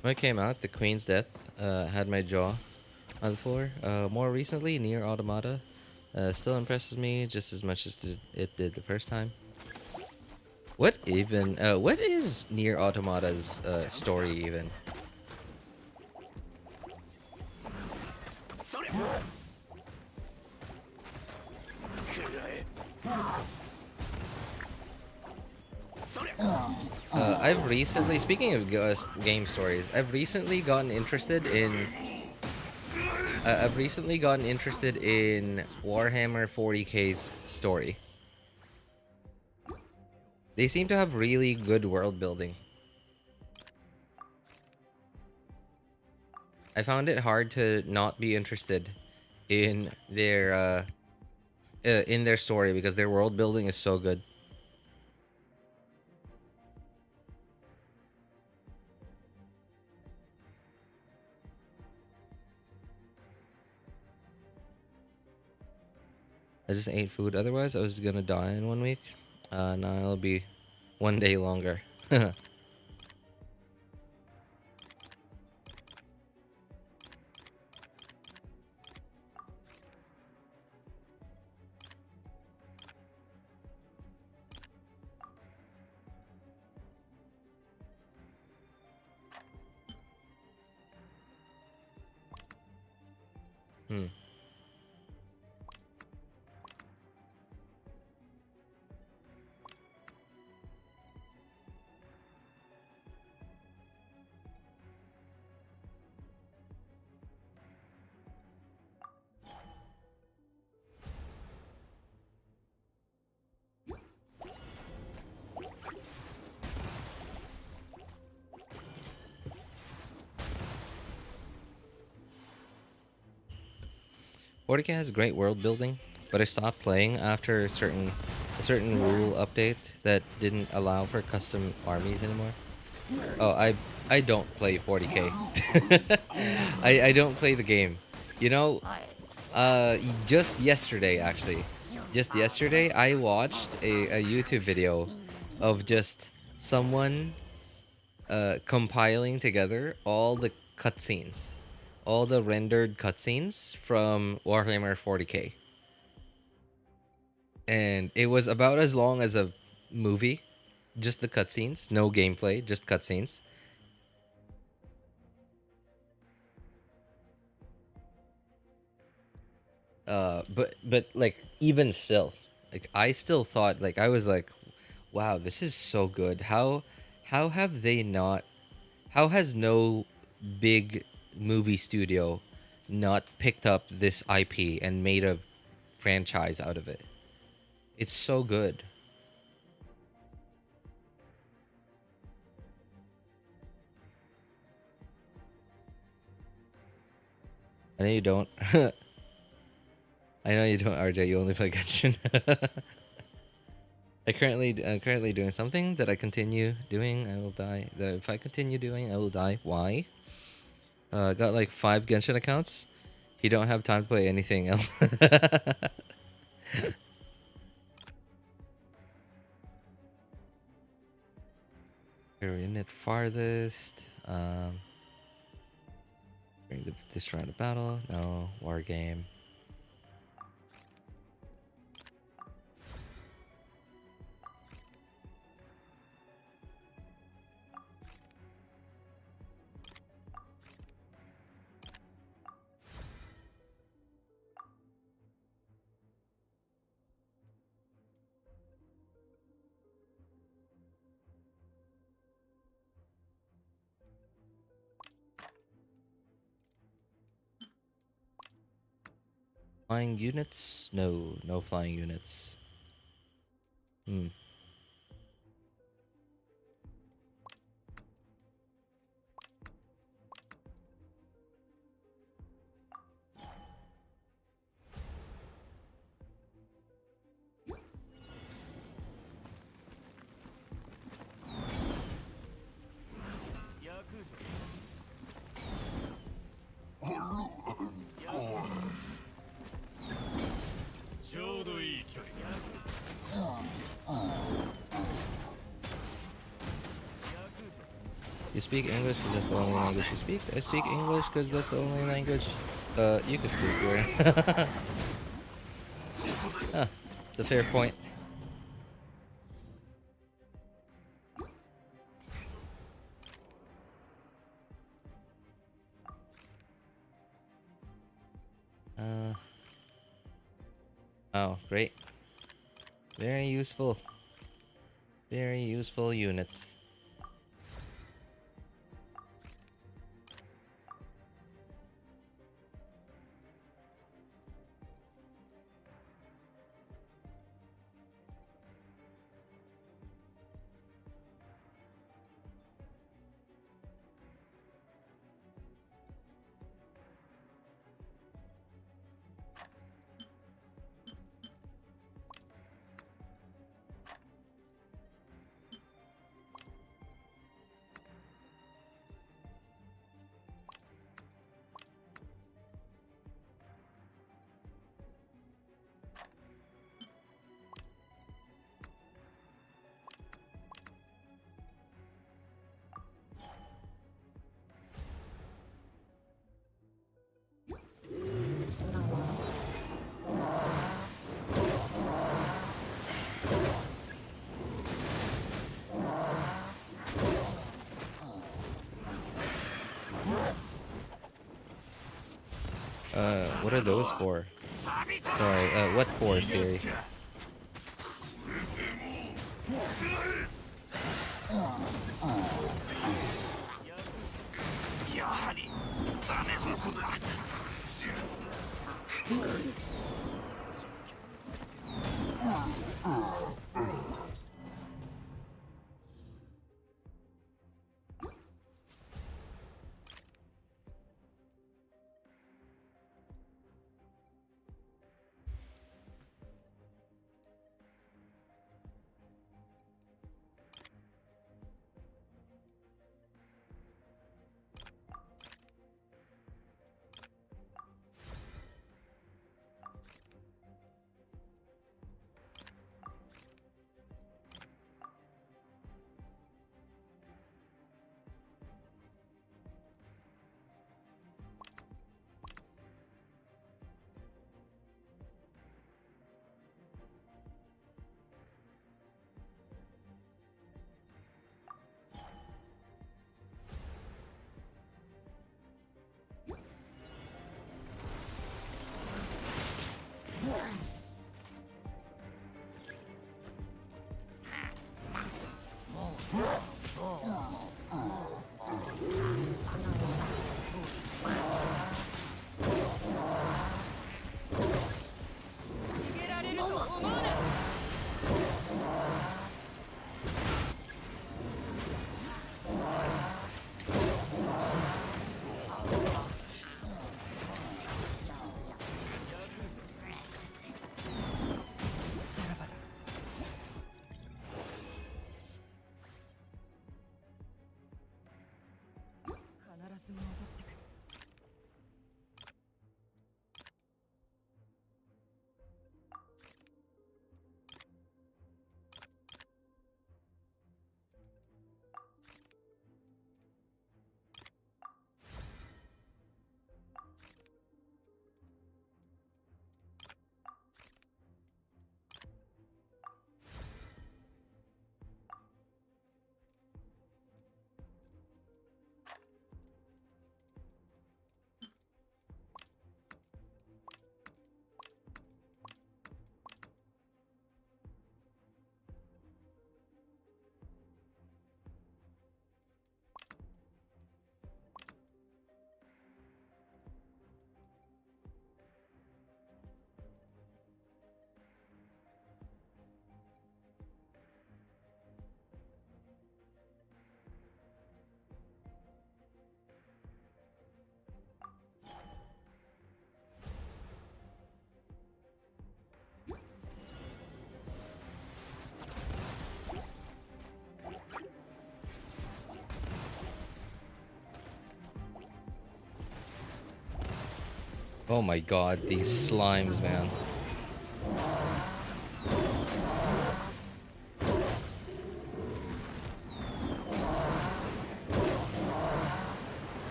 When it came out, The Queen's Death had my jaw on the floor. More recently, Nier Automata still impresses me just as much as it did the first time. What even? What is Nier Automata's story even? I've recently, speaking of game stories, I've recently gotten interested in. I've recently gotten interested in Warhammer 40k's story. They seem to have really good world building. I found it hard to not be interested in their story because their world building is so good. I just ate food. Otherwise, I was gonna die in 1 week. Now it'll be 1 day longer. Hmm. Fortica has great world building, but I stopped playing after a certain rule update that didn't allow for custom armies anymore. Oh, I don't play 40k. I don't play the game. You know, just yesterday actually. Just yesterday I watched a YouTube video of just someone compiling together all the cutscenes, all the rendered cutscenes from Warhammer 40k, and it was about as long as a movie, just the cutscenes, no gameplay, just cutscenes. But like even still, like I still thought like I was like, wow, this is so good. How have they not? How has no big movie studio not picked up this IP and made a franchise out of it? It's so good. I know you don't. I know you don't, RJ. You only play Genshin. I'm currently doing something that I continue doing, I will die. That if I continue doing, I will die. Why? Got like 5 Genshin accounts. You don't have time to play anything else. We're in it farthest. During this round of battle. No war game. Flying units? No, no flying units. Hmm. You speak English because that's the only language you speak? I speak English because that's the only language you can speak here. Huh, it's a fair point. Oh, great. Very useful. Very useful units. What are those for? Sorry, what for, Siri? Oh my god, these slimes, man.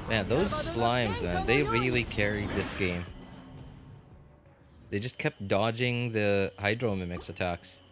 Man, those slimes, man, they really carried this game. They just kept dodging the Hydro Mimic's attacks.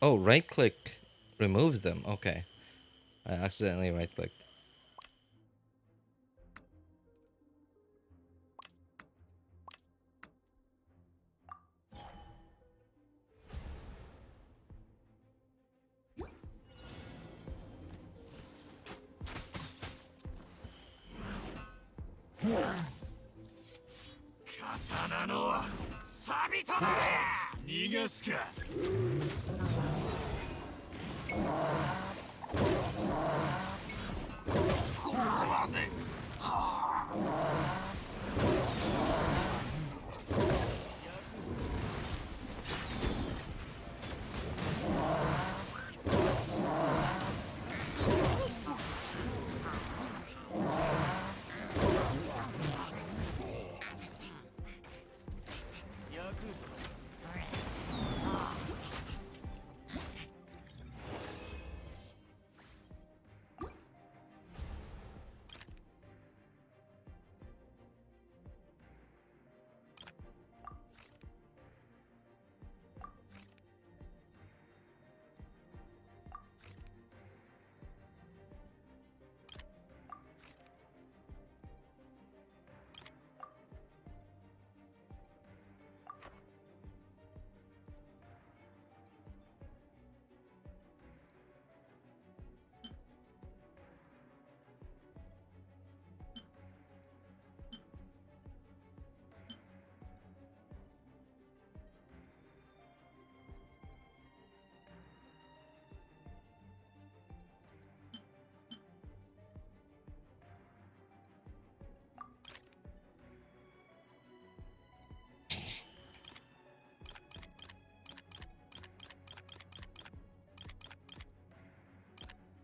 Oh, right click removes them. Okay. I accidentally right clicked.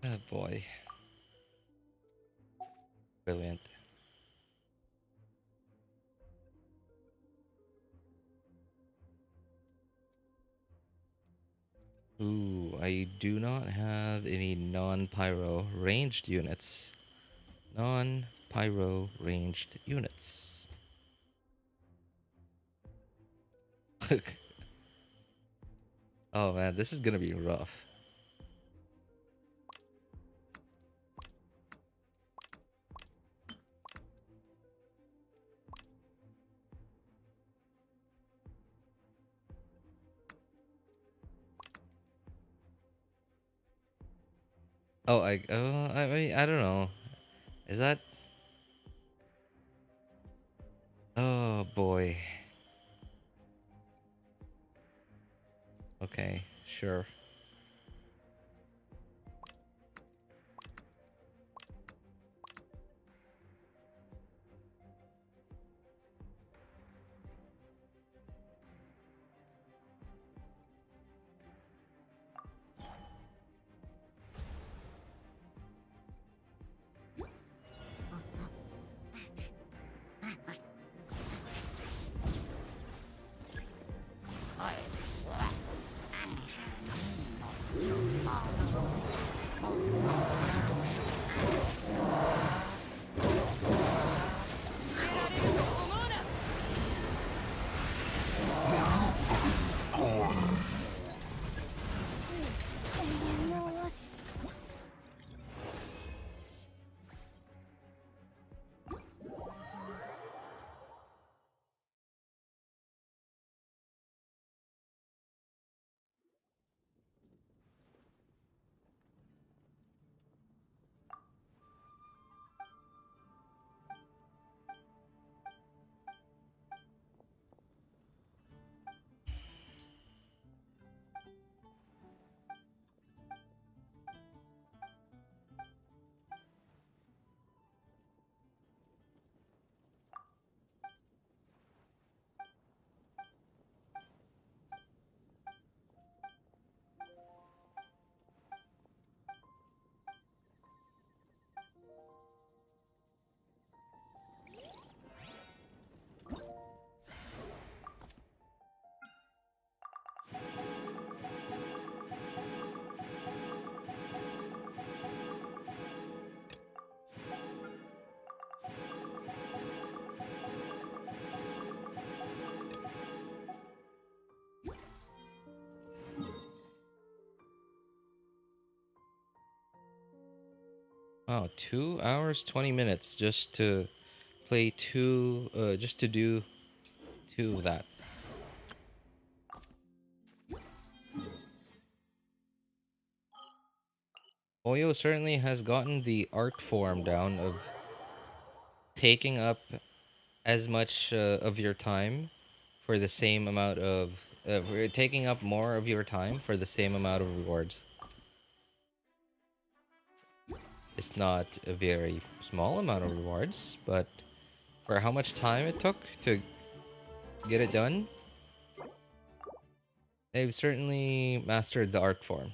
Oh boy. Brilliant. Ooh, I do not have any non-pyro ranged units. Non-pyro ranged units. Oh man, this is gonna be rough. Oh, I mean, I don't know. Is that? Oh boy. Okay, sure. Wow, 2 hours 20 minutes just to play just to do two of that. Oyo certainly has gotten the art form down of taking up as much of your time for the same amount of for taking up more of your time for the same amount of rewards. It's not a very small amount of rewards, but for how much time it took to get it done, they've certainly mastered the art form.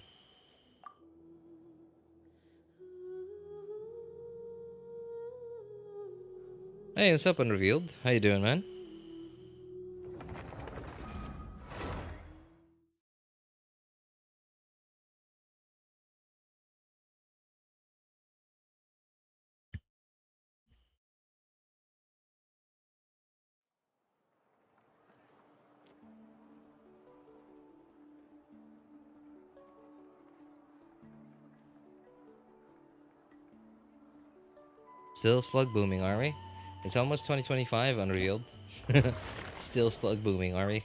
Hey, what's up, Unrevealed? How you doing, man? Still slug booming, are we? It's almost 2025, Unrevealed. Still slug booming, are we?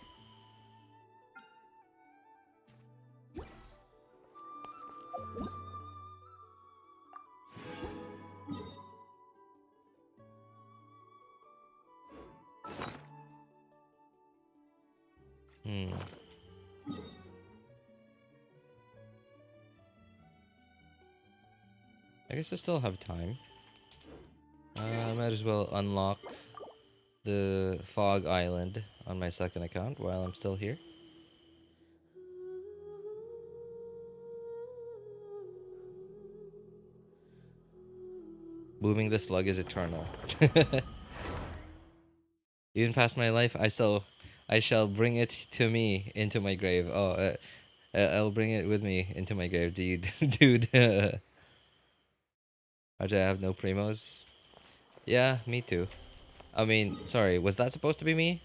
Hmm. I guess I still have time. I might as well unlock the Fog Island on my second account while I'm still here. Booming the slug is eternal. Even past my life, I shall bring it to me into my grave. Oh, I'll bring it with me into my grave, dude. Dude. I have no primos. Yeah, me too. I mean, sorry, was that supposed to be me?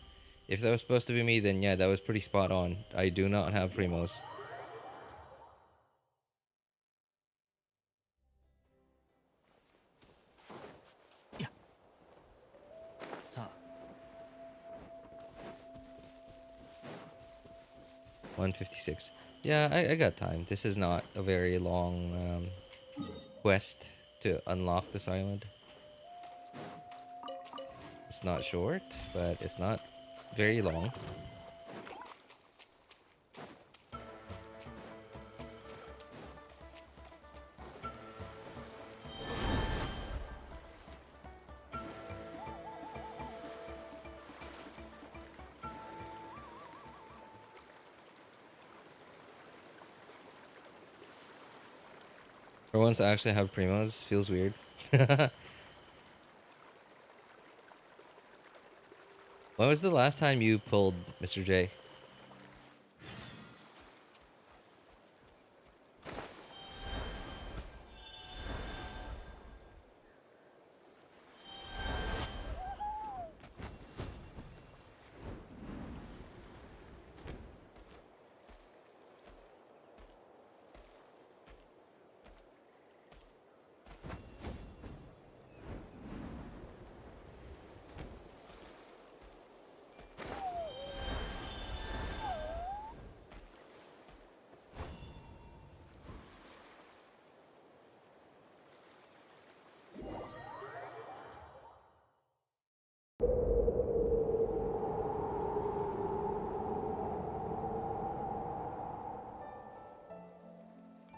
If that was supposed to be me, then yeah, that was pretty spot on. I do not have primos. Yeah. Sa. 156. Yeah, I got time. This is not a very long quest to unlock this island. It's not short, but it's not very long. For once, I actually have primos. Feels weird. When was the last time you pulled Mr. J?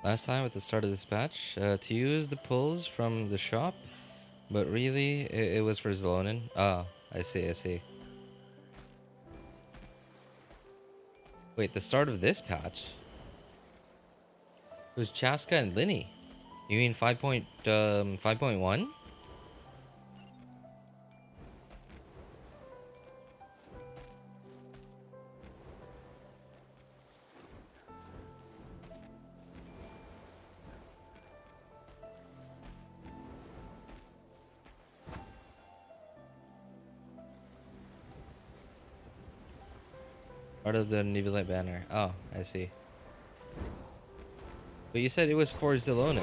Last time at the start of this patch, to use the pulls from the shop, but really it was for Zlonin. Ah, I see. Wait, the start of this patch? It was Chaska and Linny. You mean 5.1? Part of the Nibelite banner. Oh, I see. But you said it was for Zilona.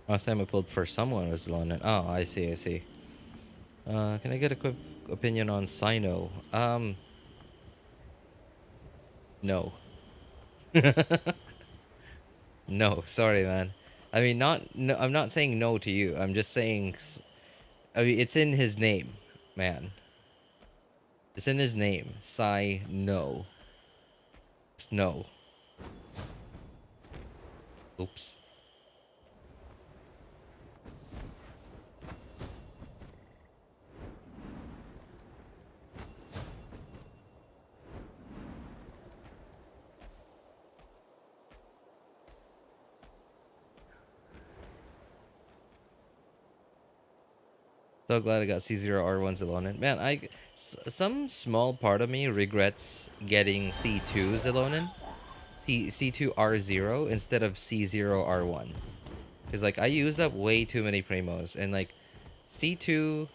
Last time I pulled for someone was London. Oh, I see, I see. Can I get a quick opinion on Sino? No. No, sorry, man. I mean, no, I'm not saying no to you. I'm just saying, I mean, it's in his name, man. It's in his name. Sai, no. Just no. Oops. So glad I got C0R1 Zelonin. Man, some small part of me regrets getting C2 Zelonin. C2R0 instead of C0R1. Because, like, I used up way too many Primos. And, like, C2...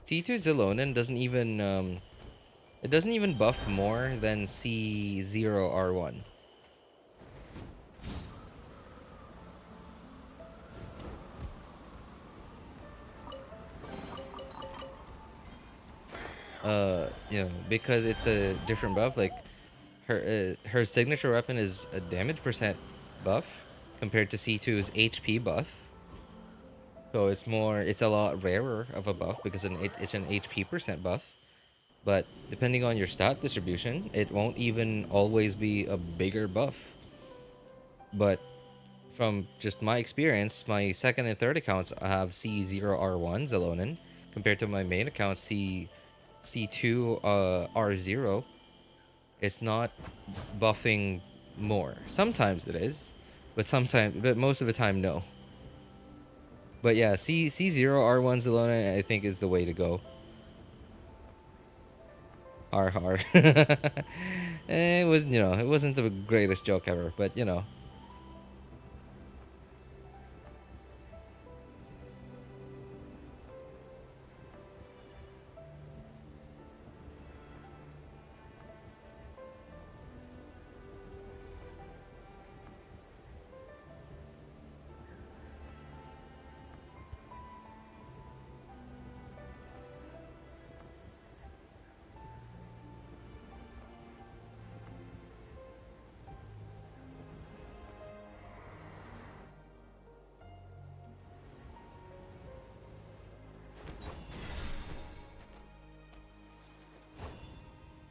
C2 Zelonin doesn't even, it doesn't even buff more than C0R1. You know, because it's a different buff. Like, her signature weapon is a damage percent buff compared to C2's HP buff. So it's a lot rarer of a buff because it's an HP percent buff. But depending on your stat distribution, it won't even always be a bigger buff. But from just my experience, my second and third accounts have C0R1 Zelonin compared to my main account C2 R0. It's not buffing more. Sometimes it is, but most of the time no. But yeah, C0R1 Zelonin I think is the way to go. Har. It was, it wasn't the greatest joke ever, but you know.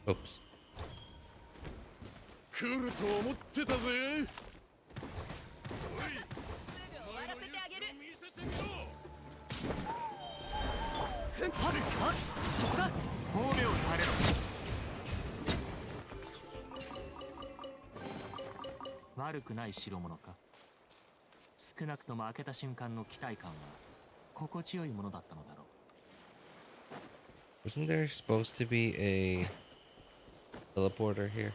Oops. 来ると思ってたぜ。悪くない代物か。少なくとも開けた瞬間の期待感は心地よいものだったのだろう。 Wasn't there supposed to be a teleporter here?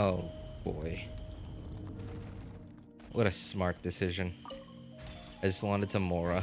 Oh boy. What a smart decision. I just wanted some Mora.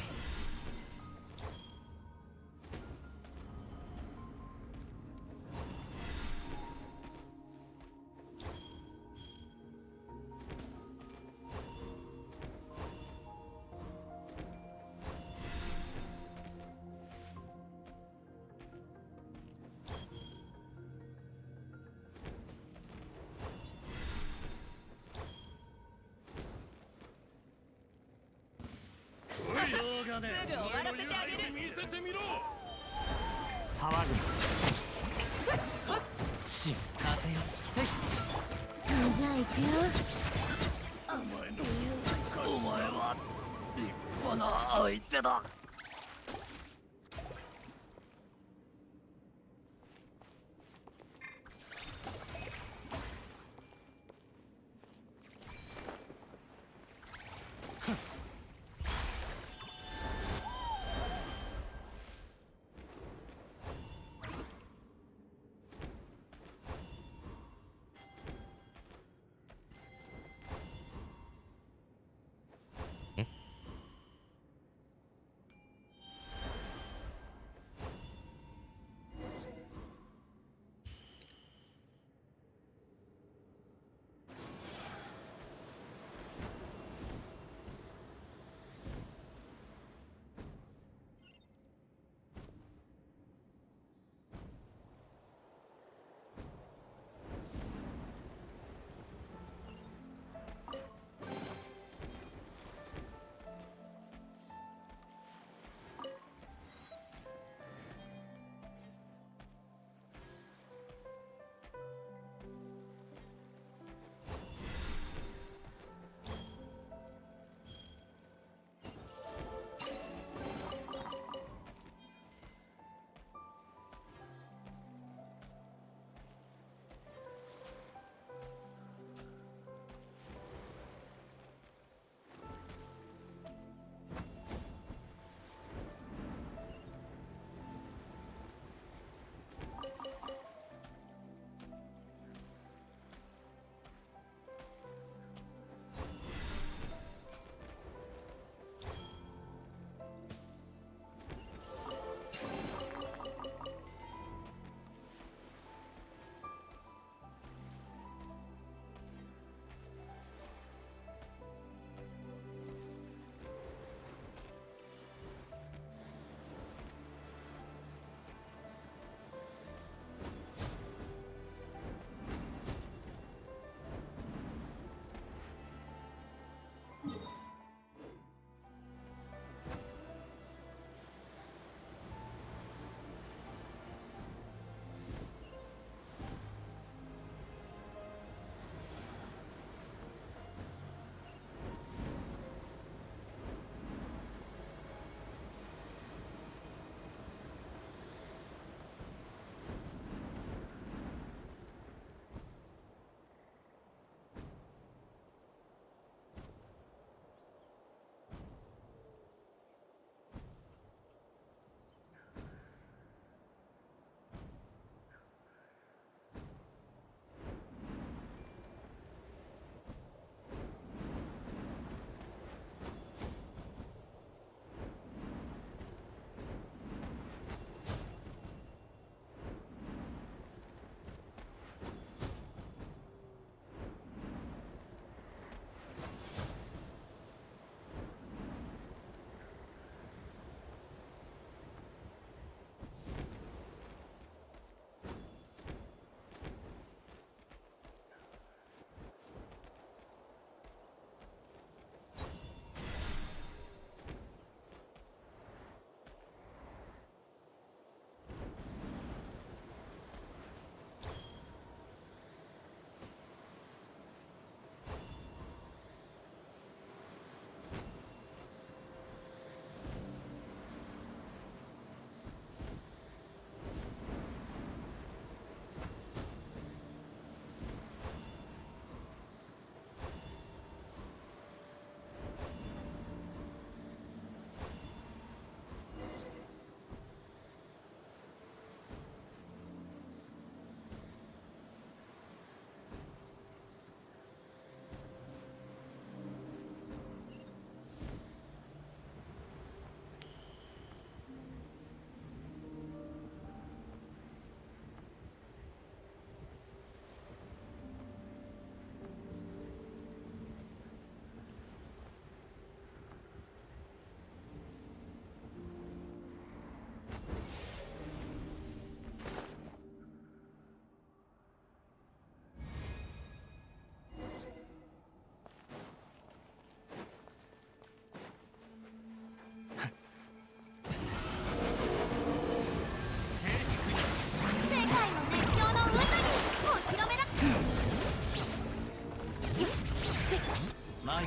前へ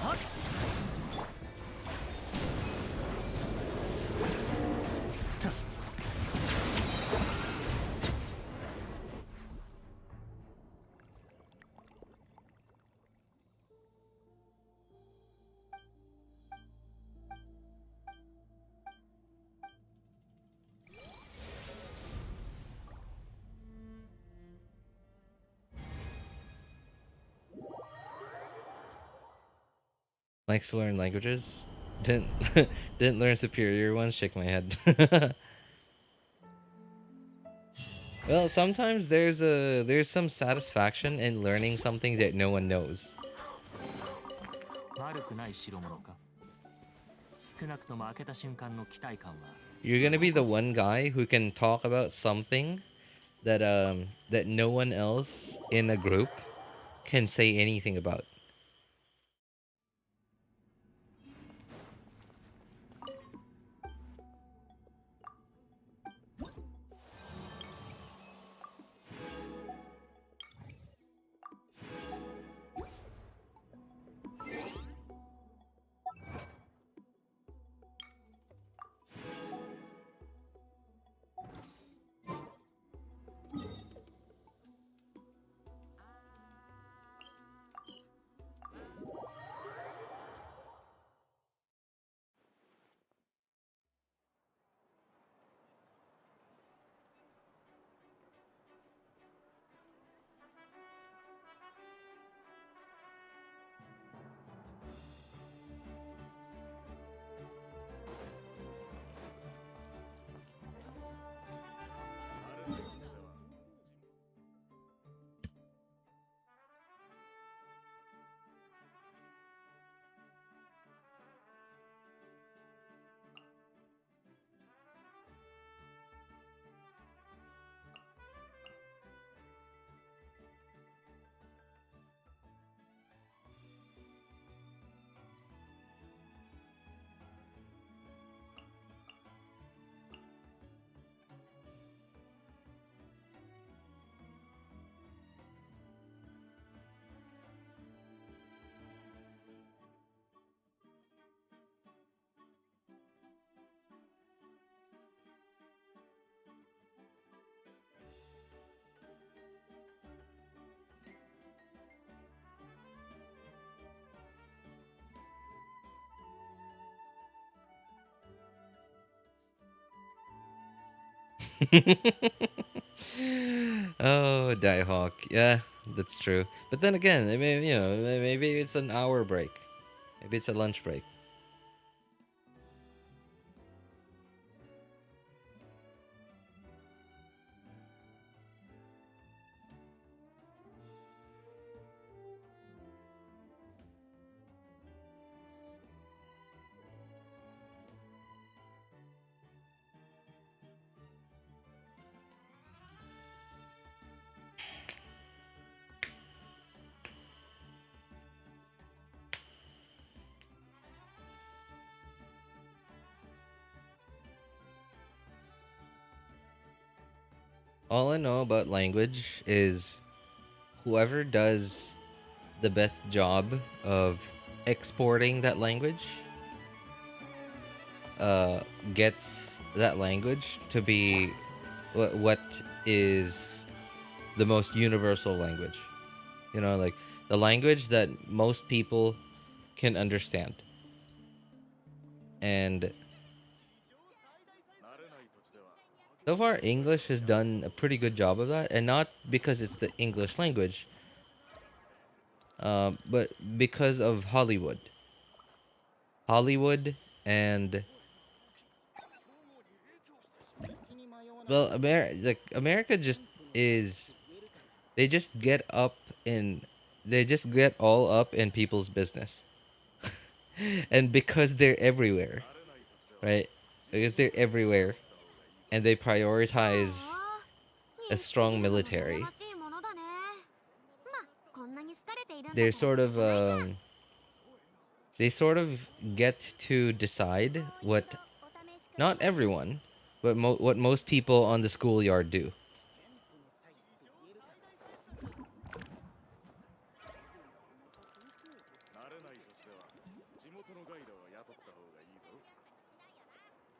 はっ Likes to learn languages. Didn't didn't learn superior ones. Shake my head. Well, sometimes there's some satisfaction in learning something that no one knows. 悪くない代物か少なくとも開けた瞬間の期待感は You're gonna be the one guy who can talk about something that that no one else in a group can say anything about. Oh, Diehawk. Yeah, that's true. But then again, I mean, maybe it's an hour break. Maybe it's a lunch break. All I know about language is whoever does the best job of exporting that language gets that language to be what is the most universal language. You know, like the language that most people can understand. And so far, English has done a pretty good job of that, and not because it's the English language, but because of Hollywood. Hollywood and well, America just is. They just get up in. They just get all up in people's business, and because they're everywhere, right? Because they're everywhere, and they prioritize a strong military. They're sort of they sort of get to decide what not everyone, but what most people on the schoolyard do.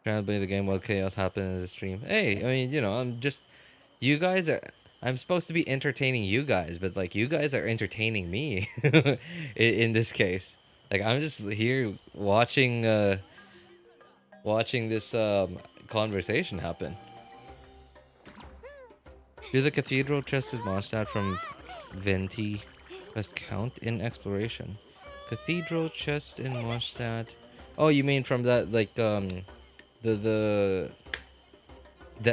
Trying to play the game while chaos happens in the stream. Hey, I mean, you know, I'm just. You guys are. I'm supposed to be entertaining you guys, but like you guys are entertaining me in this case. Like I'm just here watching watching this conversation happen. Do the cathedral chested Mondstadt from Venti quest count in exploration? Cathedral chest in Mondstadt. Oh, you mean from that like the the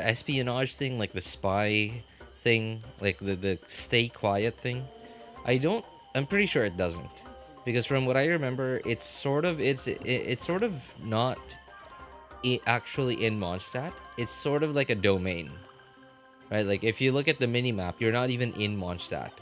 espionage thing, like the spy thing, like the stay quiet thing? I'm pretty sure it doesn't, because from what I remember, it's sort of it's sort of not actually in Mondstadt. It's sort of like a domain, right? Like if you look at the mini map, you're not even in Mondstadt.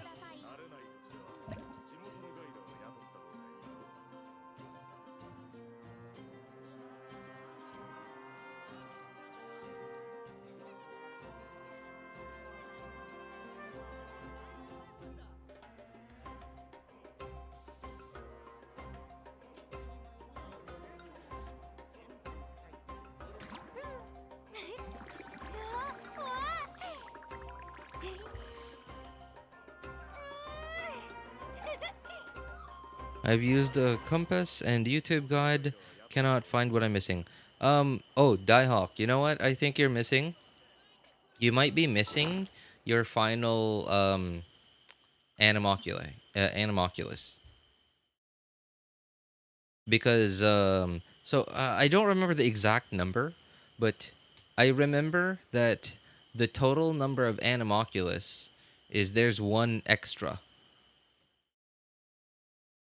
I've used the compass and YouTube guide. Cannot find what I'm missing. Oh, Diehawk, you know what I think you're missing? You might be missing your final Animoculus. Because I don't remember the exact number, but I remember that the total number of Animoculus is there's one extra.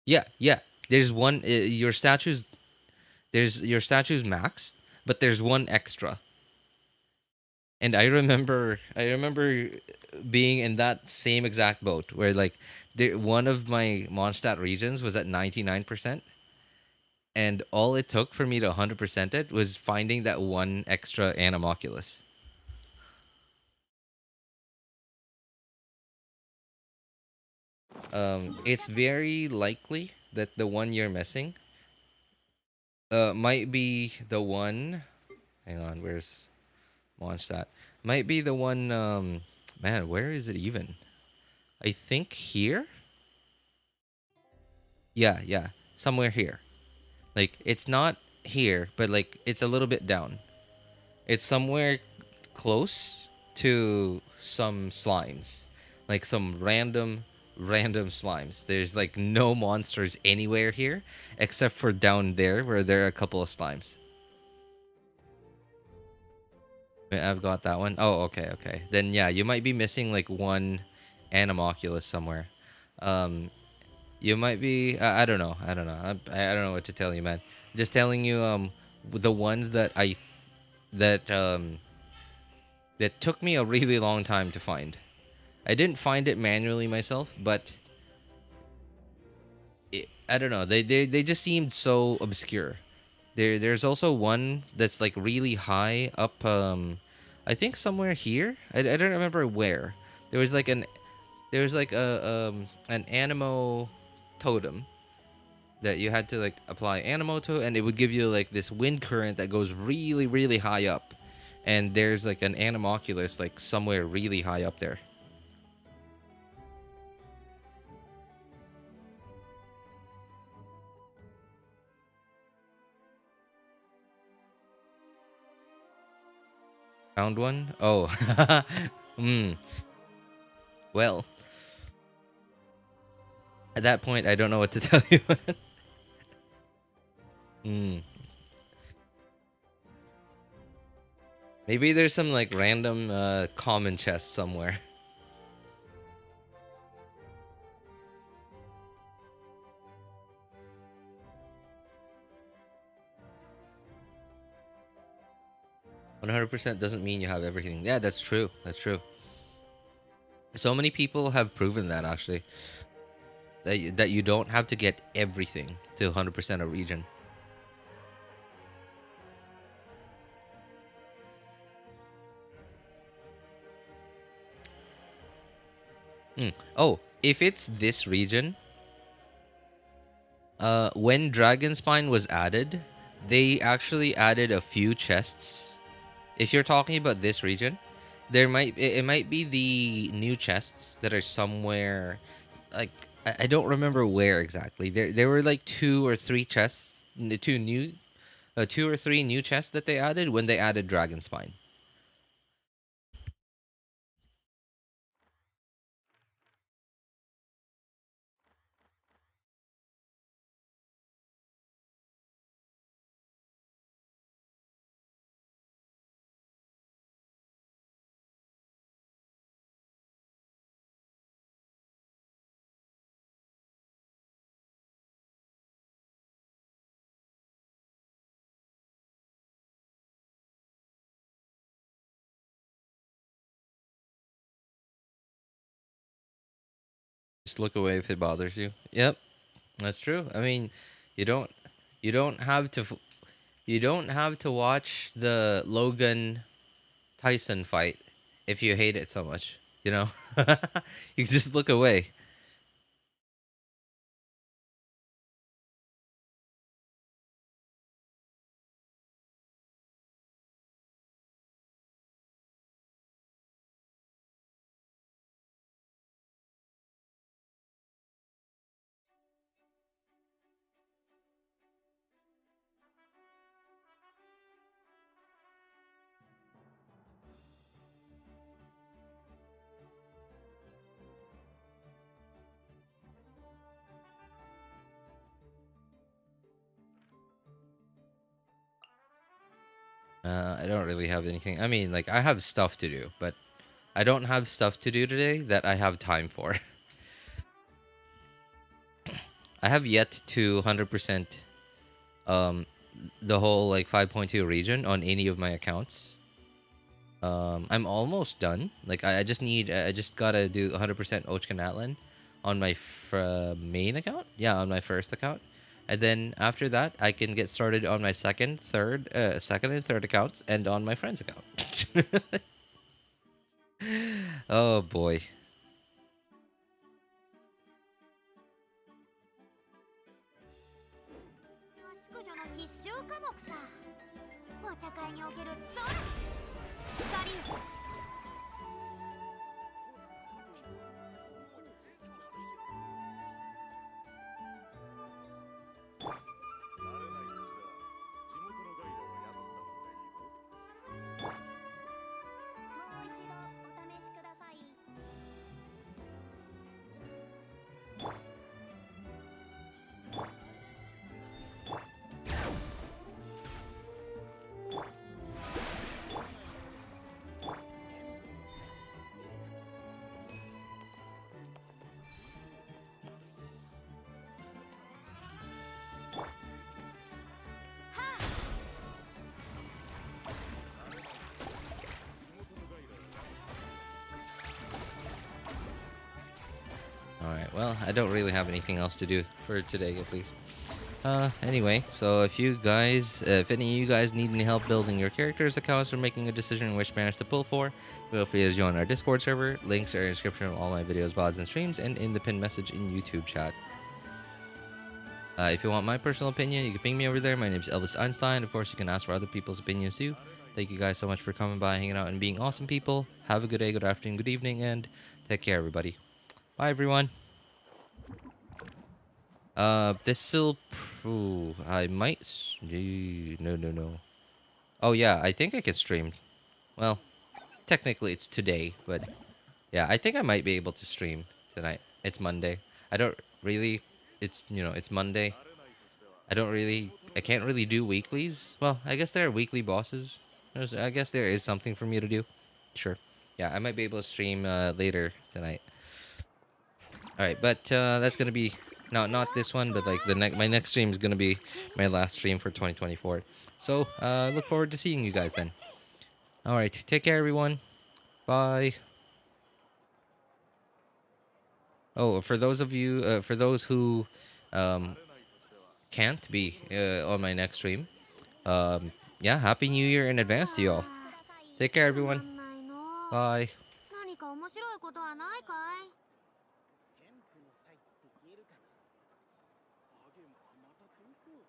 Yeah. There's one. Your statue's maxed, but there's one extra. And I remember being in that same exact boat where like one of my Mondstadt regions was at 99%, and all it took for me to 100% it was finding that one extra Animoculus. It's very likely that the one you're missing might be the one. Hang on, where's Mondstadt? Might be the one. Man, where is it even? I think here. Yeah, somewhere here. Like it's not here, but like it's a little bit down. It's somewhere close to some slimes, like some random slimes. There's like no monsters anywhere here except for down there where there are a couple of slimes. I've got that one. Oh, okay. Then yeah, you might be missing like one Animoculus somewhere. You might be. I don't know. I don't know what to tell you, man. I'm just telling you. The ones that that took me a really long time to find. I didn't find it manually myself, but I don't know. They just seemed so obscure. There's also one that's like really high up. I think somewhere here. I don't remember where. There was like an Animo totem that you had to like apply Animo to, and it would give you like this wind current that goes really high up. And there's like an Animoculus like somewhere really high up there. Found one? Oh. Well, at that point, I don't know what to tell you. Maybe there's some like random common chest somewhere. "100% doesn't mean you have everything." Yeah, that's true. That's true. So many people have proven that actually. That you don't have to get everything to 100% a region. Oh, if it's this region, when Dragon Spine was added, they actually added a few chests. If you're talking about this region, it might be the new chests that are somewhere, like I don't remember where exactly. There were like two or three chests, two or three new chests that they added when they added Dragon Spine. Just look away if it bothers you. Yep, that's true. I mean, you don't you don't have to you don't have to watch the Logan Tyson fight if you hate it so much. You know, you can just look away. I don't really have anything. I mean, like I have stuff to do, but I don't have stuff to do today that I have time for. I have yet to 100% um the whole like 5.2 region on any of my accounts. I'm almost done. Like I just gotta do 100% Ochka Natlan on my main account. Yeah, on my first account. And then after that, I can get started on my second and third accounts and on my friend's account. Oh boy. 淑女の必修科目さ。お茶会におけるゾーン光。Alright, well, I don't really have anything else to do for today, at least. Anyway, so if any of you guys need any help building your characters' accounts or making a decision which banners to pull for, feel free to join our Discord server. Links are in the description of all my videos, VODs, and streams, and in the pinned message in YouTube chat. If you want my personal opinion, you can ping me over there. My name is Elvis Einstein. Of course, you can ask for other people's opinions too. Thank you guys so much for coming by, hanging out, and being awesome people. Have a good day, good afternoon, good evening, and take care, everybody. Bye, everyone. This'll I might no. Oh yeah, I think I can stream. Well, technically it's today, but yeah, I think I might be able to stream tonight. It's Monday. I don't really it's Monday. I can't really do weeklies. Well, I guess there are weekly bosses. I guess there is something for me to do. Sure. Yeah, I might be able to stream later tonight. Alright, but that's gonna be not this one, but like my next stream is gonna be my last stream for 2024. So look forward to seeing you guys then. Alright, take care everyone. Bye. Oh, for those who can't be on my next stream, yeah, happy new year in advance to you all. Take care everyone. Bye. 何か面白いことはないかい？ゲームはまたどこ